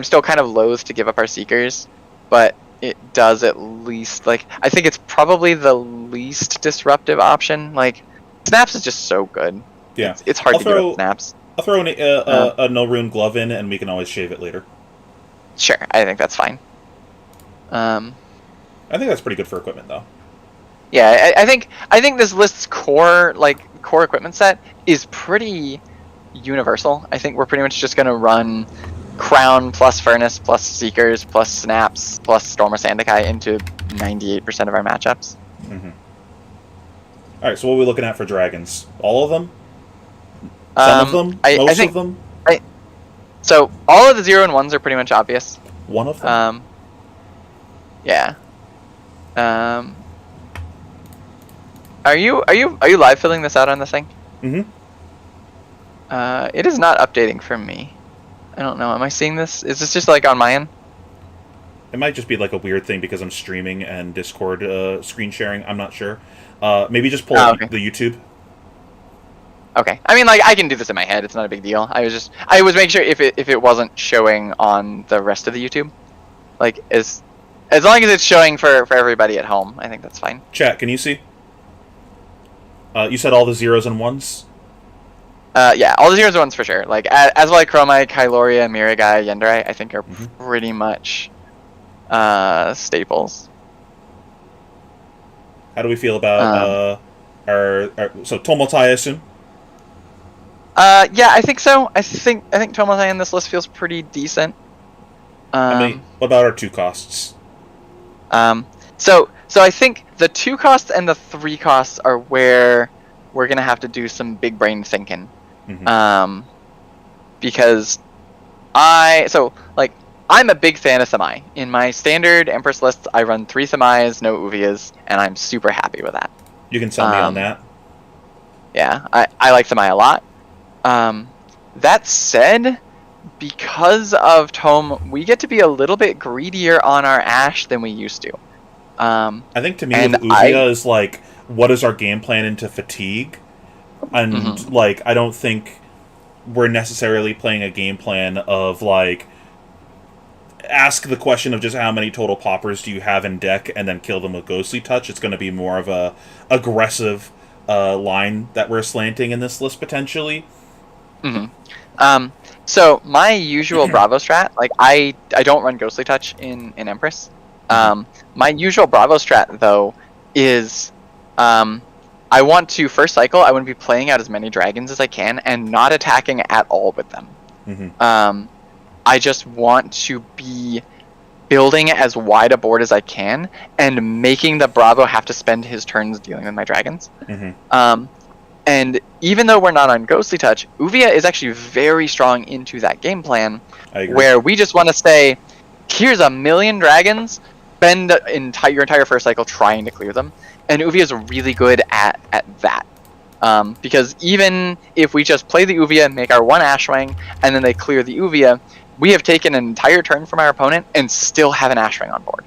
still kind of loath to give up our Seekers, but it does at least, like, I think it's probably the least disruptive option. Like, Snaps is just so good. Yeah. It's hard to give up Snaps. I'll throw a no rune glove in, and we can always shave it later. Sure, I think that's fine. I think that's pretty good for equipment, though. Yeah, I think this list's core equipment set is pretty universal. I think we're pretty much just gonna run Crown plus Furnace plus Seekers plus Snaps plus Stormer Sandakai into 98% of our matchups. Alright, so what are we looking at for dragons? All of them? Some of them? Most of them? So all of the 0 and 1s are pretty much obvious. One of them? Yeah. Are you live filling this out on this thing? It is not updating for me. I don't know. Am I seeing this? Is this just like on my end? It might just be like a weird thing because I'm streaming and Discord screen sharing. I'm not sure. Maybe just pull up the YouTube. Okay. I mean, like, I can do this in my head. It's not a big deal. I was making sure if it wasn't showing on the rest of the YouTube, like as long as it's showing for everybody at home, I think that's fine. Chat, can you see? You said all the 0s and 1s? Yeah, all the 0s and 1s for sure. Like, as well, like Chromite, Kyloria, Miragai, Yenderai, I think are pretty much staples. How do we feel about our so Tomotai, I assume? Yeah, I think so. I think Tome in this list feels pretty decent. What about our 2 costs? So I think the 2 costs and the 3 costs are where we're gonna have to do some big brain thinking. Mm-hmm. Because I'm a big fan of Thamai. In my standard Empress lists, I run 3 Thamais, no Uvias, and I'm super happy with that. You can sell me on that. Yeah, I like Thamai a lot. That said, because of Tome, we get to be a little bit greedier on our Ash than we used to. I think to me, with Uvia is like, what is our game plan into fatigue? And like, I don't think we're necessarily playing a game plan of like, ask the question of just how many total poppers do you have in deck and then kill them with Ghostly Touch. It's going to be more of a aggressive line that we're slanting in this list potentially. So my usual Bravo strat, like I don't run Ghostly Touch in Empress. My usual Bravo strat though is I want to first cycle. I want to be playing out as many dragons as I can and not attacking at all with them. I just want to be building as wide a board as I can and making the Bravo have to spend his turns dealing with my dragons. And even though we're not on Ghostly Touch, Uvia is actually very strong into that game plan, where we just want to say, here's 1,000,000 dragons, spend your entire first cycle trying to clear them. And Uvia is really good at that. Because even if we just play the Uvia, make our 1 Ashwing, and then they clear the Uvia, we have taken an entire turn from our opponent and still have an Ashwing on board.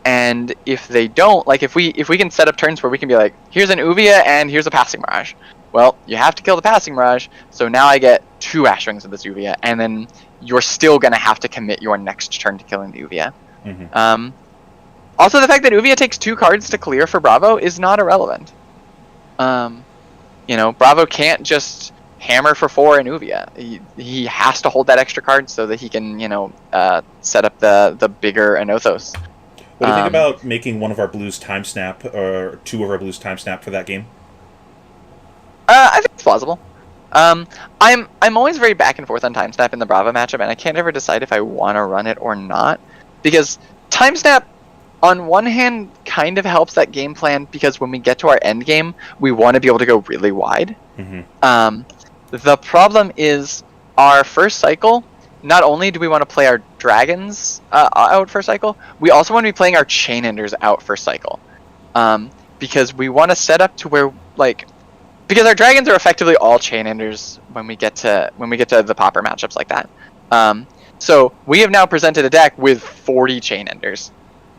And if they don't, like if we can set up turns where we can be like, here's an Uvia and here's a Passing Mirage. Well, you have to kill the Passing Mirage, so now I get 2 Ashwings of this Uvia, and then you're still going to have to commit your next turn to killing the Uvia. Also, the fact that Uvia takes 2 cards to clear for Bravo is not irrelevant. Bravo can't just hammer for 4 in Uvia. He has to hold that extra card so that he can, set up the bigger Anothos. What do you think about making one of our blues time snap, or 2 of our blues time snap for that game? I think it's plausible. I'm always very back and forth on time snap in the Bravo matchup, and I can't ever decide if I want to run it or not, because time snap, on one hand, kind of helps that game plan, because when we get to our end game, we want to be able to go really wide. The problem is our first cycle. Not only do we want to play our dragons out first cycle, we also want to be playing our chain enders out first cycle, because we want to set up to where because our dragons are effectively all chain enders when we get to the popper matchups like that. So we have now presented a deck with 40 chain enders.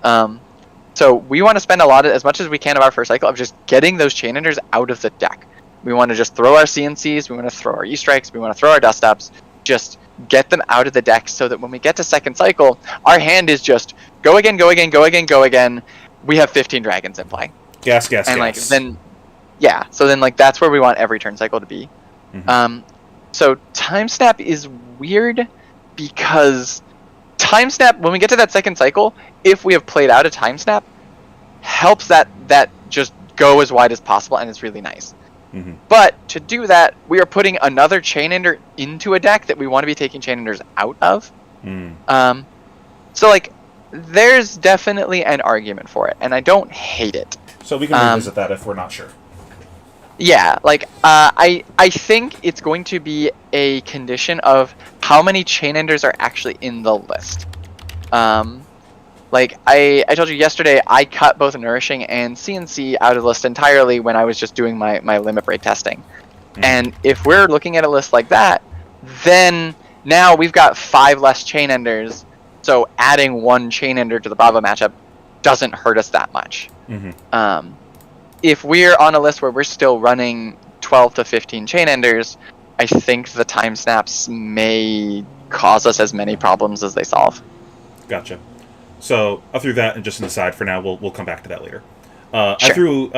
So we want to spend as much as we can of our first cycle of just getting those chain enders out of the deck. We want to just throw our CNCs, we want to throw our E-Strikes, we want to throw our Dust Ups, just get them out of the deck so that when we get to second cycle, our hand is just go again, go again, go again, go again. We have 15 dragons in play. Gas. So then that's where we want every turn cycle to be. So time snap is weird because time snap, when we get to that second cycle, if we have played out a time snap, helps that just go as wide as possible, and it's really nice. But to do that, we are putting another chain ender into a deck that we want to be taking chain enders out of. So there's definitely an argument for it, and I don't hate it. So we can revisit that if we're not sure. Yeah, I think it's going to be a condition of how many chain enders are actually in the list. I told you yesterday, I cut both Nourishing and CNC out of the list entirely when I was just doing my limit break testing. And if we're looking at a list like that, then now we've got 5 less chain enders, so adding 1 chain ender to the Bravo matchup doesn't hurt us that much. If we're on a list where we're still running 12 to 15 chain enders, I think the time snaps may cause us as many problems as they solve. Gotcha. So I threw that and just an aside for now. We'll come back to that later. Sure. I threw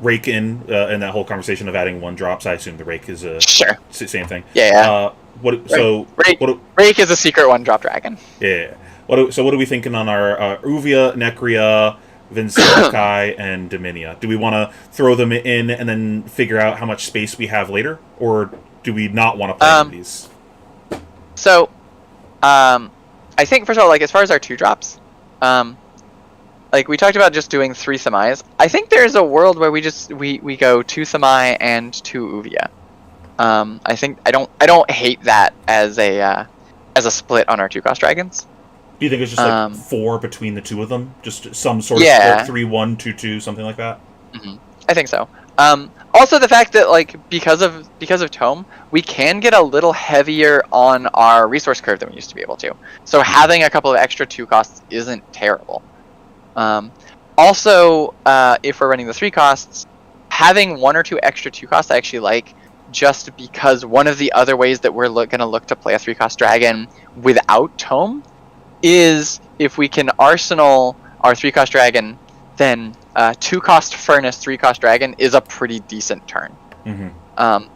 Rake in that whole conversation of adding 1 drops. I assume the Rake is same thing. Yeah. Rake is a secret 1-drop dragon. Yeah. So what are we thinking on our Uvia, Necria, Vinserakai, and Dominia. Do we want to throw them in and then figure out how much space we have later, or do we not want to play any of these? So, I think first of all, like as far as our 2-drops, like we talked about just doing 3 Thamais. I think there's a world where we go 2 Thamai and 2 Uvia. I think I don't hate that as a split on our 2-cost dragons. Do you think it's just like 4 between the 2 of them? Just some sort of split, 3-1, 2-2, something like that? Mm-hmm. I think so. Also, the fact that like because of Tome, we can get a little heavier on our resource curve than we used to be able to. So having a couple of extra 2 costs isn't terrible. Also, if we're running the 3 costs, having 1 or 2 extra 2 costs I actually like, just because one of the other ways that we're going to look to play a 3-cost dragon without Tome is if we can arsenal our 3-cost dragon, then 2-cost furnace 3-cost dragon is a pretty decent turn. Mm-hmm.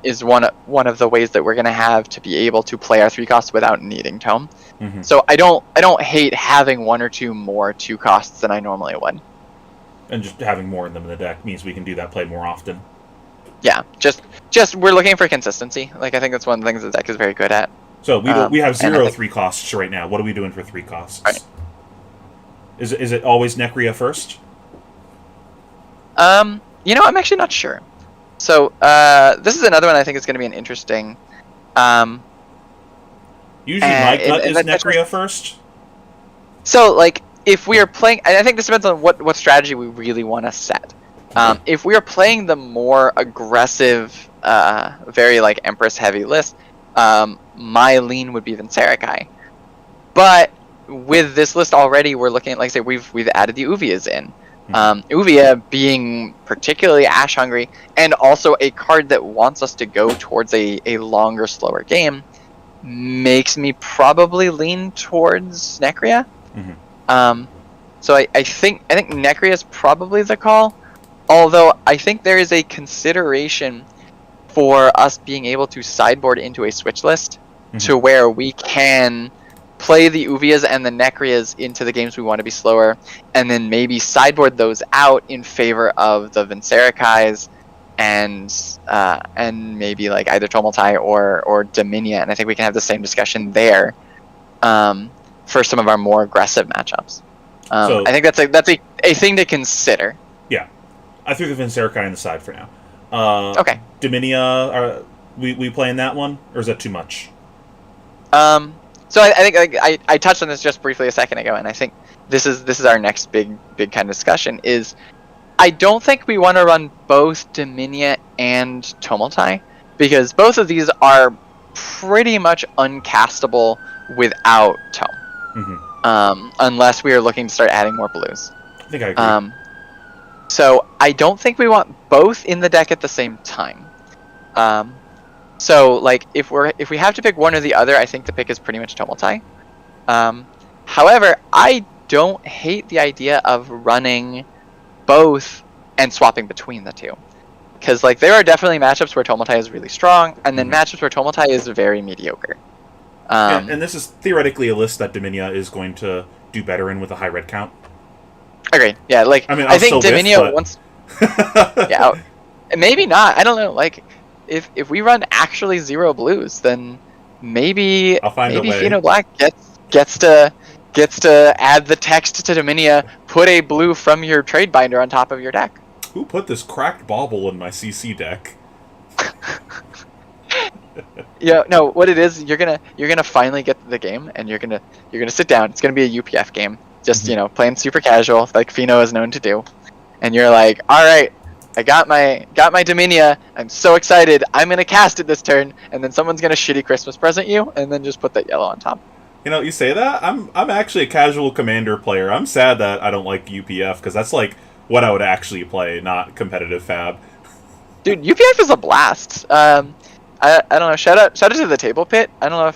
Is one of the ways that we're going to have to be able to play our 3 costs without needing Tome. Mm-hmm. So I don't hate having 1 or 2 more 2 costs than I normally would. And just having more of them in the deck means we can do that play more often. Yeah, just we're looking for consistency. Like I think that's one of the things the deck is very good at. So we have 0 3 costs right now. What are we doing for 3 costs? Right. Is it always Necria first? I'm actually not sure. So this is another one I think is going to be an interesting. Usually my gut is Necria first. So like if we are playing, and I think this depends on what strategy we really want to set. If we are playing the more aggressive, very like Empress heavy list, my lean would be Vinserakai. But with this list already, we're looking at, like I say, we've added the Uvias in. Uvia being particularly Ash hungry, and also a card that wants us to go towards a longer, slower game, makes me probably lean towards Necria. Mm-hmm. So I think Necria is probably the call. Although I think there is a consideration for us being able to sideboard into a switch list to where we can play the Uvias and the Necrias into the games we want to be slower, and then maybe sideboard those out in favor of the Vinserakais and maybe like either Tumultai or Dominia. And I think we can have the same discussion there for some of our more aggressive matchups. So, I think that's a thing to consider. Yeah. I threw the Vinserakai on the side for now. Okay. Dominia, we playing that one, or is that too much? So I think I touched on this just briefly a second ago, and I think this is our next big kind of discussion. Is I don't think we want to run both Dominia and Tumultai, because both of these are pretty much uncastable without Tome. Mm-hmm. Unless we are looking to start adding more blues. I think I agree. So I don't think we want both in the deck at the same time. So like if we have to pick one or the other, I think the pick is pretty much Tumultai. However, I don't hate the idea of running both and swapping between the two, because like there are definitely matchups where Tumultai is really strong, and then matchups where Tumultai is very mediocre. Yeah, and this is theoretically a list that Dominia is going to do better in with a high red count. Agreed. Yeah, like I think Dominia wants. Yeah, maybe not. I don't know. Like, if we run actually 0 blues, then maybe pheanoblack gets to add the text to Dominia. Put a blue from your trade binder on top of your deck. Who put this cracked bauble in my CC deck? Yeah, no. What it is, you're gonna finally get to the game, and you're gonna sit down. It's gonna be a UPF game. Just playing super casual, like Pheno is known to do. And you're like, all right, I got my Dominia. I'm so excited. I'm gonna cast it this turn, and then someone's gonna shitty Christmas present you, and then just put that yellow on top. You know, you say that. I'm actually a casual commander player. I'm sad that I don't like UPF, because that's like what I would actually play, not competitive Fab. Dude, UPF is a blast. I don't know. Shout out to the Table Pit. I don't know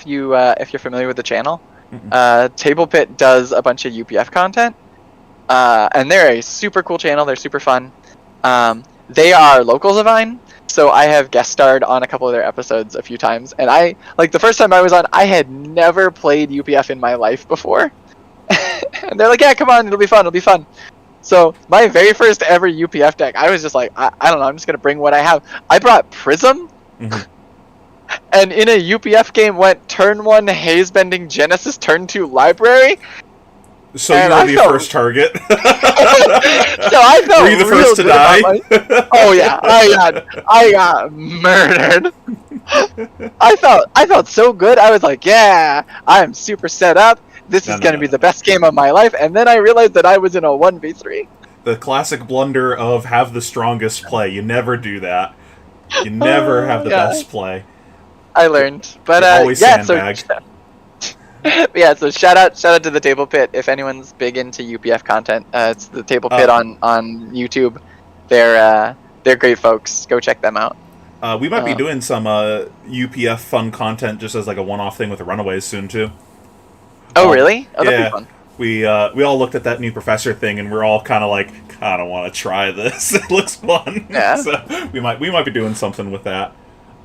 if you're familiar with the channel. Table Pit does a bunch of UPF content, and they're a super cool channel. They're super fun. They are locals of mine, so I have guest starred on a couple of their episodes a few times. And I the first time I was on, I had never played UPF in my life before. And they're like, "Yeah, come on, it'll be fun. So my very first ever UPF deck, I was just like, I don't know, I'm just gonna bring what I have. I brought Prism, and in a UPF game went turn 1 Haze Bending Genesis, turn 2 Library. So and you were the first target. So I felt Were you the real first to good die? Oh yeah, I got murdered. I felt so good. I was like, yeah, I'm super set up. This is gonna be the best game of my life. And then I realized that I was in a 1v3. The classic blunder of have the strongest play. You never do that. You never have the best play. I learned, but always yeah. sandbag. Yeah, so shout out to the Table Pit. If anyone's big into UPF content, it's the Table Pit on YouTube. They're great folks. Go check them out. We might be doing some UPF fun content just as like a one-off thing with the Runaways soon too. Oh really? Oh, yeah. that'd be fun. We all looked at that new professor thing and we're all kind of like, I don't want to try this. It looks fun. Yeah. So we might be doing something with that.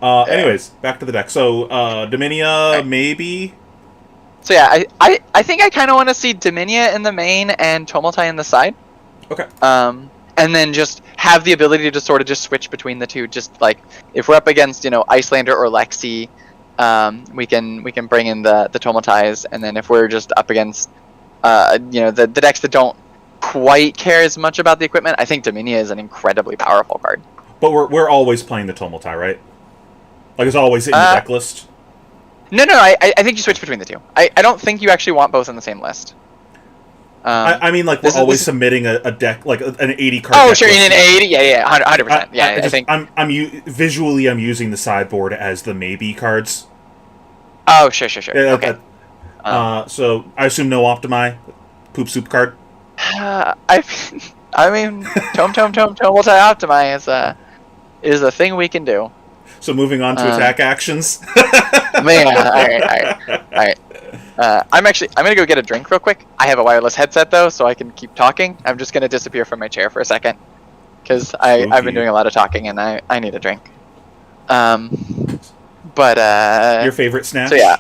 Anyways, back to the deck. So Dominia, maybe. So yeah, I think I kind of want to see Dominia in the main and Tumulti in the side. Okay. And then just have the ability to sort of just switch between the two. Just like if we're up against Icelander or Lexi, we can bring in the Tumultis, and then if we're just up against the decks that don't quite care as much about the equipment, I think Dominia is an incredibly powerful card. But we're always playing the Tumulti, right? Like it's always in the deck list. No, I think you switch between the two. I don't think you actually want both on the same list. I mean, like, we're always submitting a deck, like, an 80 card Oh, deck sure, list. in an 80? Yeah, 100%. Yeah, I think... Visually, I'm using the sideboard as the maybe cards. Oh, sure. Yeah, okay. So, I assume no Optimi? Poop soup card? I mean, Tome Multi-Optimi is a thing we can do. So, moving on to attack actions? Man, alright. I'm gonna go get a drink real quick. I have a wireless headset though, so I can keep talking. I'm just gonna disappear from my chair for a second, because I've been doing a lot of talking and I need a drink. But your favorite snatch? So yeah,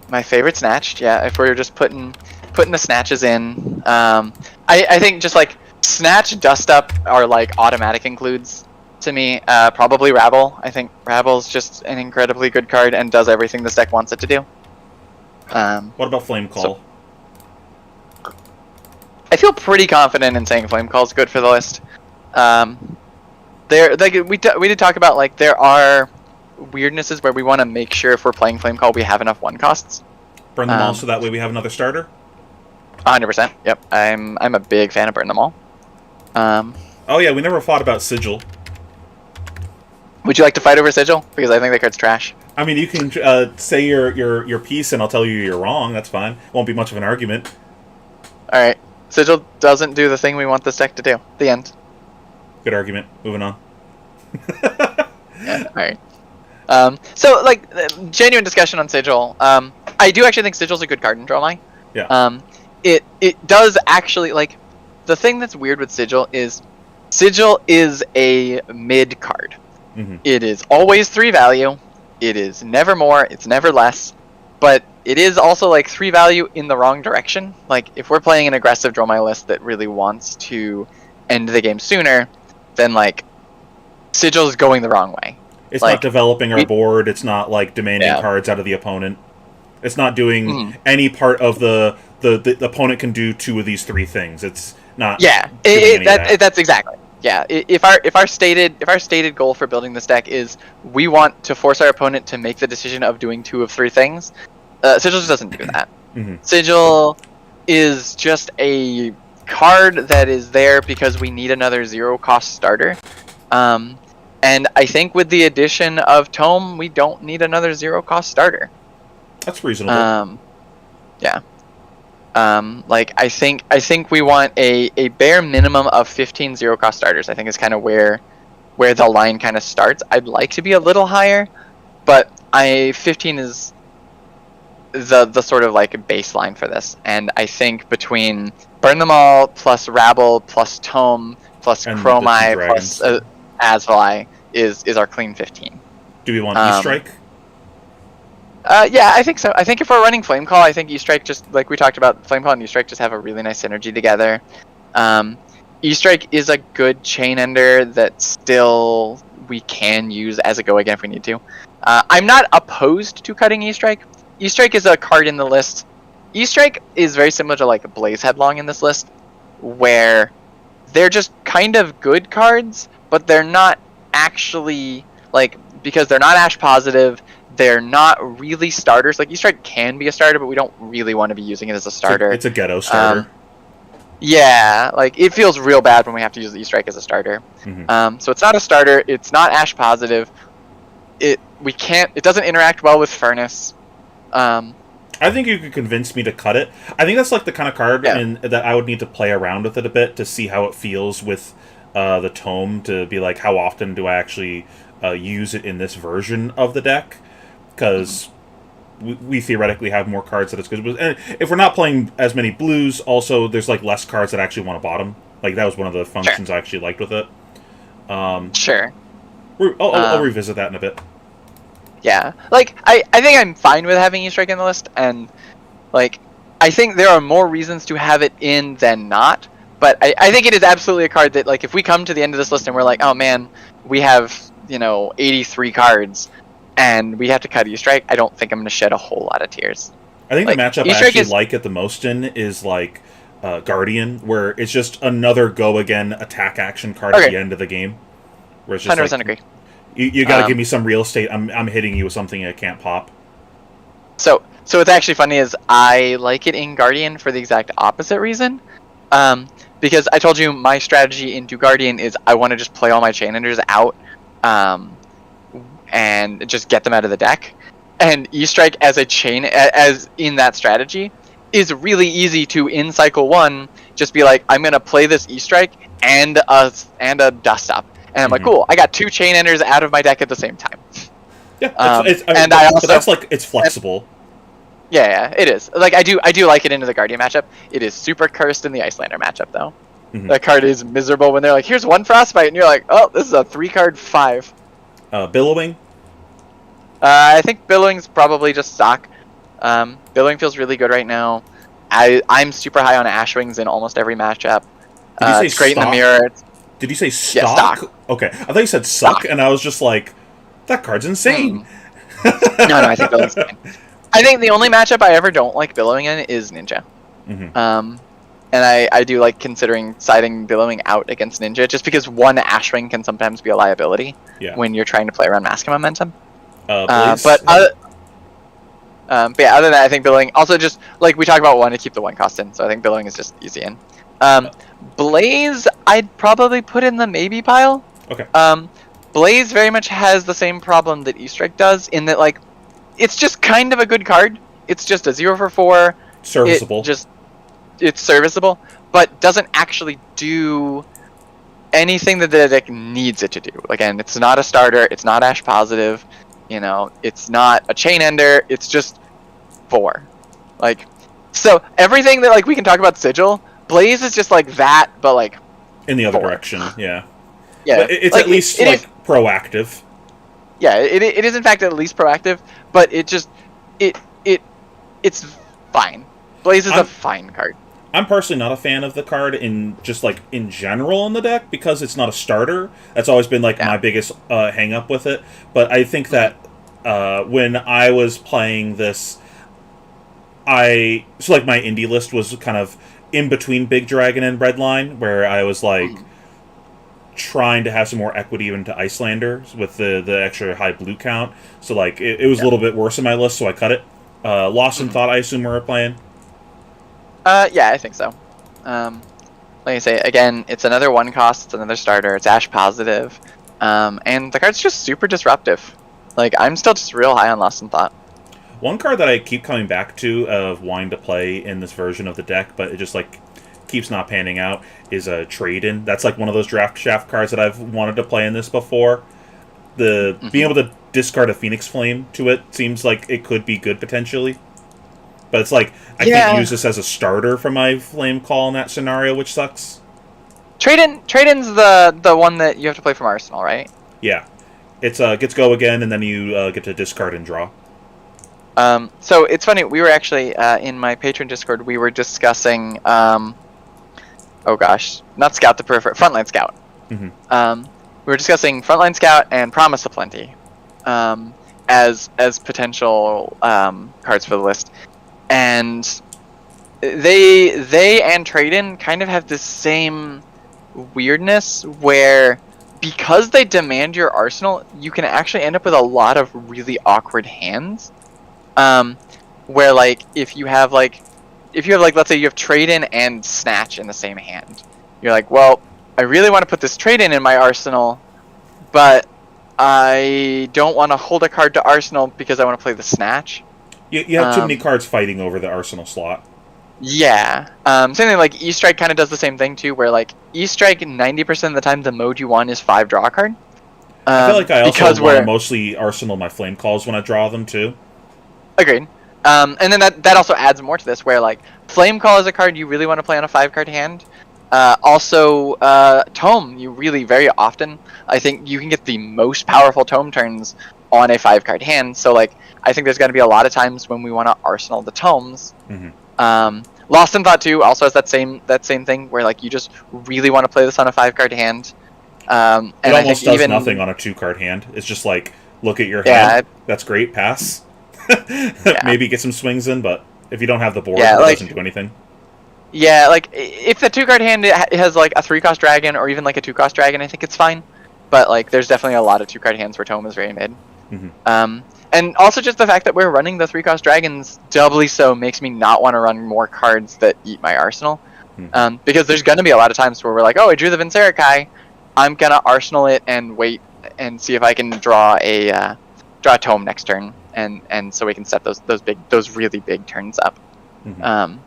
my favorite snatch. Yeah, if we're just putting the snatches in, I think just like snatch, dust up are like automatic includes to me. Probably Rabble. I think Rabble's just an incredibly good card and does everything this deck wants it to do. What about Flame Call? So, I feel pretty confident in saying Flame Call is good for the list. We did talk about like there are weirdnesses where we want to make sure if we're playing Flame Call we have enough one costs. Burn them all so that way we have another starter? 100%. Yep. I'm a big fan of Burn them all. Oh yeah, we never fought about Sigil. Would you like to fight over Sigil? Because I think that card's trash. I mean, you can say your piece, and I'll tell you you're wrong. That's fine. Won't be much of an argument. All right. Sigil doesn't do the thing we want this deck to do. The end. Good argument. Moving on. Yeah. All right. So, like, genuine discussion on Sigil. I do actually think Sigil's a good card in Dromai. Yeah. It does actually, like, the thing that's weird with Sigil is a mid card. Mm-hmm. It is always 3 value. It is never more, it's never less, but it is also like 3 value in the wrong direction. Like if we're playing an aggressive Dromai list that really wants to end the game sooner, then like Sigil is going the wrong way. It's like, not developing our board, it's not like demanding cards out of the opponent. It's not doing any part of the opponent can do 2 of these 3 things. It's not that's exactly. Yeah, if our stated goal for building this deck is we want to force our opponent to make the decision of doing 2 of 3 things, Sigil just doesn't do that. Mm-hmm. Sigil is just a card that is there because we need another 0-cost starter. And I think with the addition of Tome, we don't need another 0-cost starter. That's reasonable. Yeah. Like I think we want a bare minimum of 15 0-cost starters. I think is kind of where the line kind of starts. I'd like to be a little higher, but 15 is the sort of like baseline for this. And I think between Burn Them All plus Rabble plus Tome plus Chromai plus Asvali is our clean 15. Do we want E-Strike? Yeah, I think so. I think if we're running Flame Call, I think E-Strike just, like we talked about, Flame Call and E-Strike just have a really nice synergy together. E-Strike is a good chain ender that still we can use as a go again if we need to. I'm not opposed to cutting E-Strike. E-Strike is a card in the list. E-Strike is very similar to like Blaze Headlong in this list, where they're just kind of good cards, but they're not actually, like, because they're not Ash positive, they're not really starters. Like, E-Strike can be a starter, but we don't really want to be using it as a starter. It's a ghetto starter. Yeah, like, it feels real bad when we have to use the E-Strike as a starter. So it's not a starter, it's not Ash positive. It doesn't interact well with Furnace. I think you could convince me to cut it. I think that's like the kind of card that I would need to play around with it a bit to see how it feels with the Tome, to be like, how often do I actually use it in this version of the deck? Because we theoretically have more cards that it's good with. And if we're not playing as many blues, also there's like less cards that actually want to bottom. Like, that was one of the functions I actually liked with it. Sure. I'll revisit that in a bit. Yeah, like, I think I'm fine with having E-Strike in the list, and, like, I think there are more reasons to have it in than not, but I think it is absolutely a card that, like, if we come to the end of this list and we're like, oh man, we have, 83 cards, and we have to cut E-Strike, I don't think I'm going to shed a whole lot of tears. I think the matchup I actually like it the most in is, like, Guardian, where it's just another go-again attack action card at the end of the game. Where it's just 100% like, agree. You gotta give me some real estate. I'm hitting you with something I can't pop. So what's actually funny is I like it in Guardian for the exact opposite reason. Because I told you my strategy into Guardian is I want to just play all my chain enders out, and just get them out of the deck. And E-Strike as a chain, as in that strategy, is really easy to, in cycle 1, just be like, I'm gonna play this E-Strike and a Dust Up. And I'm like, cool, I got 2 chain enders out of my deck at the same time. Yeah, that's like, it's flexible. Yeah, it is. Like, I do like it into the Guardian matchup. It is super cursed in the Icelander matchup, though. That card is miserable when they're like, here's 1 Frostbite, and you're like, oh, this is a 3-card 5. Billowing? I think Billowing's probably just stock. Billowing feels really good right now. I'm super high on Ashwings in almost every matchup. It's great in the mirror. Did you say stock? Yeah, stock. Okay, I thought you said suck, and I was just like, that card's insane. No, I think Billowing's fine. I think the only matchup I ever don't like Billowing in is Ninja. And I do like considering siding Billowing out against Ninja, just because 1 Ashwing can sometimes be a liability when you're trying to play around Masking Momentum. But yeah, other than that, I think Billowing, also just, like, we talk about wanting to keep the 1 cost in, so I think Billowing is just easy in. Blaze, I'd probably put in the maybe pile. Okay. Blaze very much has the same problem that E-Strike does, in that, like, it's just kind of a good card. It's just a 0 for 4. Serviceable. It's serviceable, but doesn't actually do anything that the deck needs it to do. Again, it's not a starter. It's not Ash positive. It's not a chain ender. It's just 4. Like, so everything that, like, we can talk about Sigil, Blaze is just like that, but like in the other 4. direction. Yeah. But it's like, at least proactive. Yeah, it is in fact at least proactive, but it's fine. Blaze is a fine card. I'm personally not a fan of the card in general in the deck, because it's not a starter. That's always been like my biggest hang up with it. But I think that when I was playing this, my indie list was kind of in between Big Dragon and Redline, where I was like trying to have some more equity into Icelander with the extra high blue count. So like it was a little bit worse in my list, so I cut it. Lost in Thought, I assume we were playing. Yeah, I think so. Like I say, again, it's another 1 cost, it's another starter, it's Ash positive, and the card's just super disruptive. Like, I'm still just real high on Lost in Thought. One card that I keep coming back to of wanting to play in this version of the deck, but it just like keeps not panning out, is a Trade-In. That's like one of those draft shaft cards that I've wanted to play in this before. Being able to discard a Phoenix Flame to it seems like it could be good potentially. But it's like, I can't use this as a starter for my Flame Call in that scenario, which sucks. Trade-In's the one that you have to play from Arsenal, right? Yeah. It's gets go again, and then you get to discard and draw. So it's funny, we were actually, in my patron Discord, we were discussing, oh gosh, not Scout the Peripheral, Frontline Scout. Mm-hmm. We were discussing Frontline Scout and Promise of Plenty as potential cards for the list, and they and Trade-in kind of have this same weirdness where, because they demand your arsenal, you can actually end up with a lot of really awkward hands. Where like if you have like let's say you have Trade-in and Snatch in the same hand, you're like, well, I really want to put this Trade-in in my arsenal, but I don't want to hold a card to arsenal because I want to play the Snatch. You have too many cards fighting over the arsenal slot. Yeah. Same thing, like E-Strike kind of does the same thing too, where like E-Strike 90% of the time the mode you want is 5 draw a card. I feel like I also want to mostly arsenal my flame calls when I draw them too. Agreed. And then that also adds more to this, where like Flame Call is a card you really want to play on a 5-card hand. Also, Tome, you really very often, I think you can get the most powerful Tome turns on a 5-card hand. So like, I think there's going to be a lot of times when we want to arsenal the Tomes. Mm-hmm. Lost in Thought 2 also has that same thing where like you just really want to play this on a 5-card hand. And it almost does nothing on a 2-card hand. It's just like, look at your hand. That's great. Pass. Maybe get some swings in, but if you don't have the board, it doesn't do anything. Yeah, like if the 2-card hand has like a 3-cost dragon or even like a 2-cost dragon, I think it's fine. But like, there's definitely a lot of 2-card hands where Tome is very mid. Mm-hmm. And also just the fact that we're running the 3-cost dragons doubly so makes me not want to run more cards that eat my arsenal. Mm-hmm. Because there's going to be a lot of times where we're like, oh, I drew the Vincerikai, I'm going to arsenal it and wait and see if I can draw a Tome next turn. And so we can set those really big turns up. Mm-hmm.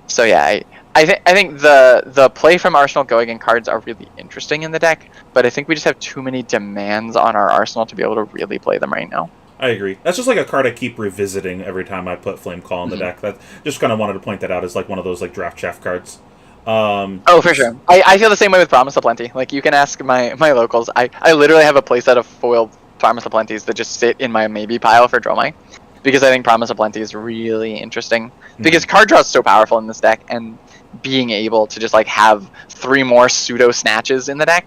So yeah, I think the play from Arsenal Go Again cards are really interesting in the deck, but I think we just have too many demands on our arsenal to be able to really play them right now. I agree. That's just like a card I keep revisiting every time I put Flame Call in the deck. That just kind of wanted to point that out as like one of those like draft chaff cards. Oh, for sure. I feel the same way with Promise of Plenty. Like, you can ask my locals. I literally have a playset of foiled Promise of Plenties that just sit in my maybe pile for Dromai, because I think Promise of Plenty is really interesting. Because card draw is so powerful in this deck, and being able to just like have 3 more pseudo snatches in the deck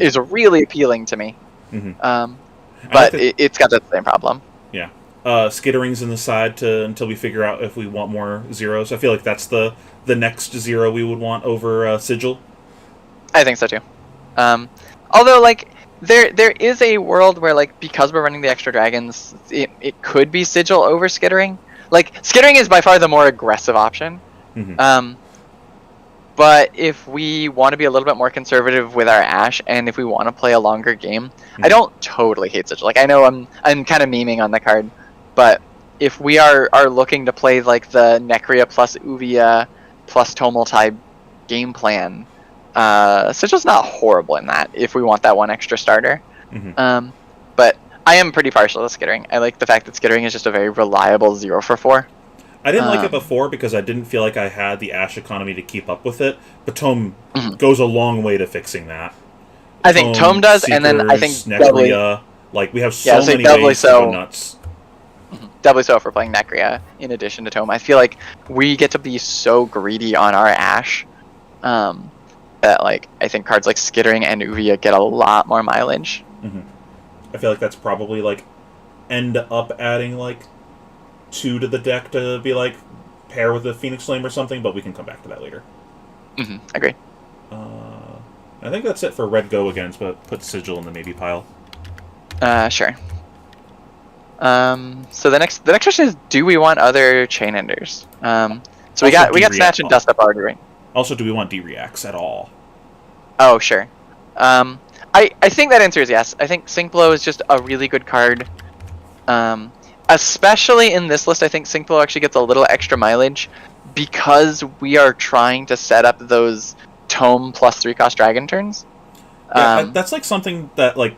is really appealing to me. But it's got that same problem. Yeah. Skitterings in the side until we figure out if we want more zeros. I feel like that's the next 0 we would want over Sigil. I think so too. Although like there is a world where like, because we're running the extra dragons, it could be Sigil over Skittering. Like, Skittering is by far the more aggressive option. But if we want to be a little bit more conservative with our Ash, and if we want to play a longer game, I don't totally hate Sigil. Like, I know I'm kind of memeing on the card, but if we are looking to play like the Necria plus Uvia plus Tomel type game plan, Sigil's not horrible in that if we want that one extra starter. But I am pretty partial to Skittering. I like the fact that Skittering is just a very reliable 0 for 4. I didn't like it before because I didn't feel like I had the Ash economy to keep up with it, but Tome goes a long way to fixing that. I think Tome does, Seekers, and then I think Necria, like, we have so many ways to go nuts. Doubly so if we're playing Necria in addition to Tome. I feel like we get to be so greedy on our Ash that like, I think cards like Skittering and Uvia get a lot more mileage. I feel like that's probably like end up adding like 2 to the deck to be like pair with a Phoenix Flame or something, but we can come back to that later. Agreed. I think that's it for Red Go Against, but put Sigil in the maybe pile. Sure. So the next question is, do we want other Chain Enders? So we got Snatch and Dust Up arguing. Also, do we want D-Reacts at all? Oh, sure. I think that answer is yes. I think Sync Blow is just a really good card. Especially in this list, I think Sync Blow actually gets a little extra mileage because we are trying to set up those Tome plus 3-cost dragon turns. Yeah, that's like something that like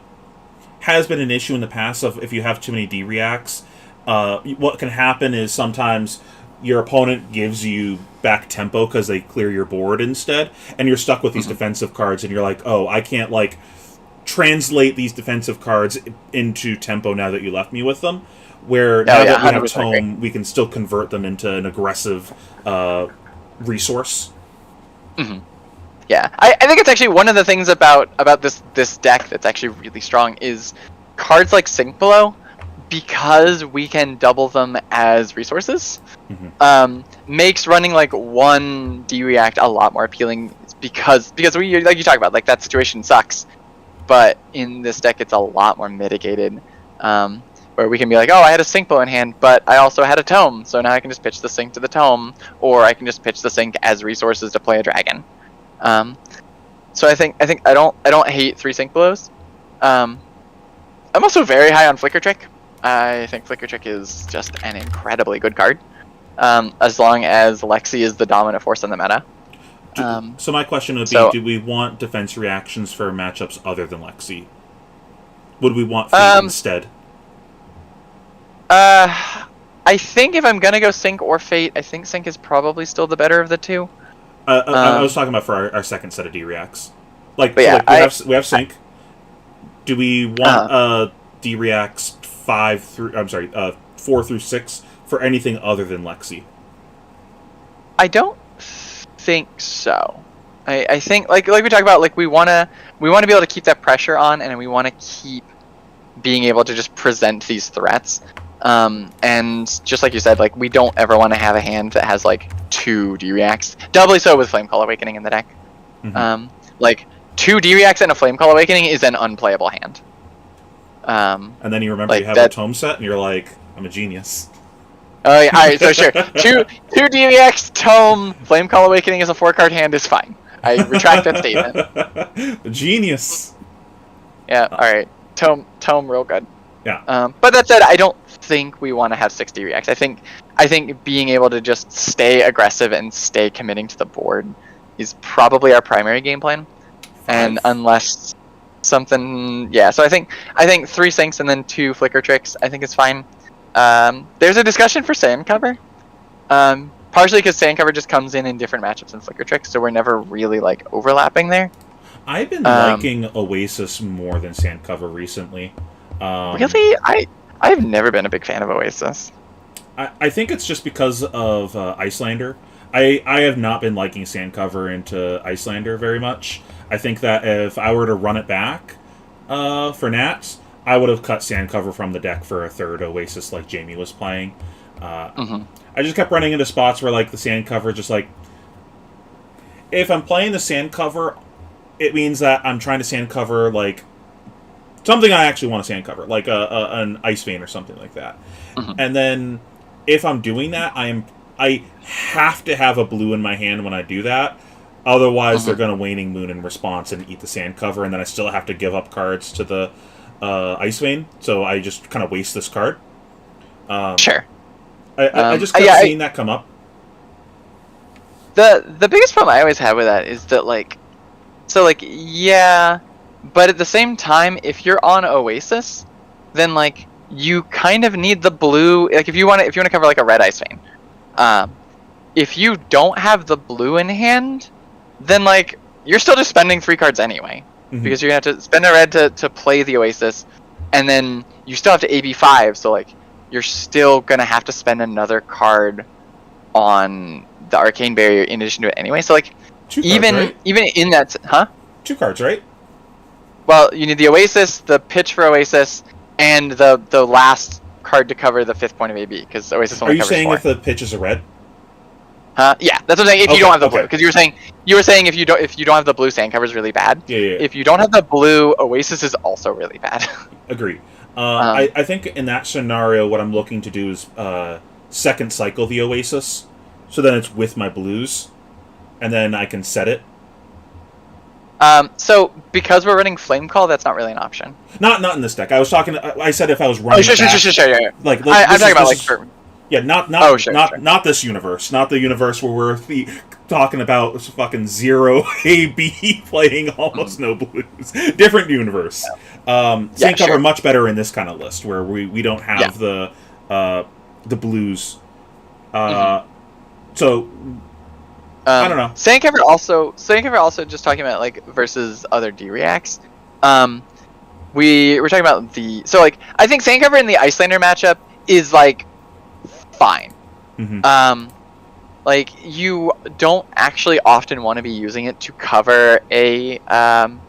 has been an issue in the past of if you have too many D-Reacts. What can happen is sometimes your opponent gives you back tempo because they clear your board instead, and you're stuck with these defensive cards, and you're like, oh, I can't like translate these defensive cards into tempo now that you left me with them. Where now that we have Tome, we can still convert them into an aggressive resource. Mm-hmm. Yeah, I think it's actually one of the things about this deck that's actually really strong is cards like Sync Below, because we can double them as resources. Makes running like one D-React a lot more appealing because we, like you talk about, like that situation sucks, but in this deck it's a lot more mitigated, where we can be like, oh, I had a Sync Bow in hand, but I also had a Tome, so now I can just pitch the Sync to the Tome, or I can just pitch the Sync as resources to play a dragon. So I think I don't hate 3 Sync Blows. I'm also very high on Flicker Trick. I think Flicker Trick is just an incredibly good card, as long as Lexi is the dominant force in the meta. So my question would be, do we want defense reactions for matchups other than Lexi? Would we want Fate instead? I think if I'm gonna go Sync or Fate, I think Sync is probably still the better of the two. I was talking about for our second set of D-Reacts. Like, yeah, we have Sync. Do we want D-Reacts 4 through 6 for anything other than Lexi? I don't think so. I think like we talked about, like we wanna be able to keep that pressure on, and we want to keep being able to just present these threats. And just like you said, like we don't ever want to have a hand that has like 2 D-Reacts. Doubly so with Flame Call Awakening in the deck. Like 2 D-Reacts and a Flame Call Awakening is an unplayable hand. And then you remember like you have a Tome set, and you're like, I'm a genius. Oh yeah, alright, so sure. 2 D-Reacts, Tome, Flame Call Awakening as a 4-card hand is fine. I retract that statement. Genius. Yeah, alright. Tome real good. Yeah. But that said, I don't think we want to have 6 D-Reacts. I think being able to just stay aggressive and stay committing to the board is probably our primary game plan. 5. And unless something, yeah. So I think 3 Syncs and then 2 Flicker Tricks, I think is fine. There's a discussion for Sand Cover. Partially because Sand Cover just comes in different matchups than Flicker Tricks, so we're never really like overlapping there. I've been liking Oasis more than Sand Cover recently. Really? I've never been a big fan of Oasis. I think it's just because of Icelander. I have not been liking Sand Cover into Icelander very much. I think that if I were to run it back for Nats, I would have cut Sand Cover from the deck for a 3rd Oasis like Jamie was playing. I just kept running into spots where like the Sand Cover just like... If I'm playing the Sand Cover, it means that I'm trying to Sand Cover like... something I actually want to Sand Cover, like an Ice Vein or something like that. And then if I'm doing that, I have to have a blue in my hand when I do that. Otherwise, they're going to Waning Moon in response and eat the Sand Cover, and then I still have to give up cards to the Ice Vein, so I just kind of waste this card. Sure. I just kept seeing that come up. The biggest problem I always have with that is that, like... So, like, yeah... But at the same time, if you're on Oasis, then like you kind of need the blue. Like if you want to cover like a red Ice Vein, if you don't have the blue in hand, then like you're still just spending 3 cards anyway, because you're gonna have to spend a red to play the Oasis, and then you still have to AB5. So like you're still gonna have to spend another card on the Arcane Barrier in addition to it anyway. So like 2 cards, right? even in that, 2 cards, right? Well, you need the Oasis, the pitch for Oasis, and the last card to cover the 5th point of AB, because Oasis only covers 4. Are you saying if the pitch is a red? Yeah, that's what I'm saying. If you don't have the blue, because you were saying if you don't have the blue, Sand Cover is really bad. Yeah. If you don't have the blue, Oasis is also really bad. Agree. I think in that scenario, what I'm looking to do is second cycle the Oasis, so then it's with my blues, and then I can set it. So because we're running Flame Call, that's not really an option. Not in this deck. I was talking. I said if I was running. Oh, sure. Yeah. Like I'm talking about like. Yeah, not this universe. Not the universe where we're talking about fucking 0 AB playing almost no blues. Different universe. Sand Cover much better in this kind of list where we don't have the blues. So. I don't know. Sand Cover also just talking about like versus other D-Reacts. We were talking about I think Sand Cover in the Icelander matchup is like fine. like you don't actually often want to be using it to cover an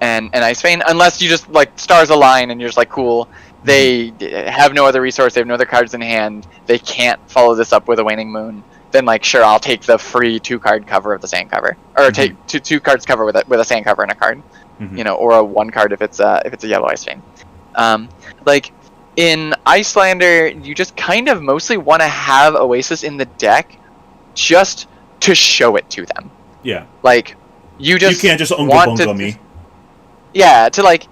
ice vein unless you just like stars align and you're just like cool. They have no other resource. They have no other cards in hand. They can't follow this up with a waning moon. Then like sure, I'll take the free 2-card cover of the sand cover, or take two cards cover with a sand cover and a card, you know, or a 1 card if it's a yellow ice vein. Like in Icelander, you just kind of mostly want to have Oasis in the deck just to show it to them. Yeah. Like you can't just want to me. Yeah, to like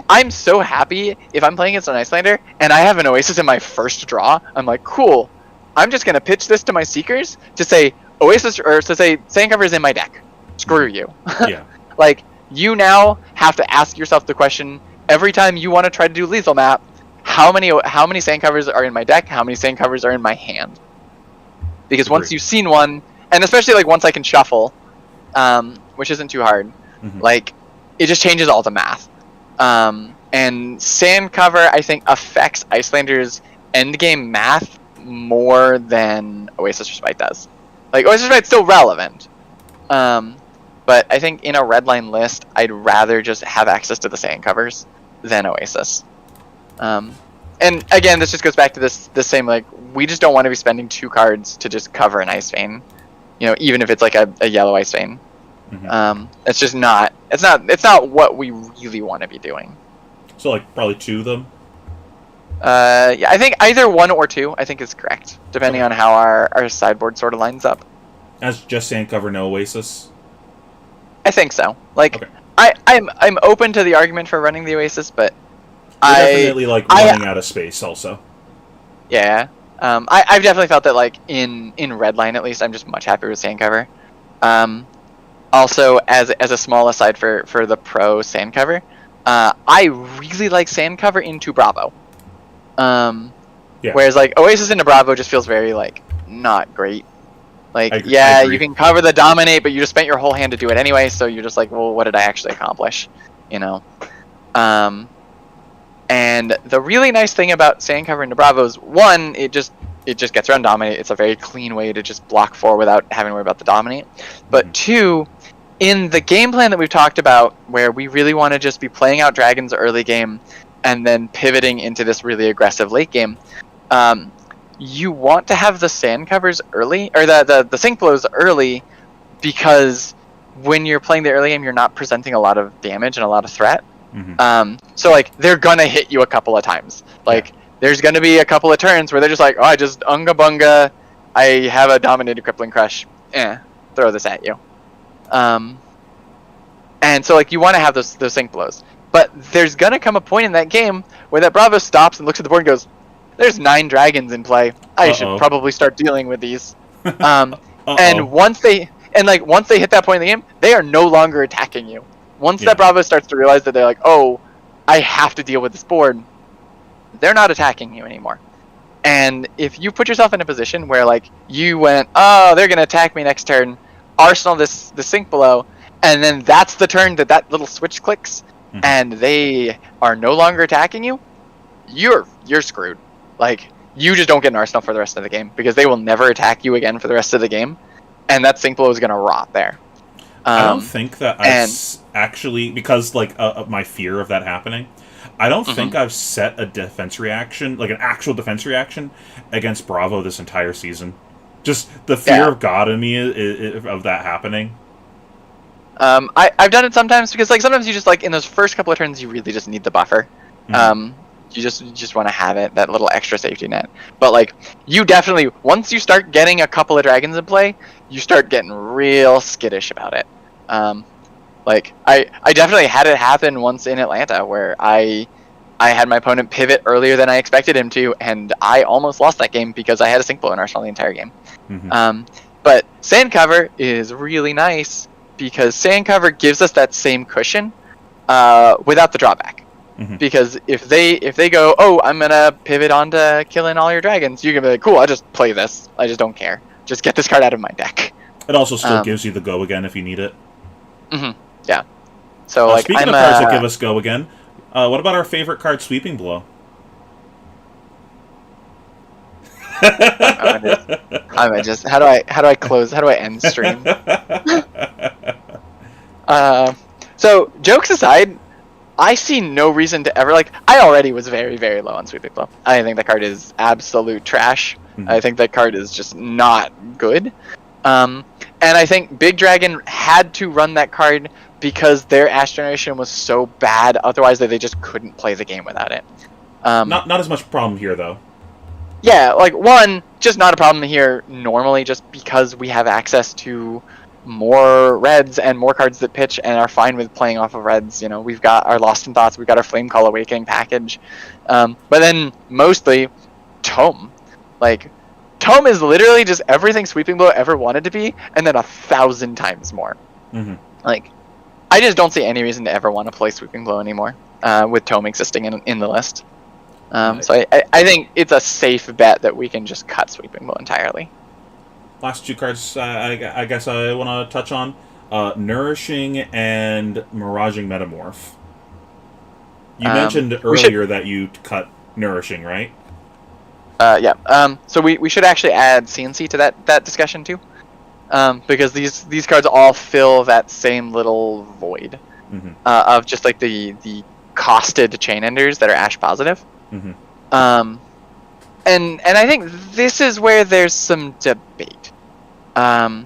I'm so happy if I'm playing against an Icelander and I have an Oasis in my first draw. I'm like, cool. I'm just gonna pitch this to my Seekers to say Oasis, or to say Sandcover is in my deck. Screw you. Yeah. Like you now have to ask yourself the question every time you want to try to do lethal map: how many Sandcovers are in my deck? How many Sandcovers are in my hand? Because once you've seen one, and especially like once I can shuffle, which isn't too hard, like it just changes all the math. And sand cover, I think, affects Icelander's endgame math more than Oasis Respite does. Like Oasis Respite's still relevant, but I think in a redline list, I'd rather just have access to the sand covers than Oasis. And again, this just goes back to this same, like, we just don't want to be spending 2 cards to just cover an ice vein, you know, even if it's like a yellow ice vein. It's just not. It's not what we really want to be doing. So like probably 2 of them. Yeah, I think either 1 or 2. I think is correct, depending on how our sideboard sort of lines up. As just sand cover, no Oasis. I think so. Like, I'm open to the argument for running the Oasis, but You're definitely like running out of space. Also. Yeah. I've definitely felt that, like, in redline at least, I'm just much happier with sand cover. Also, as a small aside for the pro sand cover, I really like sand cover into Bravo. Whereas like Oasis into Bravo just feels very like not great. Like you can cover the dominate, but you just spent your whole hand to do it anyway, so you're just like, well, what did I actually accomplish? You know. And the really nice thing about sand cover into Bravo is, one, it just gets around dominate. It's a very clean way to just block 4 without having to worry about the dominate. But 2, in the game plan that we've talked about, where we really want to just be playing out dragons early game and then pivoting into this really aggressive late game, you want to have the sand covers early, or the sink blows early, because when you're playing the early game, you're not presenting a lot of damage and a lot of threat. So like they're gonna hit you a couple of times. Like there's gonna be a couple of turns where they're just like, oh, I just unga bunga, I have a dominated crippling crush, throw this at you. And so like you want to have those sink blows, but there's gonna come a point in that game where that Bravo stops and looks at the board and goes, there's 9 dragons in play. I should probably start dealing with these. And once they hit that point in the game, they are no longer attacking you. Once that Bravo starts to realize that they're like, oh, I have to deal with this board, they're not attacking you anymore. And if you put yourself in a position where like you went, oh, they're gonna attack me next turn, arsenal the sink below, and then that's the turn that little switch clicks, and they are no longer attacking you, you're screwed. Like, you just don't get an arsenal for the rest of the game, because they will never attack you again for the rest of the game, and that sink blow is gonna rot there. I don't think that I've actually, because like of my fear of that happening, I don't think I've set a defense reaction, like an actual defense reaction, against Bravo this entire season. Just the fear of God in me of that happening. I've done it sometimes, because like sometimes you just like in those first couple of turns you really just need the buffer. You just want to have it, that little extra safety net. But like you definitely, once you start getting a couple of dragons in play, you start getting real skittish about it. Like I definitely had it happen once in Atlanta, where I had my opponent pivot earlier than I expected him to, and I almost lost that game because I had a sink blow in arsenal the entire game. But sand cover is really nice, because sand cover gives us that same cushion without the drawback. Because if they go, oh, I'm gonna pivot onto killing all your dragons, you're gonna be like, cool, I'll just play this. I just don't care. Just get this card out of my deck. It also still gives you the go again if you need it. Yeah. So like, speaking of cards that give us go again, what about our favorite card, Sweeping Blow? I'm gonna just how do I close? How do I end stream? So jokes aside, I see no reason to ever I already was very, very low on Sweeping Blow. I think that card is absolute trash. Mhm. I think that card is just not good. And I think Big Dragon had to run that card because their Ash generation was so bad. Otherwise, they just couldn't play the game without it. Not as much problem here though. Yeah, one, just not a problem here normally, just because we have access to more reds and more cards that pitch and are fine with playing off of reds. You know, we've got our Lost in Thoughts, we've got our Flame Call Awakening package. But then mostly Tome. Tome is literally just everything Sweeping Blow ever wanted to be, and then 1,000 times more. Mm-hmm. I just don't see any reason to ever want to play Sweeping Blow anymore, with Tome existing in the list. So I think it's a safe bet that we can just cut Sweeping Blow entirely. Last two cards I guess I want to touch on. Nourishing and Miraging Metamorph. You mentioned earlier that you cut Nourishing, right? Yeah. So we should actually add CNC to that discussion too. Because these cards all fill that same little void of just the costed chain enders that are Ash positive. Mm-hmm. And I think this is where there's some debate. I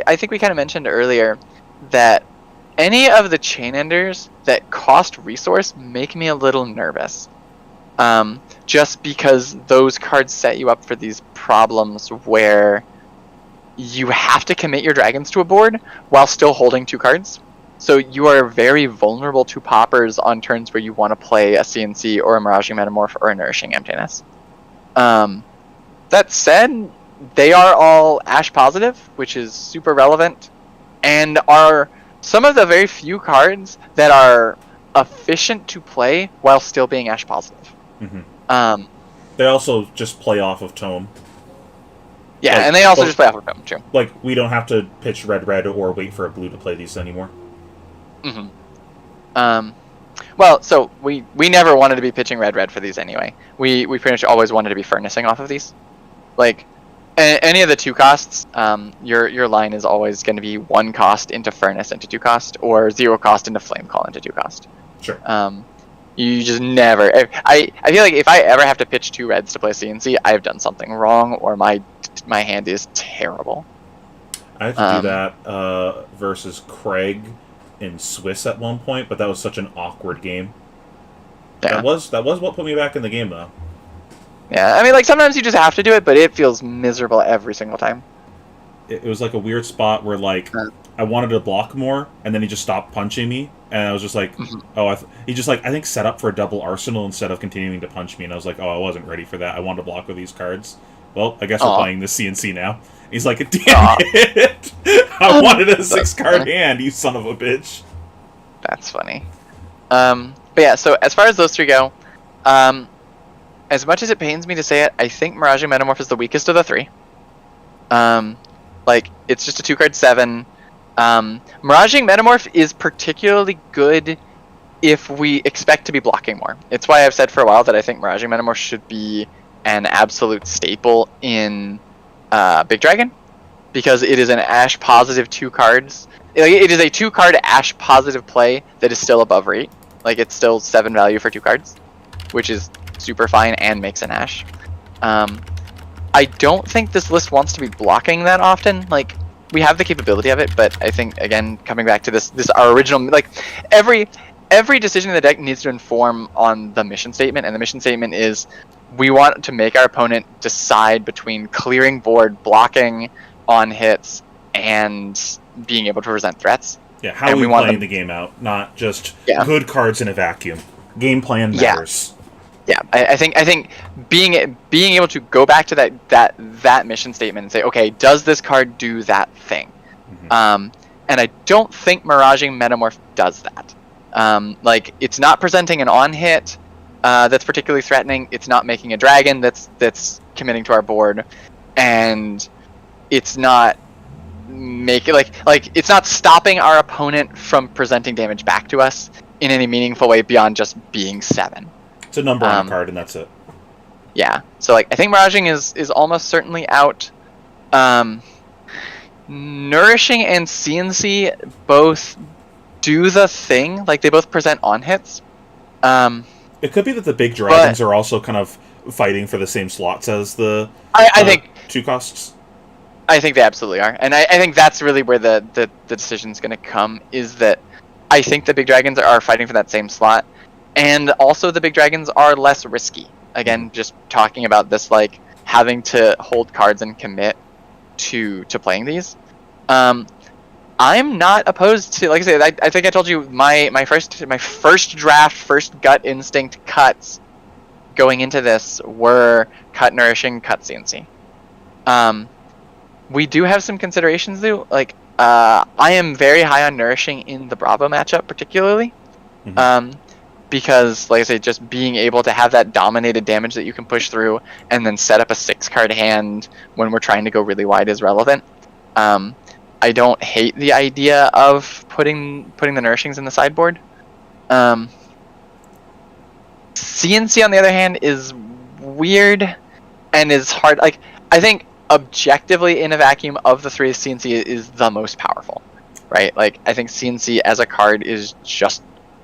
think we kind of mentioned earlier that any of the chain enders that cost resource make me a little nervous. Just because those cards set you up for these problems where you have to commit your dragons to a board while still holding 2 cards. So you are very vulnerable to poppers on turns where you want to play a CNC or a Miraging Metamorph or a Nourishing Emptiness. That said, they are all Ash positive, which is super relevant, and are some of the very few cards that are efficient to play while still being Ash positive. Mm-hmm. They also just play off of Tome. Yeah, and they also just play off of Tome, too. We don't have to pitch red or wait for a blue to play these anymore. Mm-hmm. Well, so we never wanted to be pitching red for these anyway. We pretty much always wanted to be furnacing off of these. Any of the 2 costs, your line is always going to be 1 cost into furnace into 2 cost, or 0 cost into flame call into 2 cost. Sure. You just never. I feel like if I ever have to pitch 2 reds to play CNC, I've done something wrong, or my hand is terrible. I had to do that versus Craig in Swiss at one point, but that was such an awkward game. Yeah. That was what put me back in the game, though. Yeah, I mean, sometimes you just have to do it, but it feels miserable every single time. It was a weird spot where, I wanted to block more, and then he just stopped punching me, and I was just he just, I think set up for a double arsenal instead of continuing to punch me, and I was like, oh, I wasn't ready for that. I wanted to block with these cards. Well, I guess we're playing the CNC now. He's like, damn it! I wanted a 6-card hand, you son of a bitch. That's funny. But yeah, so as far as those 3 go, as much as it pains me to say it, I think Miraging Metamorph is the weakest of the 3. It's just a 2-card 7. Miraging Metamorph is particularly good if we expect to be blocking more. It's why I've said for a while that I think Miraging Metamorph should be an absolute staple in Big Dragon, because it is an Ash positive 2 cards. It is a 2-card Ash positive play that is still above rate. It's still 7 value for 2 cards, which is super fine and makes an Ash. I don't think this list wants to be blocking that often. We have the capability of it, but I think, again, coming back to this our original, every decision in the deck needs to inform on the mission statement, and the mission statement is we want to make our opponent decide between clearing board, blocking on hits, and being able to present threats. Yeah, how are we playing the game out, not just good cards in a vacuum. Game plan matters. Yeah, I think being able to go back to that mission statement and say, okay, does this card do that thing? Mm-hmm. And I don't think Miraging Metamorph does that. It's not presenting an on hit that's particularly threatening. It's not making a dragon that's committing to our board, and it's not it's not stopping our opponent from presenting damage back to us in any meaningful way beyond just being 7. It's a number on a card, and that's it. Yeah. So like I think Miraging is almost certainly out. Nourishing and CNC both do the thing. Like they both present on hits. It could be that the big But dragons are also kind of fighting for the same slots as the I think 2 costs. I think they absolutely are, and I think that's really where the decision's going to come. Is that I think the big dragons are fighting for that same slot, and also the big dragons are less risky. Again, just talking about this, like having to hold cards and commit to playing these. I'm not opposed to, like I said, I think I told you my first draft, first gut instinct cuts going into this were cut nourishing, cut CNC. We do have some considerations though. Like I am very high on nourishing in the Bravo matchup particularly. Because like I say, just being able to have that dominated damage that you can push through and then set up a 6-card hand when we're trying to go really wide is relevant. I don't hate the idea of putting the nourishings in the sideboard. CNC on the other hand is weird and is hard. Like I think objectively in a vacuum of the three, CNC is the most powerful, right? Like I think CNC as a card is just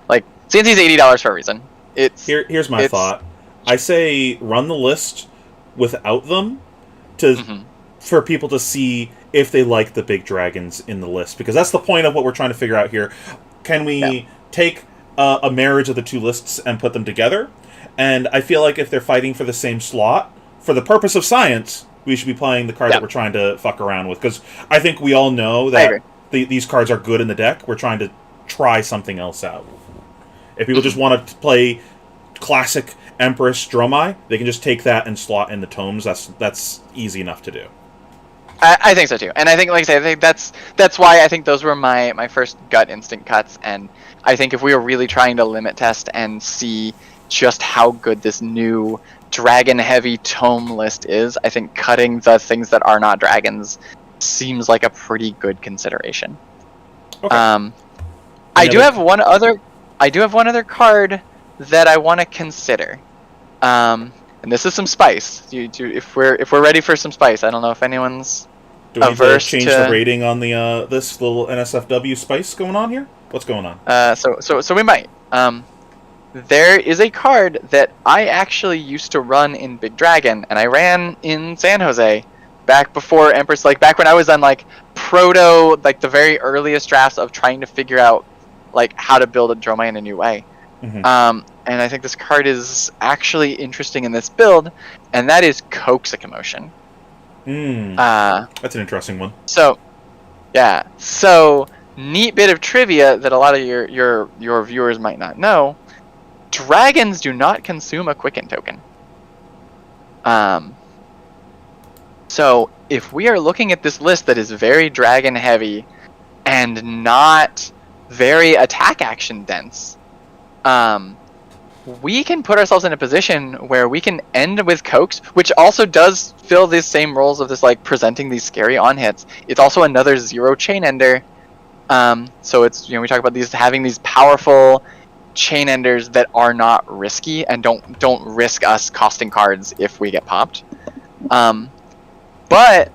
like CNC is $80 for a reason. Here's my thought. I say run the list without them for people to see if they like the big dragons in the list, because that's the point of what we're trying to figure out here. Can we take a marriage of the 2 lists and put them together? And I feel like if they're fighting for the same slot, for the purpose of science, we should be playing the card that we're trying to fuck around with, because I think we all know that these cards are good in the deck. We're trying to try something else out. If people just want to play classic Empress Dromai, they can just take that and slot in the tomes. That's easy enough to do. I think so too, and I think, like I say, I think that's why I think those were my first gut instinct cuts, and I think if we were really trying to limit test and see just how good this new dragon-heavy tome list is, I think cutting the things that are not dragons seems like a pretty good consideration. Okay. I do have one other card that I want to consider, and this is some spice. If we're ready for some spice, I don't know if anyone's. Do we need to change the rating on the this little NSFW spice going on here? What's going on? So we might. There is a card that I actually used to run in Big Dragon, and I ran in San Jose back before Empress, like back when I was on like proto, like the very earliest drafts of trying to figure out like how to build a Dromai in a new way. And I think this card is actually interesting in this build, and that is Coax a Commotion. That's an interesting one. So, yeah. So, neat bit of trivia that a lot of your viewers might not know. Dragons do not consume a Quicken token. So, if we are looking at this list that is very dragon heavy and not very attack action dense, we can put ourselves in a position where we can end with Coax, which also does fill these same roles of this like presenting these scary on hits. It's also another 0 chain ender. So it's, we talk about these having these powerful chain enders that are not risky and don't risk us costing cards if we get popped. But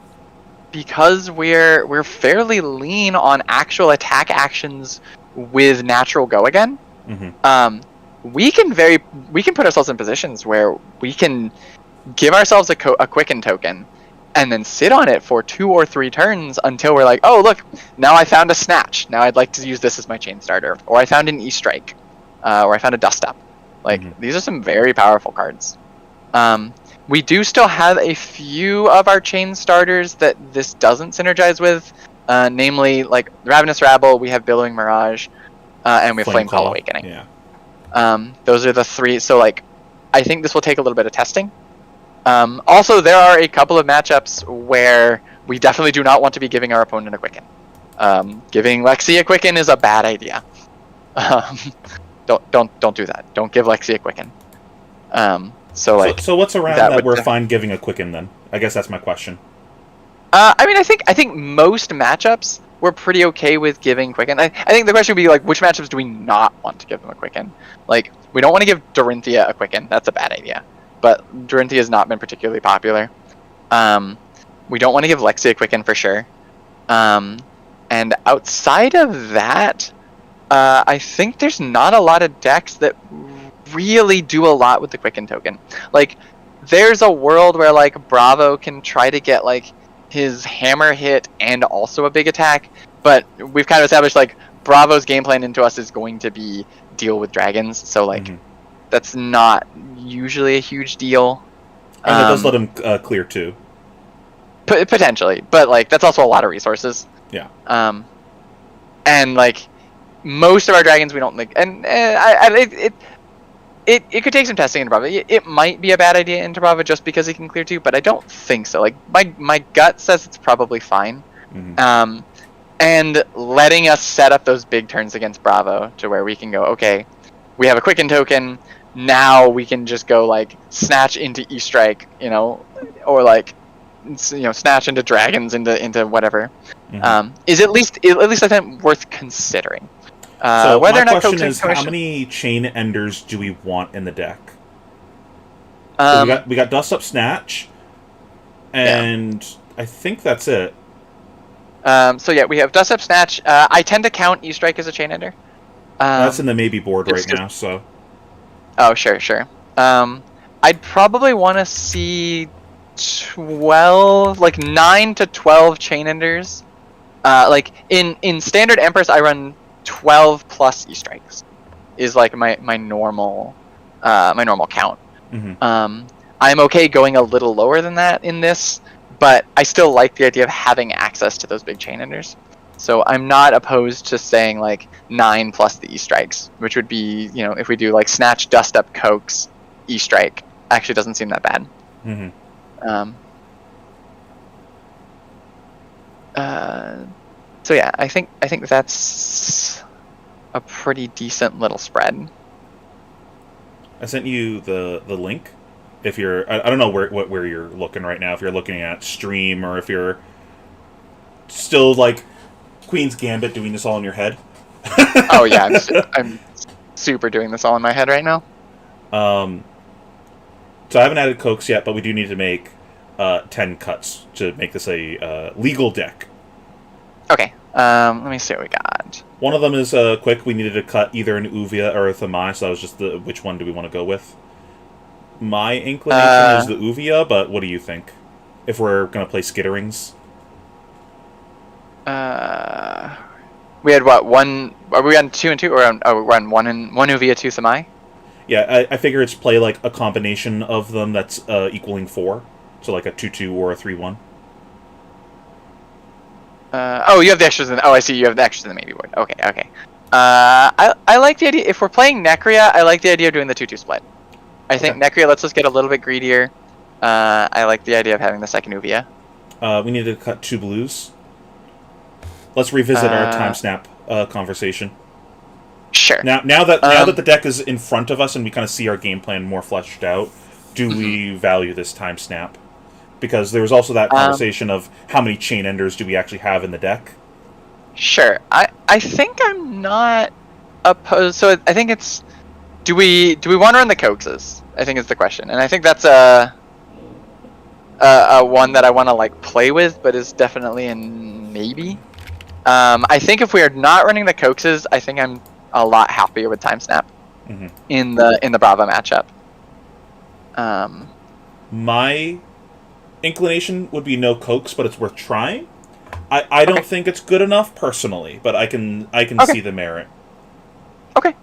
because we're fairly lean on actual attack actions with natural go again, we can put ourselves in positions where we can give ourselves a Quicken token and then sit on it for 2 or 3 turns until we're like, oh look, now I found a Snatch. Now I'd like to use this as my chain starter, or I found an E-Strike, or I found a Dust Up. Like these are some very powerful cards. We do still have a few of our chain starters that this doesn't synergize with, namely like Ravenous Rabble. We have Billowing Mirage, and we have Flame Call Awakening. Yeah. Those are the 3. So like, I think this will take a little bit of testing. Also, there are a couple of matchups where we definitely do not want to be giving our opponent a Quicken. Giving Lexi a Quicken is a bad idea. Don't do that. Don't give Lexi a Quicken. So what's around that we're fine giving a Quicken then? I guess that's my question. I mean, I think most matchups we're pretty okay with giving Quicken. I think the question would be like, which matchups do we not want to give them a Quicken? Like, we don't want to give Dorinthia a Quicken. That's a bad idea. but Dorinthia has not been particularly popular. We don't want to give Lexi a Quicken for sure. And outside of that, I think there's not a lot of decks that really do a lot with the Quicken token. Like, there's a world where like Bravo can try to get like his hammer hit and also a big attack, but we've kind of established like Bravo's game plan into us is going to be deal with dragons, so like that's not usually a huge deal. And it does let him clear too. Potentially, but like that's also a lot of resources. Yeah. And like most of our dragons we don't like, and it could take some testing into Bravo. It might be a bad idea into Bravo just because he can clear 2, but I don't think so. Like my gut says it's probably fine. And letting us set up those big turns against Bravo to where we can go, okay, we have a Quicken token, now we can just go like snatch into E-Strike, you know, or like snatch into dragons into whatever. Is at least I think worth considering. So whether my or not question is, how many Chain Enders do we want in the deck? We got Dust Up Snatch, and I think that's it. So yeah, we have Dust Up Snatch. I tend to count E-Strike as a Chain Ender. That's in the maybe board right now, so. Oh, sure. I'd probably want to see 12, like 9 to 12 Chain Enders. Like in standard Empress, I run 12 plus E-Strikes is like my normal count. I'm okay going a little lower than that in this, but I still like the idea of having access to those big Chain Enders. So I'm not opposed to saying like 9 plus the E-Strikes, which would be, if we do like Snatch, Dust Up, Coax, E-Strike, actually doesn't seem that bad. So yeah, I think that's a pretty decent little spread. I sent you the link. If you're, I don't know where you're looking right now. If you're looking at stream or if you're still like Queen's Gambit doing this all in your head. Oh yeah, I'm super doing this all in my head right now. So I haven't added Coax yet, but we do need to make 10 cuts to make this a legal deck. Okay, let me see what we got. One of them is quick. We needed to cut either an Uvia or a Thamai, so that was just which one do we want to go with? My inclination is the Uvia, but what do you think? If we're going to play Skitterings? We had what, one? Are we on 2 and 2, or we're on 1 and 1 Uvia, 2 Thamai? Yeah, I figure it's play like a combination of them that's equaling 4. So like a 2-2 or a 3-1. Oh, you have the extras in. Oh, I see. You have the extras in the maybe board. Okay. I like the idea. If we're playing Necria, I like the idea of doing the 2-2 split. I think Necria lets us get a little bit greedier. I like the idea of having the second Uvia. We need to cut 2 blues. Let's revisit our time snap conversation. Sure. Now that the deck is in front of us and we kind of see our game plan more fleshed out, do we value this time snap? Because there was also that conversation of how many Chain Enders do we actually have in the deck. Sure. I think I'm not opposed. So I think it's, do we want to run the Coaxes? I think is the question, and I think that's a one that I want to like play with, but is definitely in maybe. I think if we are not running the Coaxes, I think I'm a lot happier with time snap in the Bravo matchup. My inclination would be no Coax, but it's worth trying. I don't think it's good enough personally, but I can see the merit. Okay,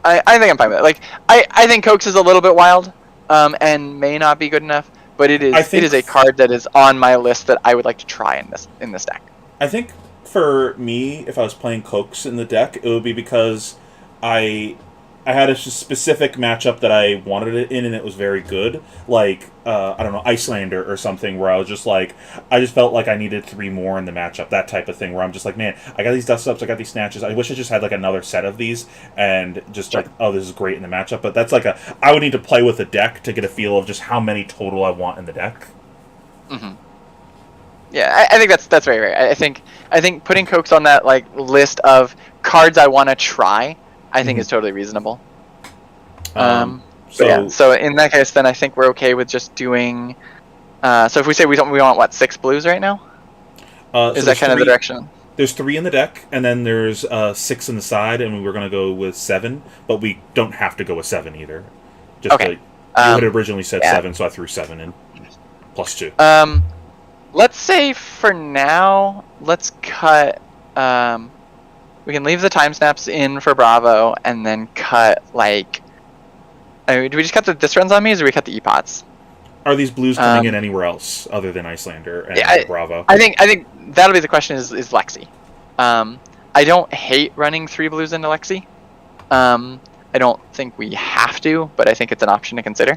I think I'm fine with it. Like I think Coax is a little bit wild, and may not be good enough, but it is a card that is on my list that I would like to try in this deck. I think for me, if I was playing Coax in the deck, it would be because I had a specific matchup that I wanted it in, and it was very good. Like, I don't know, Icelander or something, where I was just like, I just felt like I needed 3 more in the matchup. That type of thing, where I'm just like, man, I got these dust ups, I got these snatches. I wish I just had like another set of these, and just like, oh, this is great in the matchup. But that's like I would need to play with the deck to get a feel of just how many total I want in the deck. Yeah, I think that's very rare. I think putting Coax on that like list of cards I want to try, I think is totally reasonable. So So So in that case, then I think we're okay with just doing. So if we say we want what 6 blues right now, so is that kind of the direction? There's 3 in the deck, and then there's 6 in the side, and we were gonna go with 7, but we don't have to go with 7 either. Just Okay. you had originally said yeah. 7, so I threw 7 in, plus 2. Let's say for now, let's cut. We can leave the time snaps in for Bravo, and then cut like. I mean, do we just cut the this runs on me, or do we cut the E-pots? Are these blues coming in anywhere else other than Icelander and Bravo? I think that'll be the question. Is Lexi? I don't hate running 3 blues into Lexi. I don't think we have to, but I think it's an option to consider.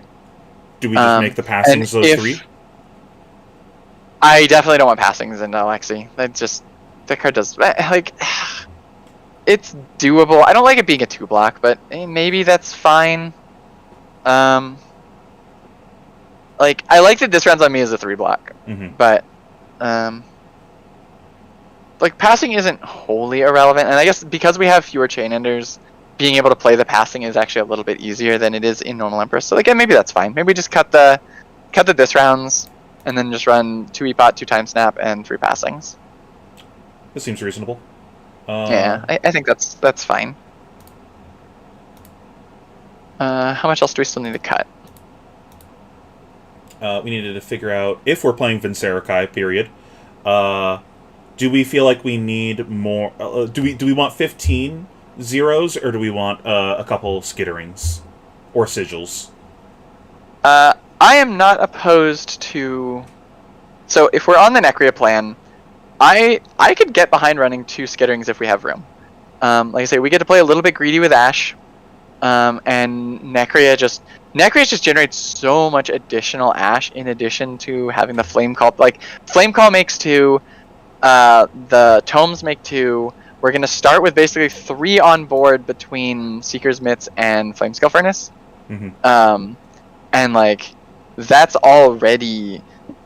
Do we just make the passings those 3? I definitely don't want passings into Lexi. The card does like it's doable. I don't like it being a 2-block, but maybe that's fine. Like I like that this runs on me as a 3-block, but like passing isn't wholly irrelevant, and I guess because we have fewer chain enders, being able to play the passing is actually a little bit easier than it is in normal Empress. So again, maybe that's fine. Maybe we just cut the this rounds, and then just run 2 E-pot, 2 time snap, and 3 passings. This seems reasonable. Yeah, I think that's fine. How much else do we still need to cut? We needed to figure out if we're playing Vincerakai, period. Do we feel like we need more? Do we want 15 zeros, or do we want a couple skitterings or sigils? I am not opposed to. So if we're on the Necria plan, I could get behind running 2 skitterings if we have room. Like I say, we get to play a little bit greedy with Ash, and Necria just generates so much additional Ash in addition to having the Flame Call. Like Flame Call makes 2, the Tomes make 2. We're gonna start with basically 3 on board between Seeker's Mitts and Flamescale Furnace, and like that's already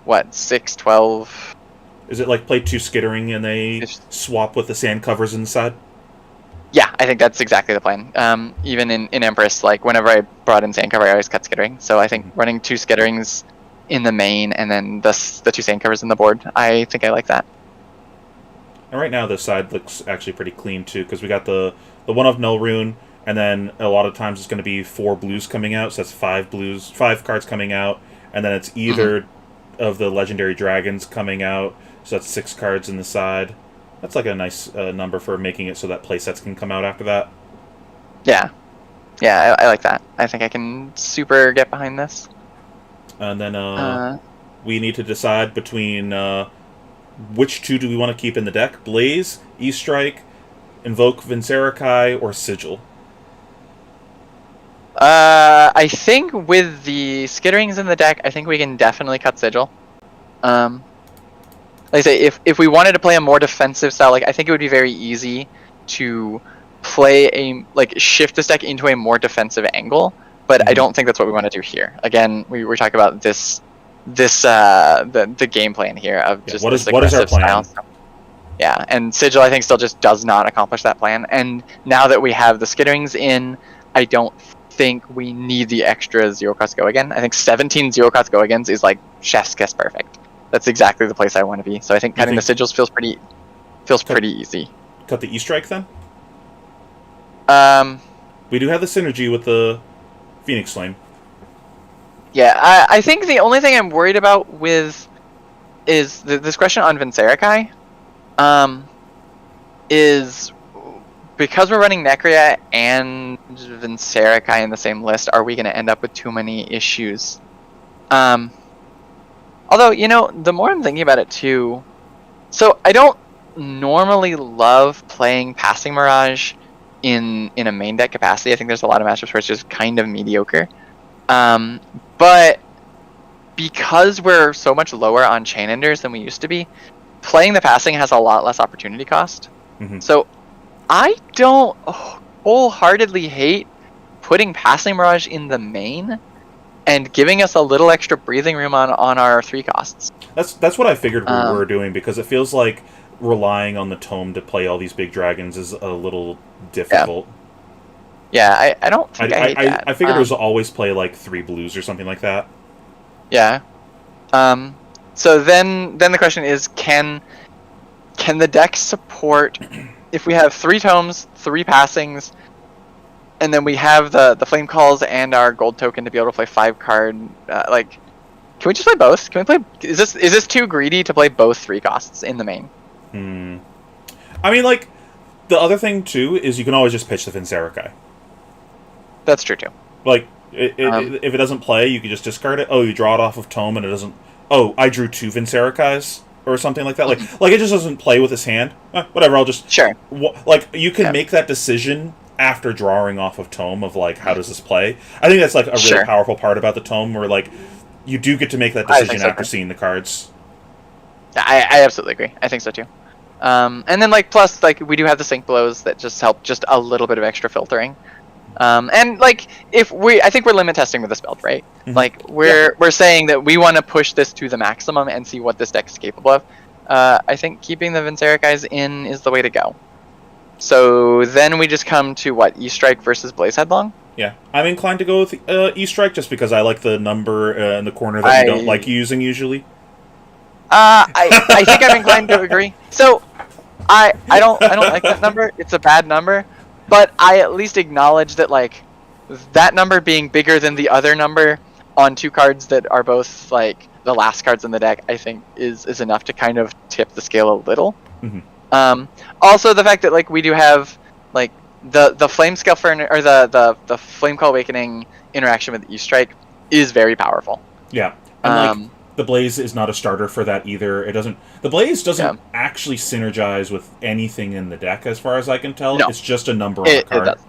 what 6, 12. Is it like play 2 skittering and they swap with the sand covers inside? Yeah, I think that's exactly the plan. Even in Empress, like whenever I brought in sand cover, I always cut skittering. So I think running 2 skitterings in the main and then the 2 sand covers in the board, I think I like that. And right now this side looks actually pretty clean too, because we got the 1 of Null Rune, and then a lot of times it's going to be 4 blues coming out, so that's 5 cards coming out, and then it's either of the legendary dragons coming out, so that's 6 cards in the side. That's like a nice number for making it so that playsets can come out after that. Yeah, I like that. I think I can super get behind this. And then we need to decide between which 2 do we want to keep in the deck: Blaze, E-Strike, Invoke Vincerakai, or Sigil. I think with the skitterings in the deck, I think we can definitely cut Sigil. Like I say, if we wanted to play a more defensive style, like I think it would be very easy to play shift this deck into a more defensive angle, but I don't think that's what we want to do here. Again, we were talking about the game plan here of just what is our plan? Style. Yeah, and Sigil I think still just does not accomplish that plan. And now that we have the skitterings in, I don't think we need the extra 0 cost go again. I think 17 0 cost go agains is like chef's kiss perfect. That's exactly the place I want to be. So I think cutting the sigils feels pretty easy. Cut the E-Strike then? We do have the synergy with the Phoenix Flame. Yeah, I think the only thing I'm worried about with is this question on Vincerakai, is because we're running Necria and Vincerakai in the same list, are we going to end up with too many issues? Although, the more I'm thinking about it too, so I don't normally love playing Passing Mirage in a main deck capacity. I think there's a lot of matchups where it's just kind of mediocre. But because we're so much lower on chain enders than we used to be, playing the passing has a lot less opportunity cost. So I don't wholeheartedly hate putting Passing Mirage in the main and giving us a little extra breathing room on our 3 costs. That's what I figured we were doing, because it feels like relying on the Tome to play all these big dragons is a little difficult. Yeah, I don't think I hate that. I figured it was always play like 3 blues or something like that. Yeah. So then the question is, can the deck support if we have 3 tomes, 3 passings, and then we have the flame calls and our gold token to be able to play 5 card? Like, can we just play both? Can we play? Is this too greedy to play both 3 costs in the main? I mean, like, the other thing too is you can always just pitch the Vincerikai. That's true too. Like, if it doesn't play, you can just discard it. Oh, you draw it off of Tome and it doesn't. Oh, I drew 2 Vincerikais or something like that. Like it just doesn't play with his hand. Whatever. I'll just Sure. Like you can make that decision after drawing off of Tome of like how does this play. I think that's like a really powerful part about the Tome, where like you do get to make that decision after seeing the cards. I absolutely agree. I think so too. And then like plus like we do have the sync blows that just help just a little bit of extra filtering. And like I think we're limit testing with this build, right? Mm-hmm. Like we're saying that we want to push this to the maximum and see what this deck is capable of. I think keeping the Vincerikais in is the way to go. So then we just come to what, E-Strike versus Blaze Headlong? Yeah, I'm inclined to go with E-Strike just because I like the number in the corner that we don't like using usually. I think I'm inclined to agree. So I don't like that number. It's a bad number. But I at least acknowledge that, like, that number being bigger than the other number on 2 cards that are both, like, the last cards in the deck, I think is enough to kind of tip the scale a little. Mm-hmm. Also, the fact that, like, we do have, like, the Flame Scale or the Flame Call Awakening interaction with E-Strike is very powerful. Yeah. And, like, the Blaze is not a starter for that either. The Blaze doesn't actually synergize with anything in the deck, as far as I can tell. No. It's just a number on the card. It does.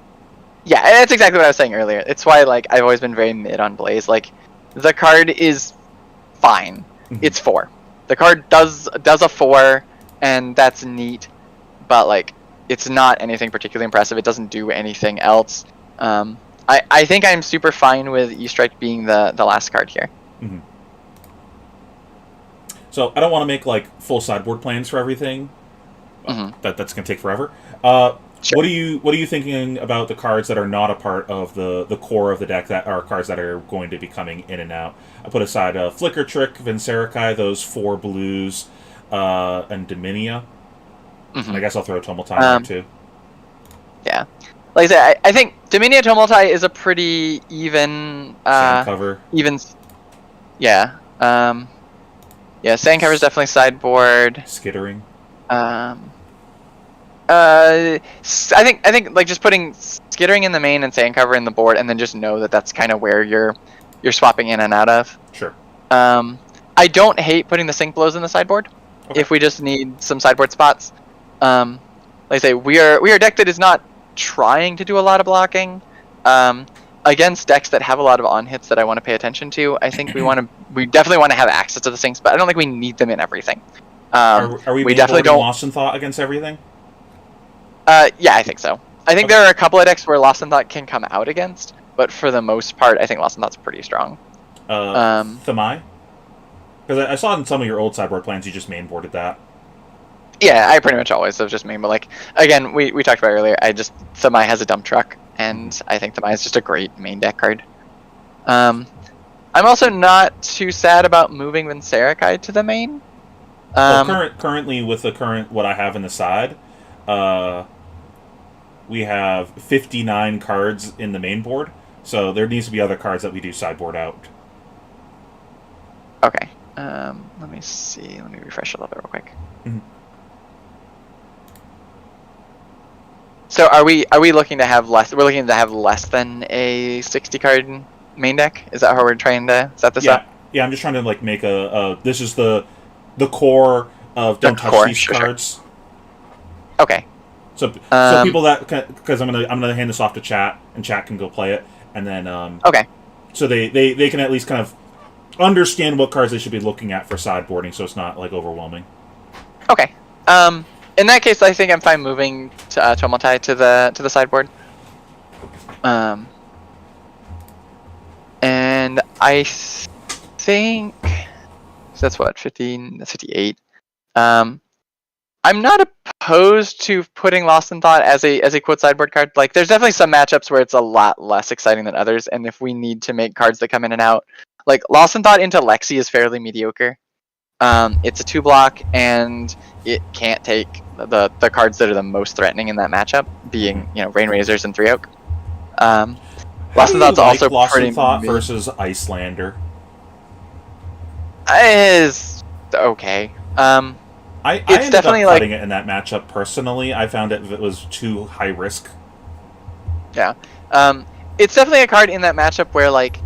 Yeah, that's exactly what I was saying earlier. It's why, like, I've always been very mid on Blaze. Like, the card is fine. Mm-hmm. It's 4. The card does a 4, and that's neat. But, like, it's not anything particularly impressive. It doesn't do anything else. I think I'm super fine with E-Strike being the last card here. Mm-hmm. So I don't want to make like full sideboard plans for everything. Mm-hmm. That's gonna take forever. Sure. What are you thinking about the cards that are not a part of the core of the deck, that are cards that are going to be coming in and out? I put aside Flicker Trick, Vincerikai, those 4 blues, and Dominia. Mm-hmm. And I guess I'll throw Tumultai in there too. Yeah, like I said, I think Dominia Tumultai is a pretty even sand cover. Even, yeah. Yeah, Sandcover is definitely sideboard. Skittering. I think like just putting Skittering in the main and Sandcover in the board, and then just know that that's kind of where you're swapping in and out of. Sure. I don't hate putting the sync blows in the sideboard if we just need some sideboard spots. Like I say, we are a deck that is not trying to do a lot of blocking. Against decks that have a lot of on-hits that I want to pay attention to, I think we definitely want to have access to the things, but I don't think we need them in everything. Are we definitely don't Lost in Thought against everything? Yeah, I think so. I think there are a couple of decks where Lost in Thought can come out against, but for the most part, I think Lost in Thought's pretty strong. Tome? Because I saw in some of your old sideboard plans you just mainboarded that. Yeah, I pretty much always have just main, but like, again, we talked about earlier, Tome has a dump truck, and I think Tome is just a great main deck card. I'm also not too sad about moving Vincerikai to the main. Currently, with what I have in the side, we have 59 cards in the main board, so there needs to be other cards that we do sideboard out. Okay. Let me see. Let me refresh a little bit real quick. Mm-hmm. So are we looking to have less? We're looking to have less than a 60 card main deck. Is that how we're trying to set this up? Yeah. I'm just trying to like make this is the core of don't touch these cards. Sure. Okay. So people that, because I'm gonna hand this off to chat, and chat can go play it, and then okay. So they can at least kind of understand what cards they should be looking at for sideboarding, so it's not like overwhelming. Okay. In that case, I think I'm fine moving to Tumultai to the sideboard. And I think so that's what 15. That's 58. I'm not opposed to putting Lost in Thought as a quote sideboard card. Like, there's definitely some matchups where it's a lot less exciting than others, and if we need to make cards that come in and out, like Lost in Thought into Lexi is fairly mediocre. It's a 2-block, and it can't take the cards that are the most threatening in that matchup, being Rain Razors and 3-Oak. Lost in Thought's also Lost pretty in Thought versus Icelander? Is okay. I ended definitely up cutting it in that matchup personally. I found it was too high risk. Yeah. It's definitely a card in that matchup where, like,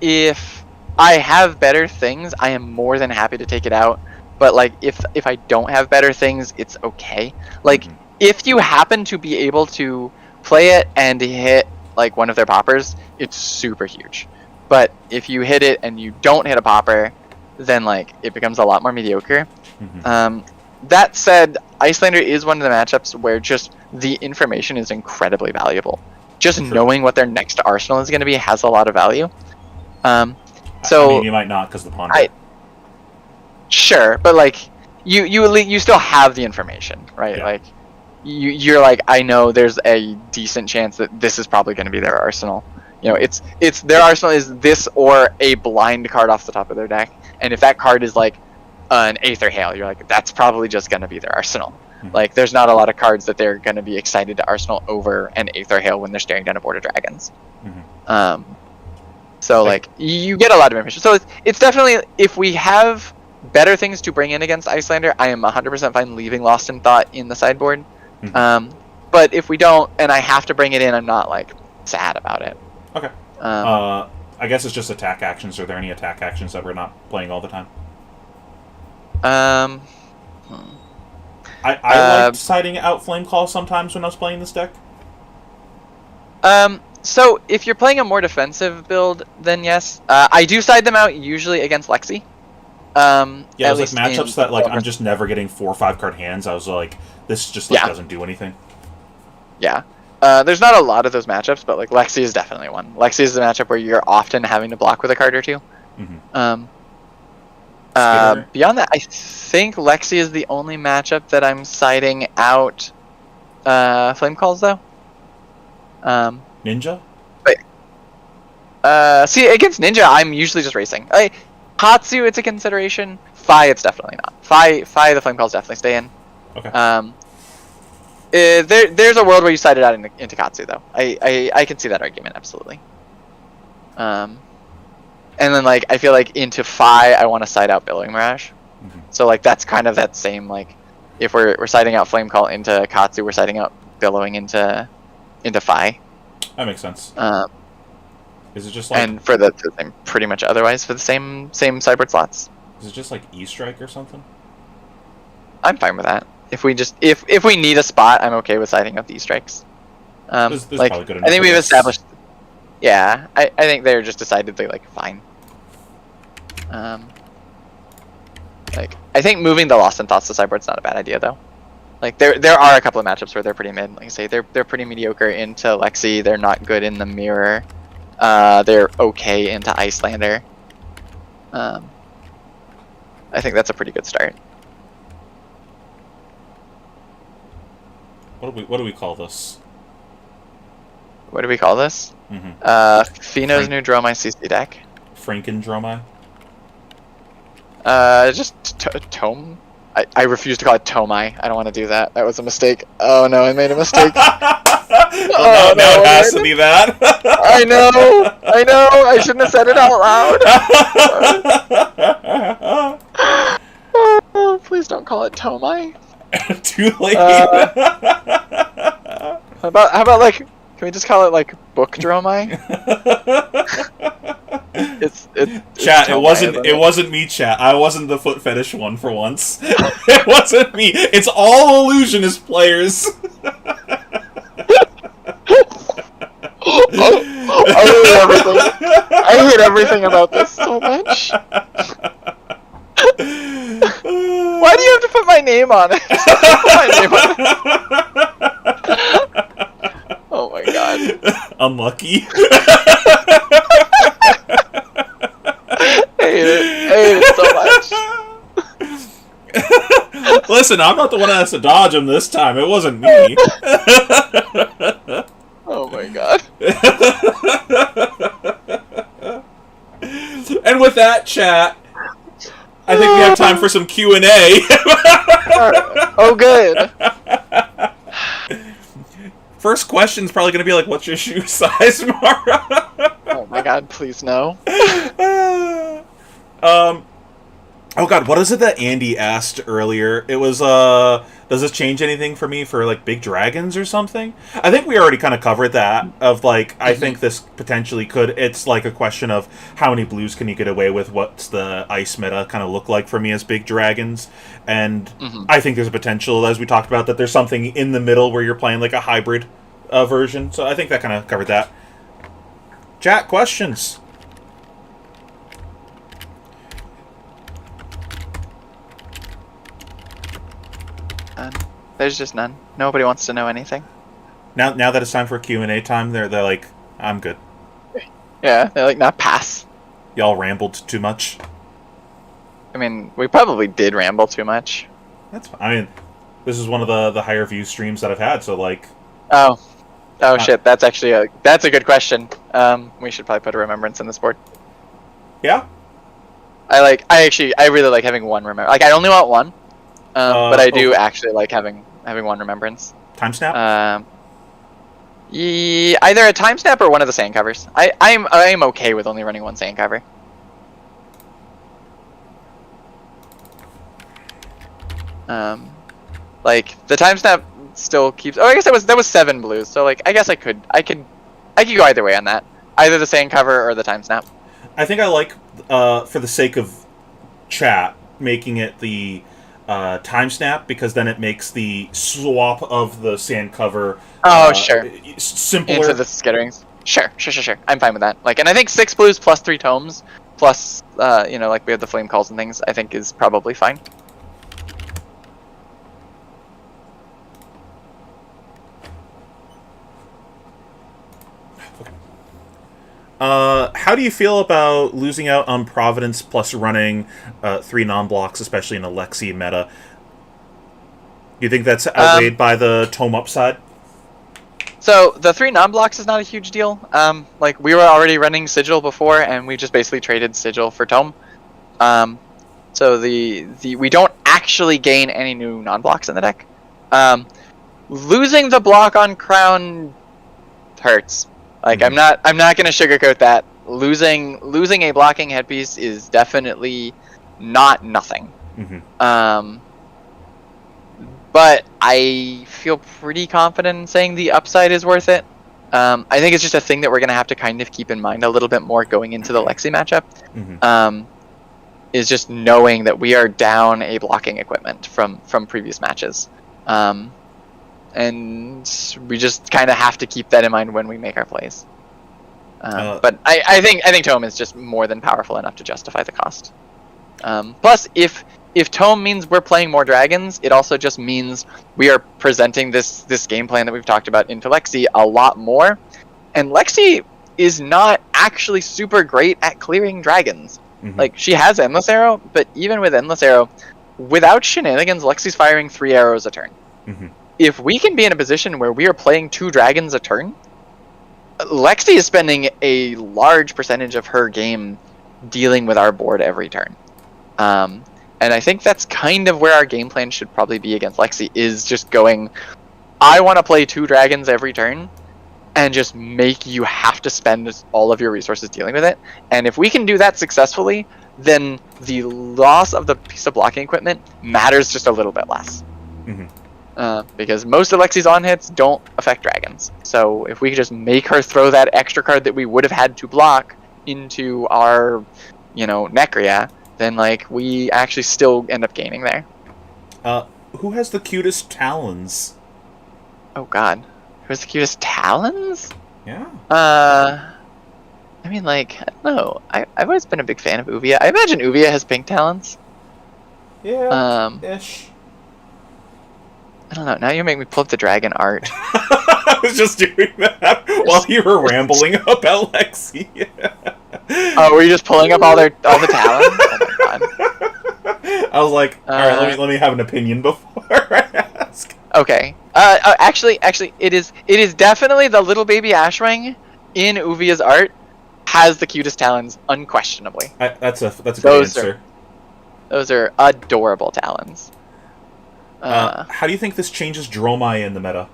if I have better things, I am more than happy to take it out. But, like, if I don't have better things, it's okay. Like, if you happen to be able to play it and hit, like, one of their poppers, it's super huge. But if you hit it and you don't hit a popper, then, like, it becomes a lot more mediocre. That said, Icelander is one of the matchups where just the information is incredibly valuable. Just knowing what their next arsenal is going to be has a lot of value. So I mean, you might not because the ponder. Sure, but like you still have the information, right? Yeah. Like you're like, I know there's a decent chance that this is probably going to be their arsenal. It's their arsenal is this or a blind card off the top of their deck, and if that card is like an Aether Hail, you're like, that's probably just going to be their arsenal. Like, there's not a lot of cards that they're going to be excited to arsenal over an Aether Hail when they're staring down a board of dragons. So like, you get a lot of information. So it's definitely, if we have better things to bring in against Icelander, I am 100% fine leaving Lost in Thought in the sideboard. But if we don't, and I have to bring it in, I'm not like sad about it. Okay. I guess it's just attack actions. Are there any attack actions that we're not playing all the time? I liked siding out Flame Call sometimes when I was playing this deck. So if you're playing a more defensive build, then yes. I do side them out usually against Lexi. Yeah, it was like matchups that like I'm just never getting 4 or 5 card hands. I was like, this just like doesn't do anything. Yeah. There's not a lot of those matchups, but like Lexi is definitely one. Lexi is the matchup where you're often having to block with a card or two. Beyond that, I think Lexi is the only matchup that I'm siding out Flame Calls, though. Ninja? See, against Ninja, I'm usually just racing. Hatsu, it's a consideration. Fi, it's definitely not. Fi, the Flame Calls definitely stay in. Okay. There's a world where you side it out into Katsu, though. I can see that argument, absolutely. And then, like, I feel like into Fi, I want to side out Billowing Mirage. So, like, that's kind of that same, like, if we're siding out Flame Call into Katsu, we're siding out Billowing into Fi. That makes sense. Is it just like... And for the same, pretty much otherwise, for the same sideboard slots. Is it just like E-Strike or something? I'm fine with that. If we just if we need a spot, I'm okay with siding out the E-Strikes. This like, probably good enough. I think we've established... Yeah, I think they're just decidedly, like, fine. Like, I think moving the Lost in Thoughts to sideboard's not a bad idea, though. Like, there are a couple of matchups where they're pretty mid. Like I say, they're pretty mediocre into Lexi. They're not good in the mirror. They're okay into Icelander. I think that's a pretty good start. What do we call this? What do we call this? Pheno's new Dromai CC deck. Franken Dromai? Just Tome. I refuse to call it Tome. I don't want to do that. That was a mistake. Oh no, I made a mistake. Well, now it has to be that. I know. I shouldn't have said it out loud. Oh, please don't call it Tome. Too late. How about like, can we just call it like Book Dromai? It's chat. Tome, it wasn't me, chat. I wasn't the foot fetish one for once. It wasn't me. It's all illusionist players. I hate everything about this so much. Why do you have to put my name on it? Oh my god. Unlucky. I hate it so much. Listen, I'm not the one that has to dodge him this time. It wasn't me. Oh my god. And with that, chat, I think we have time for some Q&A. Oh, good. First question's probably going to be like, what's your shoe size, Mara? Oh my god, please no. Oh god, what is it that Andy asked earlier? It was, does this change anything for me for, like, big dragons or something? I think we already kind of covered that, of, like, I think this potentially could, it's, like, a question of how many blues can you get away with, what's the ice meta kind of look like for me as big dragons, and I think there's a potential, as we talked about, that there's something in the middle where you're playing, like, a hybrid version, so I think that kind of covered that. Chat, questions? There's just none. Nobody wants to know anything. Now that it's time for Q&A time, they're like, I'm good. Yeah, they're like, nah, pass. Y'all rambled too much. I mean, we probably did ramble too much. That's fine. I mean, this is one of the higher view streams that I've had, so like... Oh shit, that's actually that's a good question. We should probably put a remembrance in this board. Yeah? I really like having one remembrance. Like, I only want one. But I do actually like having one remembrance. Time snap? Either a time snap or one of the sand covers. I'm okay with only running one sand cover. Like the time snap still keeps. Oh, I guess that was 7 blues. So like I guess I could go either way on that. Either the sand cover or the time snap. I think I like for the sake of chat making it the time snap, because then it makes the swap of the sand cover sure, simpler into the skitterings. Sure. I'm fine with that. Like, and I think 6 blues plus 3 tomes plus like we have the flame calls and things, I think is probably fine. How do you feel about losing out on Providence plus running 3 non-blocks, especially in a Lexi meta? Do you think that's outweighed by the Tome upside? So the 3 non-blocks is not a huge deal. Like we were already running Sigil before, and we just basically traded Sigil for Tome. So we don't actually gain any new non-blocks in the deck. Losing the block on Crown hurts. Like I'm not gonna sugarcoat that. Losing a blocking headpiece is definitely not nothing. But I feel pretty confident in saying the upside is worth it. I think it's just a thing that we're gonna have to kind of keep in mind a little bit more going into the Lexi matchup. Is just knowing that we are down a blocking equipment from previous matches. And we just kind of have to keep that in mind when we make our plays. But I think Tome is just more than powerful enough to justify the cost. Plus, if Tome means we're playing more dragons, it also just means we are presenting this game plan that we've talked about into Lexi a lot more. And Lexi is not actually super great at clearing dragons. Like, she has Endless Arrow, but even with Endless Arrow, without shenanigans, Lexi's firing 3 arrows a turn. If we can be in a position where we are playing 2 dragons a turn, Lexi is spending a large percentage of her game dealing with our board every turn. And I think that's kind of where our game plan should probably be against Lexi, is just going, I want to play 2 dragons every turn, and just make you have to spend all of your resources dealing with it. And if we can do that successfully, then the loss of the piece of blocking equipment matters just a little bit less. Because most of Lexi's on hits don't affect dragons. So if we could just make her throw that extra card that we would have had to block into our, Necria, then like we actually still end up gaining there. Who has the cutest talons? Oh god. Who has the cutest talons? Yeah. I mean, like, I don't know. I've always been a big fan of Uvia. I imagine Uvia has pink talons. Yeah. Ish. I don't know. Now you make me pull up the dragon art. I was just doing that while you were rambling about Lexi. Oh, were you just pulling up all the talons? Oh my god. I was like, all right, let me have an opinion before I ask. Okay. Actually, it is definitely the little baby Ashwing in Uvia's art has the cutest talons, unquestionably. That's a good answer. Those are adorable talons. How do you think this changes Dromai in the meta?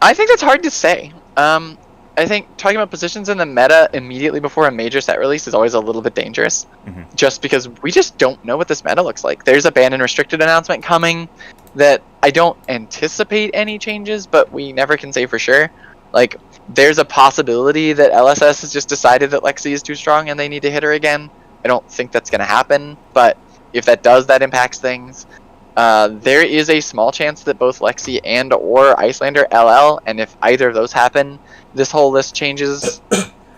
I think that's hard to say. I think talking about positions in the meta immediately before a major set release is always a little bit dangerous, just because we just don't know what this meta looks like. There's a banned and restricted announcement coming that I don't anticipate any changes, but we never can say for sure. Like, there's a possibility that LSS has just decided that Lexi is too strong and they need to hit her again. I don't think that's going to happen, but if that does, that impacts things. There is a small chance that both Lexi and or Icelander LL, and if either of those happen, this whole list changes.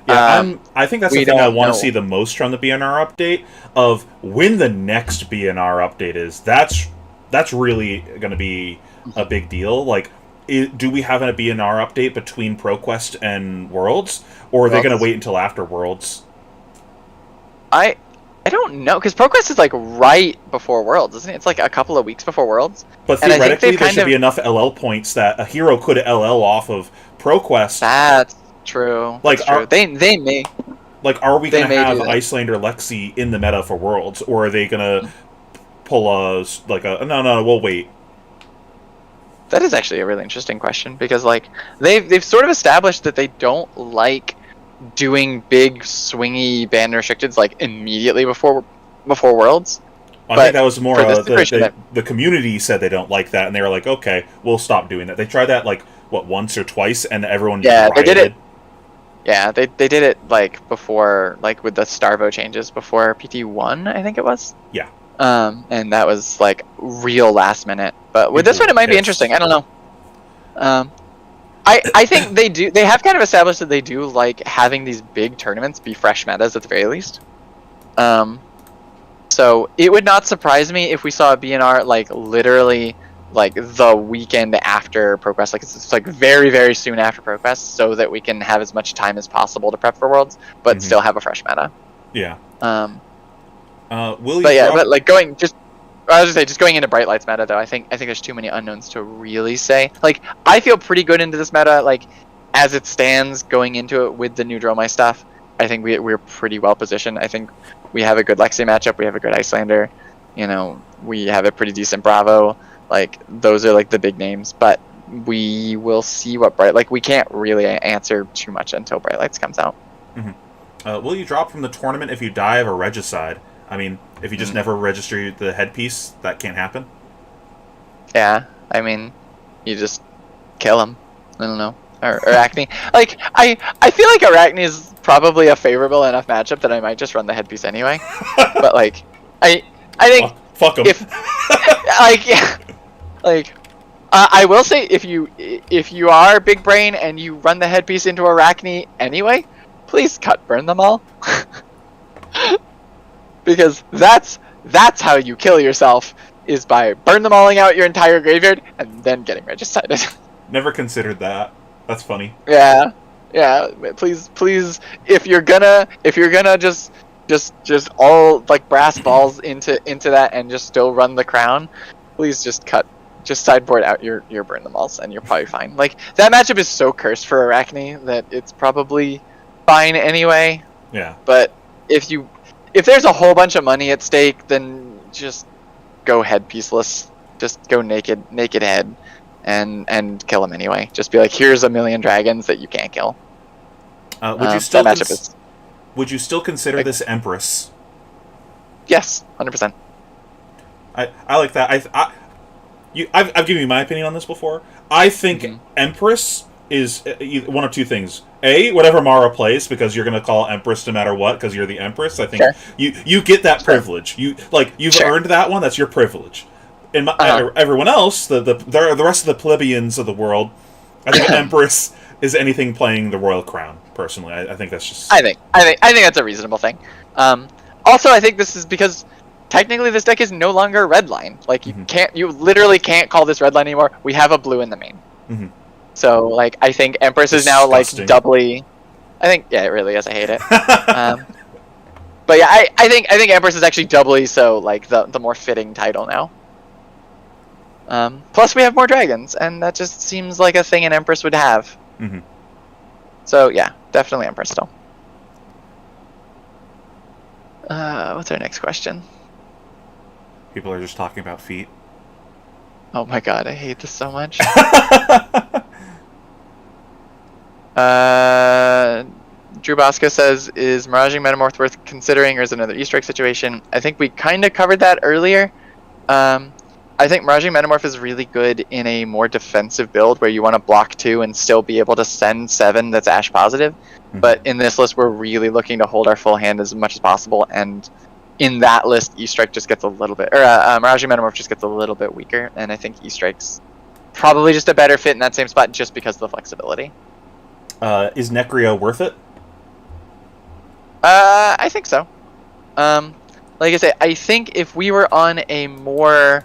Yeah, I think that's the thing I want to see the most from the BNR update, of when the next BNR update is. That's really going to be a big deal. Like, do we have a BNR update between ProQuest and Worlds, or are they going to wait until after Worlds? I don't know, because ProQuest is like right before Worlds, isn't it? It's like a couple of weeks before Worlds. But theoretically, there should be enough LL points that a hero could LL off of ProQuest. That's true. Like, That's true. They may. Like, are we going to have Icelander Lexi in the meta for Worlds, or are they going to pull no, we'll wait? That is actually a really interesting question, because like they've sort of established that they don't like doing big swingy banned restricteds like immediately before Worlds. I think that was more the community said they don't like that, and they were like, okay, we'll stop doing that. They tried that like once or twice, and everyone just they did it. Yeah, they did it like before, like with the Starvo changes before PT1, I think it was. Yeah. And that was like real last minute. But with this one, it might be interesting. I don't know. I think they have kind of established that they do like having these big tournaments be fresh metas at the very least. So it would not surprise me if we saw a BNR like literally like the weekend after ProQuest, like it's like very, very soon after ProQuest, so that we can have as much time as possible to prep for Worlds, but still have a fresh meta. Yeah. Just going into Bright Light's meta though, I think there's too many unknowns to really say. Like, I feel pretty good into this meta, like as it stands going into it with the new Dromai stuff. I think we're pretty well positioned. I think we have a good Lexi matchup, we have a good Icelander, you know, we have a pretty decent Bravo. Like, those are like the big names, but we will see what we can't really answer too much until Bright Lights comes out. Will you drop from the tournament if you die of a regicide? I mean, if you just never register the headpiece, that can't happen? Yeah, I mean, you just kill him. I don't know. Or Arachne. Like, I feel like Arachne is probably a favorable enough matchup that I might just run the headpiece anyway. But, like, I think... fuck him. I will say, if you are big brain and you run the headpiece into Arachne anyway, please burn them all. Because that's how you kill yourself, is by burn them all out your entire graveyard and then getting regicided. Never considered that. That's funny. Yeah. Please, if you're gonna just all like brass balls into that and just still run the crown, please just sideboard out your burn them alls and you're probably fine. Like, that matchup is so cursed for Arachne that it's probably fine anyway. Yeah. But if there's a whole bunch of money at stake, then just go headpieceless. Just go naked head and kill him anyway. Just be like, here's 1,000,000 dragons that you can't kill. Would you still consider this Empress? Yes, 100%. I like that. I've given you my opinion on this before. I think Empress is one of two things. A, whatever Mara plays, because you're going to call Empress no matter what, because you're the Empress. I think you get that privilege. You've earned that one. That's your privilege. And everyone else, the rest of the plebeians of the world, I think Empress is anything playing the Royal Crown. Personally, I think that's just. I think that's a reasonable thing. Also, I think this is because technically this deck is no longer red line. Like, you literally can't call this red line anymore. We have a blue in the main. So, like, I think Empress is now, like, doubly... I think, yeah, it really is. I hate it. But yeah, I think Empress is actually doubly so like the more fitting title now. Plus we have more dragons, and that just seems like a thing an Empress would have. Mm-hmm. So yeah, definitely Empress still. What's our next question? People are just talking about feet. Oh my god, I hate this so much. Drew Bosco says, is Miraging Metamorph worth considering, or is it another Easter egg situation? I think we kind of covered that earlier. I think Miraging Metamorph is really good in a more defensive build where you want to block 2 and still be able to send 7 that's Ash positive. Mm-hmm. But in this list, we're really looking to hold our full hand as much as possible, and in that list, E-Strike just gets a little bit, or Miraging Metamorph just gets a little bit weaker, and I think E-Strike's probably just a better fit in that same spot just because of the flexibility. Is Necria worth it? I think so. Like I say, I think if we were on a more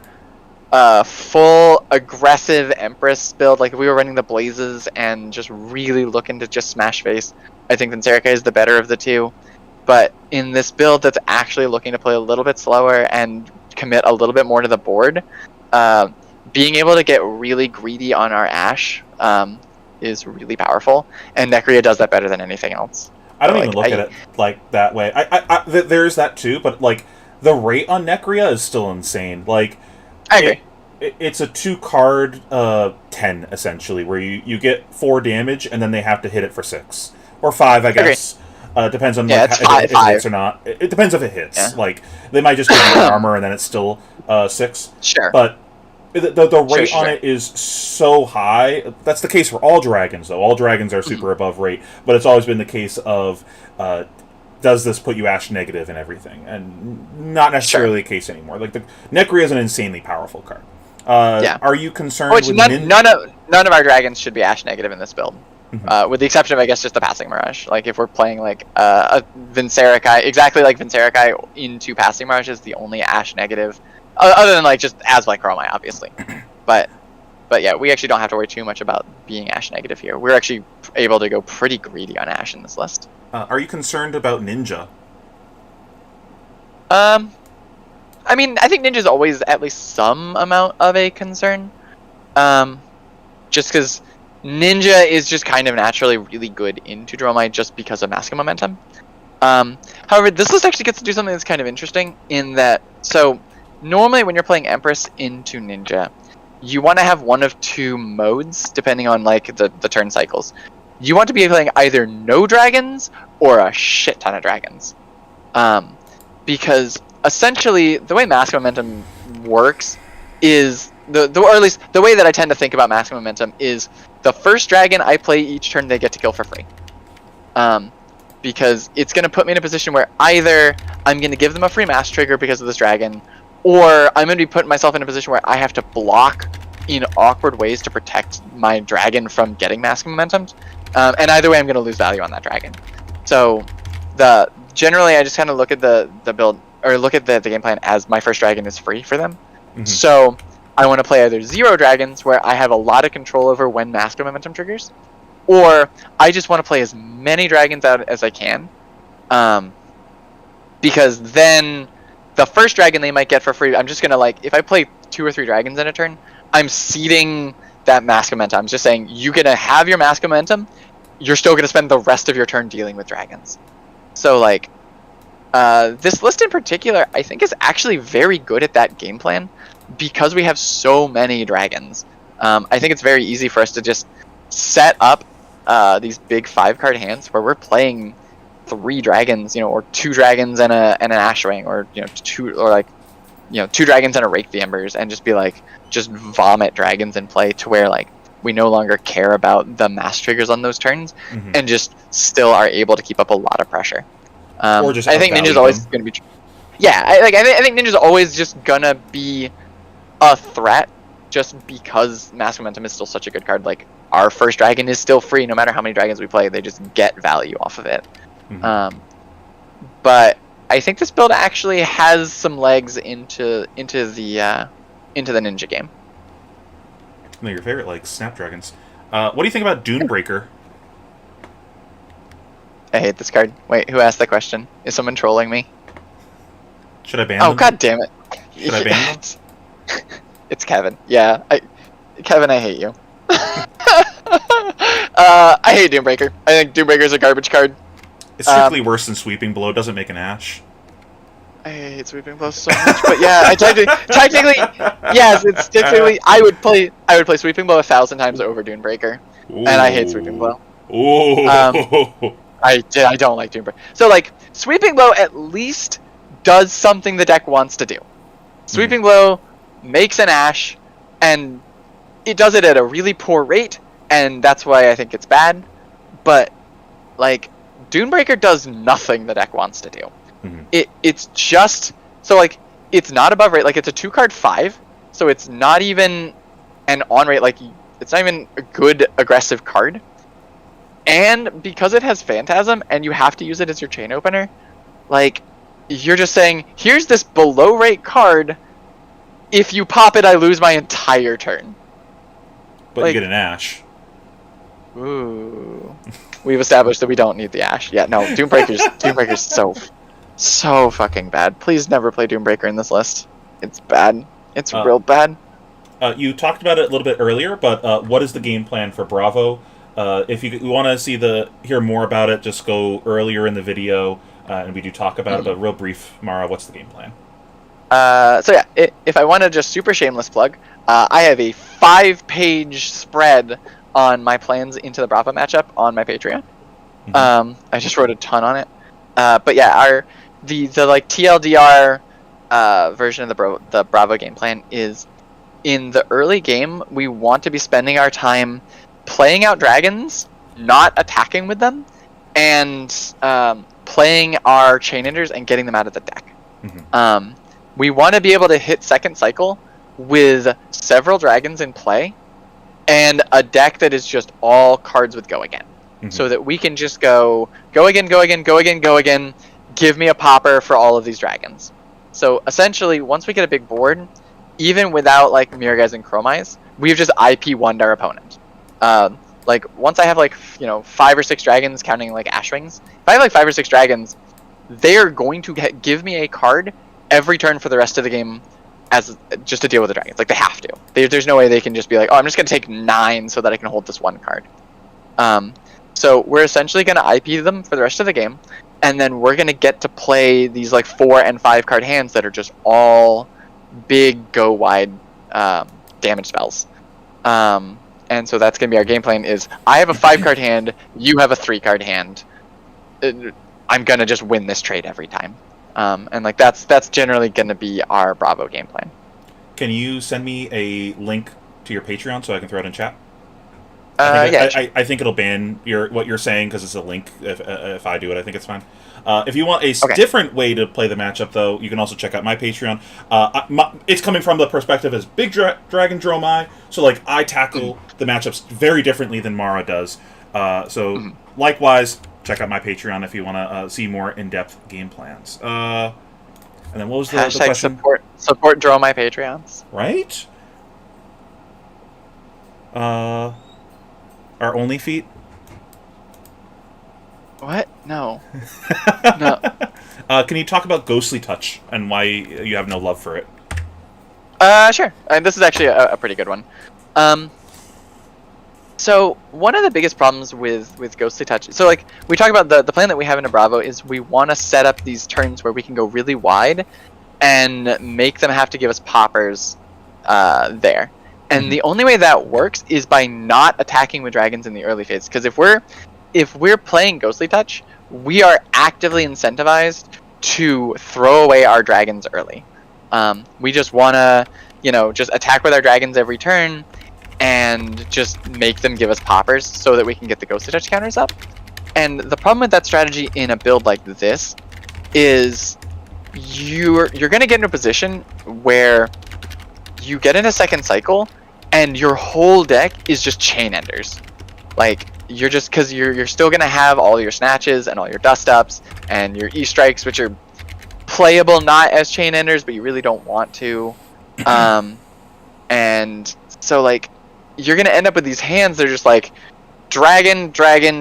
full aggressive Empress build, like if we were running the Blazes and just really looking to just smash face, I think Vincerica is the better of the two. But in this build that's actually looking to play a little bit slower and commit a little bit more to the board, being able to get really greedy on our Ash is really powerful, and Necria does that better than anything else. I don't even look at it like that way. There's that too, but like the rate on Necria is still insane. Like, I agree. It's a 2-card 10 essentially, where you get 4 damage and then they have to hit it for 6 or 5, I guess. Depends on like, if it hits or not. It depends if it hits. Yeah. Like they might just give you armor and then it's still 6. Sure. But the rate on it is so high. That's the case for all dragons, though. All dragons are super above rate, but it's always been the case of does this put you Ash negative and everything, and not necessarily the case anymore. Like the Necria is an insanely powerful card. Are you concerned with none of our dragons should be Ash negative in this build, with the exception of, I guess, just the Passing Mirage. Like if we're playing like a Vincerica, exactly like Vincerica into Passing Mirage is the only Ash negative, other than like just Azblack Chromite, obviously. But yeah, we actually don't have to worry too much about being Ash negative here. We're actually able to go pretty greedy on Ash in this list. Are you concerned about Ninja? I mean, I think Ninja's always at least some amount of a concern. Just because Ninja is just kind of naturally really good into Dromite just because of Mask of Momentum. However, this list actually gets to do something that's kind of interesting in that, so normally when you're playing Empress into Ninja, you want to have one of 2 modes depending on like the turn cycles. You want to be playing either no dragons or a shit ton of dragons. Because essentially the way Mask of Momentum works is or at least the way that I tend to think about Mask of Momentum is the first dragon I play each turn they get to kill for free. Because it's going to put me in a position where either I'm going to give them a free mass trigger because of this dragon, or I'm going to be putting myself in a position where I have to block in awkward ways to protect my dragon from getting Mask of Momentum. And either way, I'm going to lose value on that dragon. So generally, I just kind of look at the build, or look at the game plan as my first dragon is free for them. Mm-hmm. So I want to play either 0 dragons, where I have a lot of control over when Mask of Momentum triggers, or I just want to play as many dragons out as I can. Because then the first dragon they might get for free, I'm just going to, like, if I play 2 or 3 dragons in a turn, I'm seeding that Mask of Momentum. I'm just saying, you're going to have your Mask of Momentum, you're still going to spend the rest of your turn dealing with dragons. So, like, this list in particular, I think is actually very good at that game plan because we have so many dragons. I think it's very easy for us to just set up these big 5-card hands where we're playing 3 dragons, or 2 dragons and an Ashwing, or 2 dragons and a Rake the Embers, and just be like, just vomit dragons in play to where like we no longer care about the mass triggers on those turns, and just still are able to keep up a lot of pressure. Or just I think Ninja's always going to be. Yeah, I think Ninja's always just gonna be a threat, just because Mask Momentum is still such a good card. Like, our first dragon is still free, no matter how many dragons we play. They just get value off of it. But I think this build actually has some legs into the Ninja game. One of your favorite, like, Snapdragons. What do you think about Dunebreaker? I hate this card. Wait, who asked the question? Is someone trolling me? Should I ban Oh, them? god damn it. Should I ban them? It's Kevin. Yeah, Kevin, I hate you. I hate Doombreaker. I think Doombreaker's a garbage card. It's strictly worse than Sweeping Blow. It doesn't make an Ash. I hate Sweeping Blow so much, but yeah, technically, yes, it's technically. I would play Sweeping Blow 1,000 times over Doombreaker, and I hate Sweeping Blow. Ooh. I don't like Doombreaker. So like, Sweeping Blow at least does something the deck wants to do. Sweeping Blow makes an Ash, and it does it at a really poor rate, and that's why I think it's bad. But like, Doombreaker does nothing the deck wants to do. It's just so like, it's not above rate. Like, it's a 2-card 5, so it's not even an on rate. Like, it's not even a good aggressive card. And because it has Phantasm and you have to use it as your chain opener, like, you're just saying, here's this below rate card. If you pop it, I lose my entire turn. But like, you get an Ash. Ooh. We've established that we don't need the Ash. Yeah, no, Doombreaker's so fucking bad. Please never play Doombreaker in this list. It's bad. It's real bad. You talked about it a little bit earlier, but what is the game plan for Bravo? If you want to hear more about it, just go earlier in the video, and we do talk about it. But real brief, Mara, what's the game plan? So yeah, if I want to just super shameless plug, I have a 5-page spread on my plans into the Bravo matchup on my Patreon. I just wrote a ton on it. But yeah, the like TLDR version of the Bravo game plan is, in the early game, we want to be spending our time playing out dragons, not attacking with them, and playing our chain enders and getting them out of the deck. We want to be able to hit second cycle with several dragons in play and a deck that is just all cards with go again. So that we can just go again, give me a popper for all of these dragons. So essentially, once we get a big board, even without like Miragaz and Chromeyes, we've just IP1'd our opponent. Like, once I have like, 5 or 6 dragons, counting like Ashwings, if I have like 5 or 6 dragons, they are going to give me a card every turn for the rest of the game as just to deal with the dragons. Like, they have to. There's no way they can just be like, oh, I'm just going to take 9 so that I can hold this one card. So we're essentially going to IP them for the rest of the game, and then we're going to get to play these like 4 and 5 card hands that are just all big go wide damage spells. And so that's going to be our game plan is, I have a 5-card hand, you have a 3-card hand. I'm going to just win this trade every time. And like that's generally going to be our Bravo game plan. Can you send me a link to your Patreon so I can throw it in chat? I think it'll ban what you're saying because it's a link. If I do it, I think it's fine. If you want a different way to play the matchup, though, you can also check out my Patreon. It's coming from the perspective as Big Dragon Dromai, so like I tackle the matchups very differently than Mara does. Likewise, check out my Patreon if you want to see more in-depth game plans. And then what was the question? Support Dromai Patreons. Right? Our only feat? What? No. No. Can you talk about Ghostly Touch and why you have no love for it? Sure. This is actually a pretty good one. So one of the biggest problems with Ghostly Touch, so like we talk about the plan that we have in a Bravo is we want to set up these turns where we can go really wide and make them have to give us poppers there. And the only way that works is by not attacking with dragons in the early phase. Because if we're playing Ghostly Touch, we are actively incentivized to throw away our dragons early. We just want to, just attack with our dragons every turn and just make them give us poppers so that we can get the Ghostly Touch counters up. And the problem with that strategy in a build like this is you're going to get in a position where you get in a second cycle and your whole deck is just chain enders. Like, you're just, because you're still going to have all your snatches and all your dust ups and your E-strikes, which are playable not as chain enders, but you really don't want to. And so like, you're going to end up with these hands that are just like, dragon,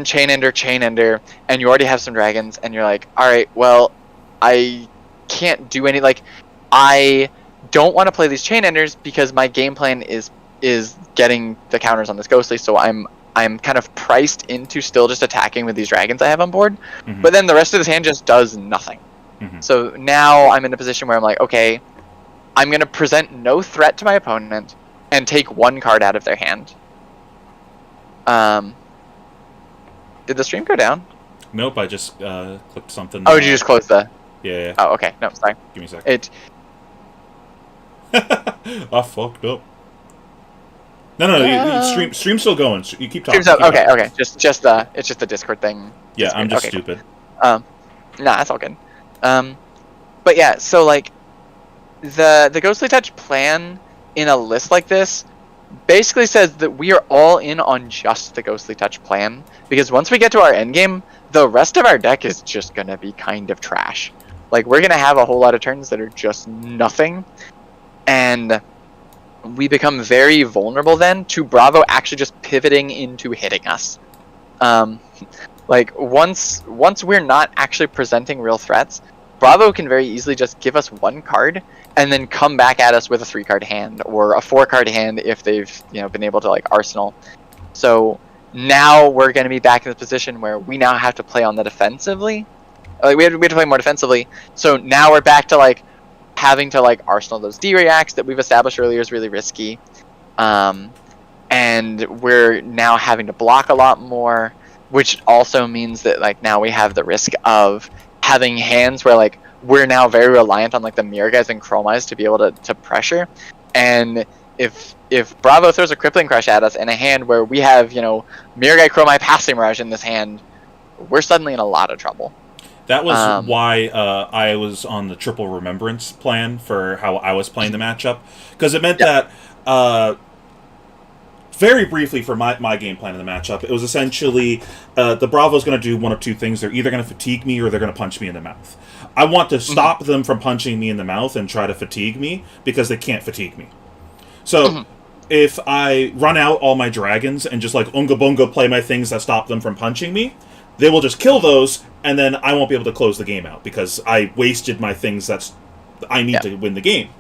chain ender, and you already have some dragons, and you're like, all right, well, I can't do any, like, I don't want to play these chain enders because my game plan is getting the counters on this ghostly, so I'm kind of priced into still just attacking with these dragons I have on board, but then the rest of this hand just does nothing. So now I'm in a position where I'm like, okay, I'm going to present no threat to my opponent and take one card out of their hand. Did the stream go down? Nope, I just clicked something. Oh, did you just close the... Yeah. Oh, okay. No, sorry. Give me a second. I fucked up. No, stream's still going. You keep talking. Okay. Just it's just the Discord thing. Yeah, Discord. I'm just stupid. Nah, that's all good. But yeah, so like the Ghostly Touch plan in a list like this basically says that we are all in on just the Ghostly Touch plan, because once we get to our endgame, the rest of our deck is just gonna be kind of trash. Like, we're gonna have a whole lot of turns that are just nothing, and we become very vulnerable then to Bravo actually just pivoting into hitting us. Like, once we're not actually presenting real threats, Bravo can very easily just give us one card and then come back at us with a 3-card hand or a 4-card hand if they've been able to like arsenal. So now we're going to be back in the position where we now have to play on the defensively. Like, we have to play more defensively. So now we're back to like having to like arsenal those D-reacts that we've established earlier is really risky, and we're now having to block a lot more, which also means that like now we have the risk of having hands where like we're now very reliant on like the mirror guys and chromeyes to be able to pressure. And if Bravo throws a crippling crush at us in a hand where we have mirror guy chromeye passing mirage in this hand, we're suddenly in a lot of trouble. That was why I was on the triple remembrance plan for how I was playing the matchup, because it meant that very briefly for my game plan in the matchup, it was essentially the Bravo's going to do one of two things. They're either going to fatigue me or they're going to punch me in the mouth. I want to stop them from punching me in the mouth and try to fatigue me because they can't fatigue me. So if I run out all my dragons and just like unga bunga play my things that stop them from punching me, they will just kill those, and then I won't be able to close the game out because I wasted my things I need to win the game.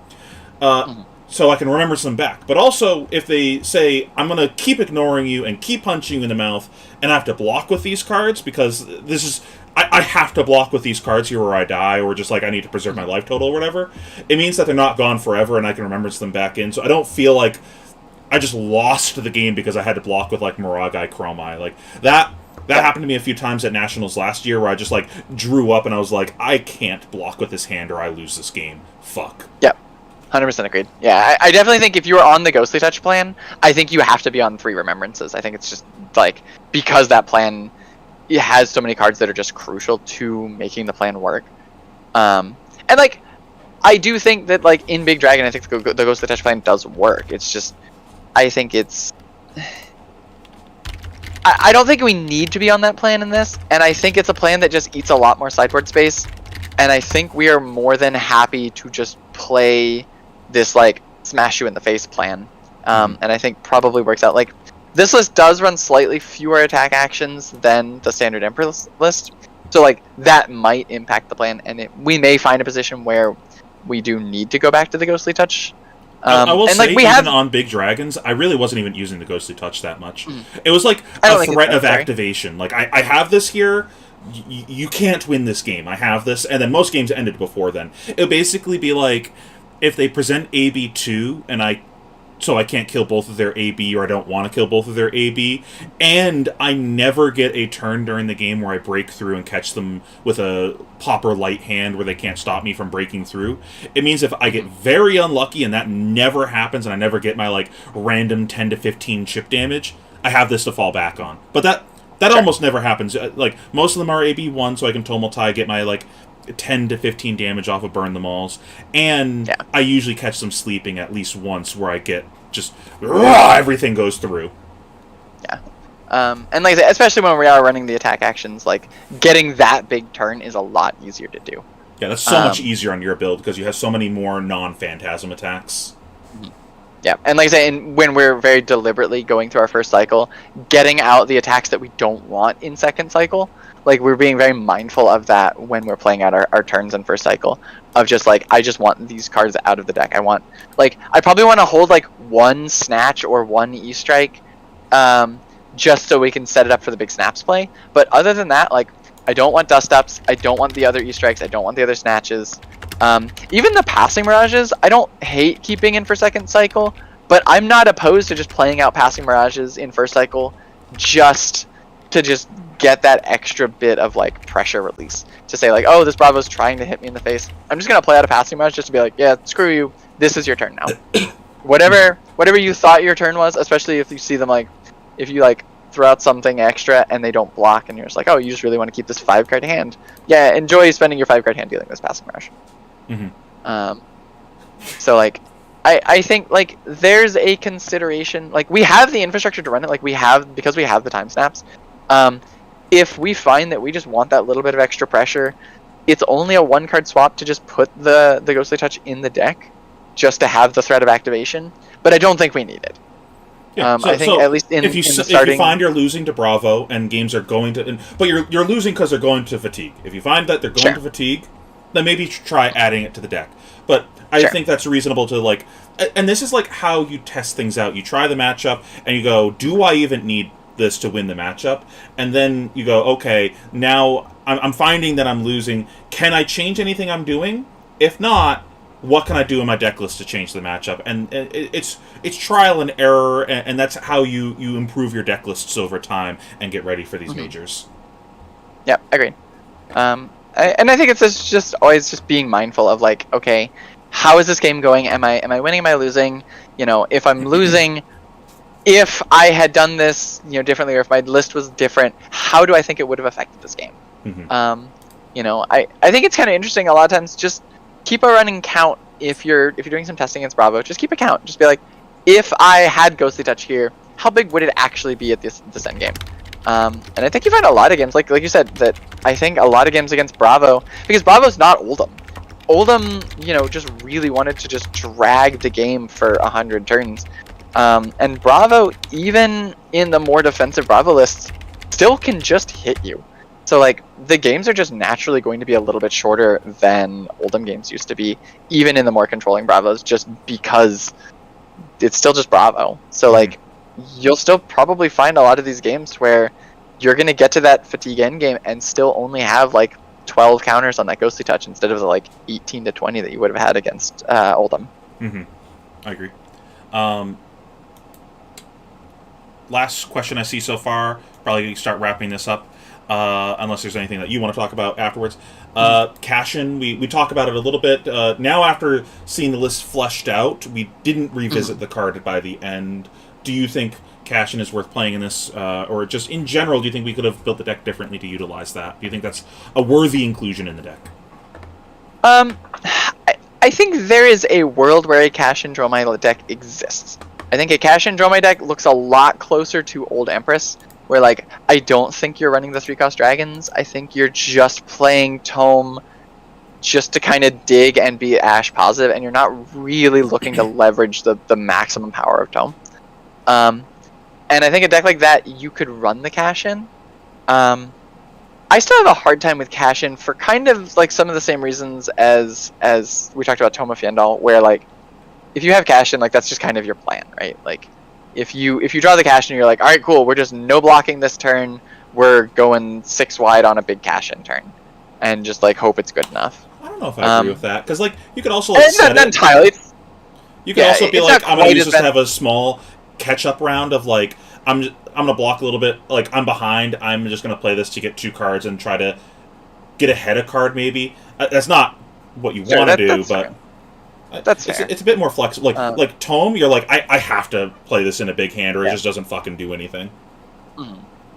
So I can remember some back. But also, if they say, I'm going to keep ignoring you and keep punching you in the mouth, and I have to block with these cards, because this is... I have to block with these cards here or I die, or just like I need to preserve my life total or whatever, it means that they're not gone forever and I can remembrance them back in. So I don't feel like I just lost the game because I had to block with like Miragai Chromeye. Like, that happened to me a few times at Nationals last year where I just like drew up and I was like, I can't block with this hand or I lose this game. Fuck. Yep. 100% agreed. Yeah, I definitely think if you are on the Ghostly Touch plan, I think you have to be on 3 remembrances. I think it's just like, because that plan, it has so many cards that are just crucial to making the plan work. And like, I do think that like in Big Dragon, I think the Ghostly Touch plan does work. It's just, I think it's... I don't think we need to be on that plan in this, and I think it's a plan that just eats a lot more sideboard space, and I think we are more than happy to just play this, like, smash you in the face plan, and I think probably works out. Like, this list does run slightly fewer attack actions than the standard Emperor list, so, like, that might impact the plan, and we may find a position where we do need to go back to the Ghostly Touch. I will and say, like, we even have... on Big Dragons, I really wasn't even using the Ghostly Touch that much. It was like a threat of activation. Like, I have this here, you can't win this game. I have this, and then most games ended before then. It would basically be like, if they present AB2, and I can't kill both of their AB, or I don't want to kill both of their AB, and I never get a turn during the game where I break through and catch them with a Pauper Light hand where they can't stop me from breaking through. It means if I get very unlucky and that never happens and I never get my like random 10 to 15 chip damage, I have this to fall back on. But that almost never happens. Like, most of them are AB1, so I can Tome, get my like 10 to 15 damage off of Burn the Malls, and I usually catch them sleeping at least once where I get just everything goes through. And like, especially when we are running the attack actions, like, getting that big turn is a lot easier to do. Yeah, that's so much easier on your build because you have so many more non-Phantasm attacks. Yeah, and like I say, when we're very deliberately going through our first cycle, getting out the attacks that we don't want in second cycle, like we're being very mindful of that when we're playing out our turns in first cycle, of just like, I just want these cards out of the deck. I want, like, I probably want to hold like one Snatch or one E-Strike, just so we can set it up for the big Snaps play. But other than that, like, I don't want Dust Ups, I don't want the other E-Strikes, I don't want the other Snatches. Even the Passing Mirages, I don't hate keeping in for second cycle, but I'm not opposed to just playing out Passing Mirages in first cycle just to just get that extra bit of like pressure release. To say like, oh, this Bravo's trying to hit me in the face. I'm just going to play out a Passing Mirage just to be like, yeah, screw you, this is your turn now. whatever you thought your turn was, especially if you see them like, if you like throw out something extra and they don't block and you're just like, oh, you just really want to keep this 5-card hand. Yeah, enjoy spending your 5-card hand dealing this Passing Mirage. So like I think like there's a consideration, like we have the infrastructure to run it, like we have, because we have the time snaps. If we find that we just want that little bit of extra pressure, it's only a 1-card swap to just put the Ghostly Touch in the deck just to have the threat of activation, but I don't think we need it. Yeah, I think at least in the starting... if you find you're losing to Bravo and games are going to, but you're losing because they're going to fatigue. If you find that they're going to fatigue, then maybe try adding it to the deck. But I think that's reasonable to like, and this is like how you test things out. You try the matchup and you go, do I even need this to win the matchup? And then you go, okay, now I'm finding that I'm losing. Can I change anything I'm doing? If not, what can I do in my deck list to change the matchup? And it's trial and error, and that's how you improve your deck lists over time and get ready for these majors. Yep, agreed. And I think it's just always just being mindful of like, okay, how is this game going? Am I winning? Am I losing? You know, if I'm losing, if I had done this, you know, differently, or if my list was different, how do I think it would have affected this game? You know, I think it's kind of interesting. A lot of times, just keep a running count. If you're doing some testing against Bravo, just keep a count. Just be like, if I had Ghostly Touch here, how big would it actually be at this end game? And I think you find a lot of games, like you said, that I think a lot of games against Bravo, because Bravo's not Oldham. Oldham, you know, just really wanted to just drag the game for 100 turns. And Bravo, even in the more defensive Bravo lists, still can just hit you. So, like, the games are just naturally going to be a little bit shorter than Oldham games used to be, even in the more controlling Bravos, just because it's still just Bravo. So, like, you'll still probably find a lot of these games where you're going to get to that fatigue endgame and still only have, like, 12 counters on that Ghostly Touch instead of the, like, 18 to 20 that you would have had against Oldham. I agree. Last question I see so far, probably start wrapping this up, unless there's anything that you want to talk about afterwards. Cash-in, we talk about it a little bit. Now after seeing the list fleshed out, we didn't revisit the card by the end. Do you think Cash-in is worth playing in this, or just in general, do you think we could have built the deck differently to utilize that? Do you think that's a worthy inclusion in the deck? I think there is a world where a Cash-in Dromai deck exists. I think a Cash-in Dromai deck looks a lot closer to Old Empress, where, like, I don't think you're running the 3-cost dragons. I think you're just playing Tome just to kind of dig and be Ash positive, and you're not really looking to leverage the maximum power of Tome. And I think a deck like that, you could run the Cash-in. I still have a hard time with Cash-in for kind of like some of the same reasons as we talked about Tome of Fyendal, where, like, if you have Cash-in, like, that's just kind of your plan, right? Like, if you draw the Cash-in, you're like, all right, cool, we're just no blocking this turn, we're going 6 wide on a big Cash-in turn, and just, like, hope it's good enough. I don't know if I agree with that, because, like, you could also, like, set not entirely. You could also be like, I'm going to use this to have a small catch-up round of, like, I'm going to block a little bit, like, I'm behind, I'm just going to play this to get 2 cards and try to get ahead of card, maybe. That's not what you want to do, but... Fair. That's fair. It's a bit more flexible. Like Tome, you're like, I have to play this in a big hand, or it just doesn't fucking do anything.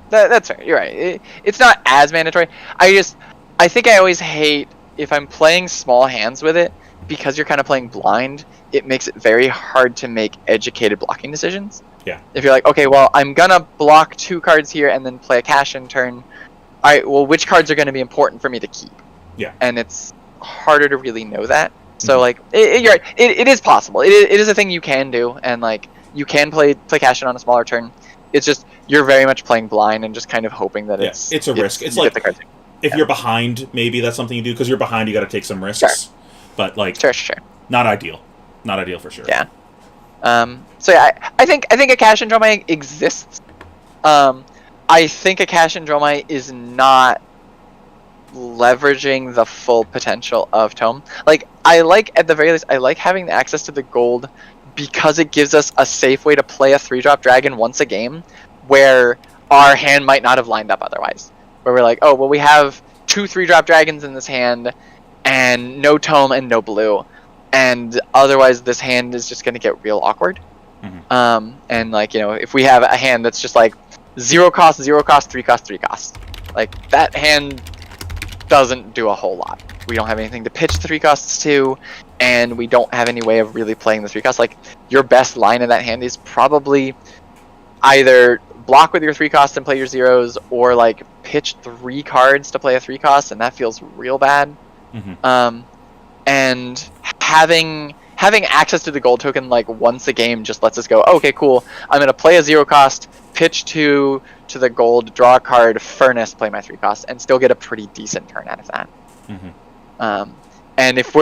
That's fair. You're right. It's not as mandatory. I think I always hate if I'm playing small hands with it, because you're kind of playing blind. It makes it very hard to make educated blocking decisions. Yeah. If you're like, okay, well, I'm gonna block 2 cards here and then play a Cash-in turn. All right, well, which cards are going to be important for me to keep? Yeah. And it's harder to really know that. So like you're right. It is possible. It is a thing you can do, and like you can play cash in on a smaller turn. It's just you're very much playing blind and just kind of hoping that it's a risk. It's you like get the cards. if you're behind, maybe that's something you do because you're behind. You got to take some risks, Sure. but like Sure. not ideal. Not ideal for sure. Yeah. So yeah, I think a cash in Dromai exists. I think a cash in Dromai is not leveraging the full potential of Tome. Like at the very least, I like having the access to the gold because it gives us a safe way to play a 3-drop dragon once a game, where our hand might not have lined up otherwise. Where we're like, oh well, we have 2 3-drop dragons in this hand, and no Tome and no blue, and otherwise this hand is just going to get real awkward. Mm-hmm. And like if we have a hand that's just like 0 cost, 3 cost, 3 cost, like that hand doesn't do a whole lot. We don't have anything to pitch the 3 costs to, and we don't have any way of really playing the 3 costs. Like your best line in that hand is probably either block with your 3 costs and play your 0s, or like pitch 3 cards to play a 3 cost, and that feels real bad. Mm-hmm. And having access to the gold token like once a game just lets us go, oh, okay, cool, I'm gonna play a 0 cost, pitch to the gold, draw a card, furnace, play my 3 costs, and still get a pretty decent turn out of that. Mm-hmm. And if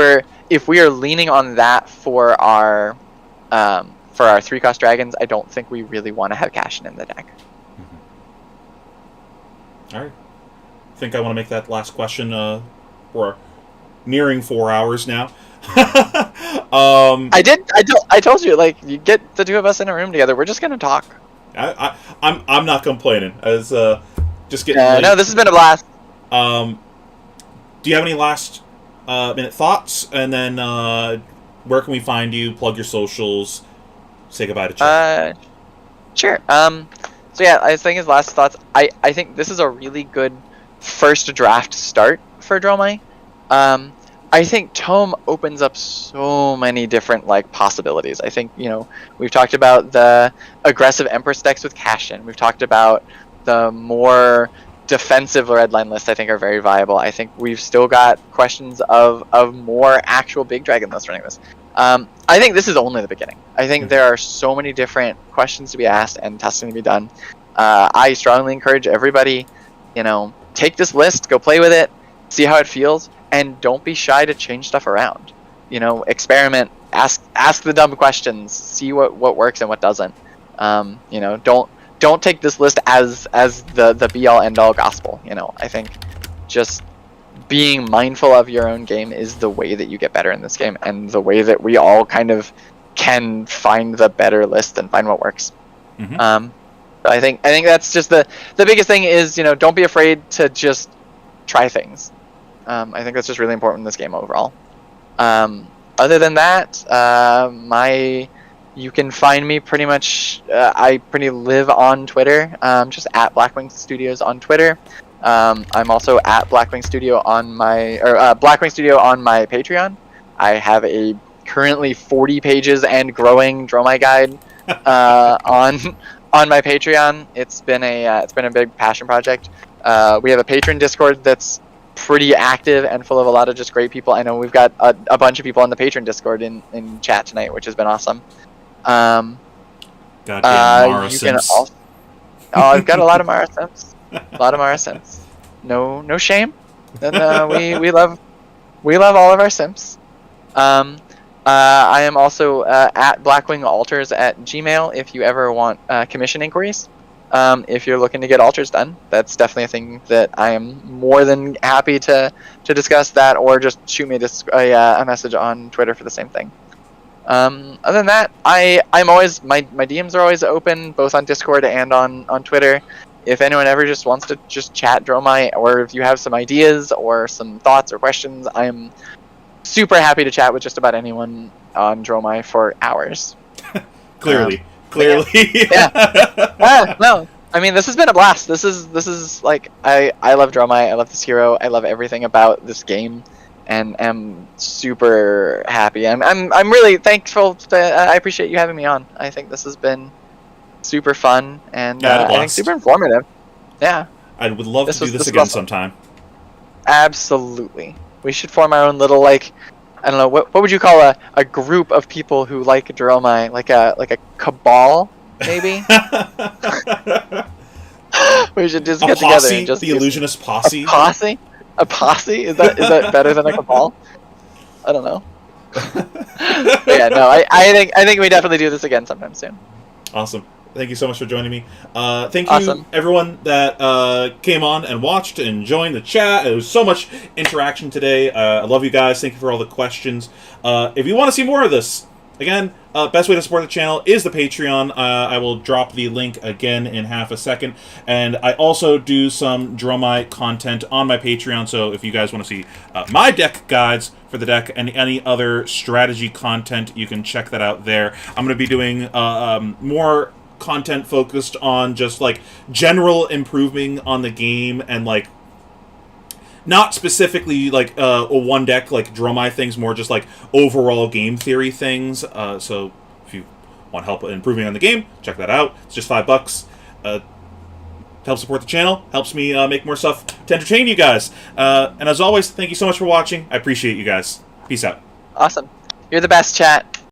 we are leaning on that for our 3 cost dragons, I don't think we really want to have cash in the deck. Mm-hmm. All right, I think I want to make that last question. We're nearing 4 hours now. I told you, like, you get the 2 of us in a room together, we're just gonna talk. I'm not complaining. As just getting. No, this has been a blast. Do you have any last minute thoughts? And then where can we find you? Plug your socials. Say goodbye to chat. Sure. So yeah, I think his last thoughts. I think this is a really good first draft start for Dromai. I think Tome opens up so many different like possibilities. I think we've talked about the aggressive Empress decks with cash-in. We've talked about the more defensive red line lists. I think are very viable. I think we've still got questions of more actual big dragon lists running this. I think this is only the beginning. I think there are so many different questions to be asked and testing to be done. I strongly encourage everybody, take this list, go play with it, see how it feels. And don't be shy to change stuff around. Experiment, ask the dumb questions, see what works and what doesn't. Don't take this list as the be all end all gospel. I think just being mindful of your own game is the way that you get better in this game, and the way that we all kind of can find the better list and find what works. Mm-hmm. I think that's just the biggest thing is don't be afraid to just try things. I think that's just really important in this game overall. Other than that, you can find me pretty much. I pretty live on Twitter. Just at Blackwing Studios on Twitter. I'm also at Blackwing Studio on my Blackwing Studio on my Patreon. I have a currently 40 pages and growing Dromai guide on my Patreon. It's been a big passion project. We have a patron Discord that's pretty active and full of a lot of just great people. I know we've got a bunch of people on the patron Discord in chat tonight, which has been awesome. Goddamn Mara Sims. I've got a lot of Mara Sims. A lot of Mara Sims. No shame. And we love all of our Sims. I am also at blackwingalters at Gmail if you ever want commission inquiries. If you're looking to get altars done, that's definitely a thing that I am more than happy to discuss that, or just shoot me a message on Twitter for the same thing. Other than that, I'm always my DMs are always open, both on Discord and on Twitter. If anyone ever just wants to just chat Dromai, or if you have some ideas or some thoughts or questions, I'm super happy to chat with just about anyone on Dromai for hours. Clearly. Yeah. No, I mean, this has been a blast. This is like I love Dromai. I love this hero. I love everything about this game, and am super happy. I'm really thankful. I appreciate you having me on. I think this has been super fun and I think super informative. Yeah. I would love to do this again sometime. Absolutely. We should form our own little I don't know, what would you call a group of people who like Dromai? Like a cabal, maybe? We should just get together and just the illusionist posse. a posse. A posse? Is that better than a cabal? I don't know. But yeah, no, I think we definitely do this again sometime soon. Awesome. Thank you so much for joining me. Thank you, Awesome. everyone that came on and watched and joined the chat. It was so much interaction today. I love you guys. Thank you for all the questions. If you want to see more of this, again, best way to support the channel is the Patreon. I will drop the link again in half a second. And I also do some Dromai content on my Patreon, so if you guys want to see my deck guides for the deck and any other strategy content, you can check that out there. I'm going to be doing more content focused on just like general improving on the game and like not specifically like a one deck like Dromai things, more just like overall game theory things. So if you want help improving on the game, check that out. It's just $5. To help support the channel, helps me make more stuff to entertain you guys. And as always, thank you so much for watching. I appreciate you guys. Peace out. Awesome. You're the best, chat.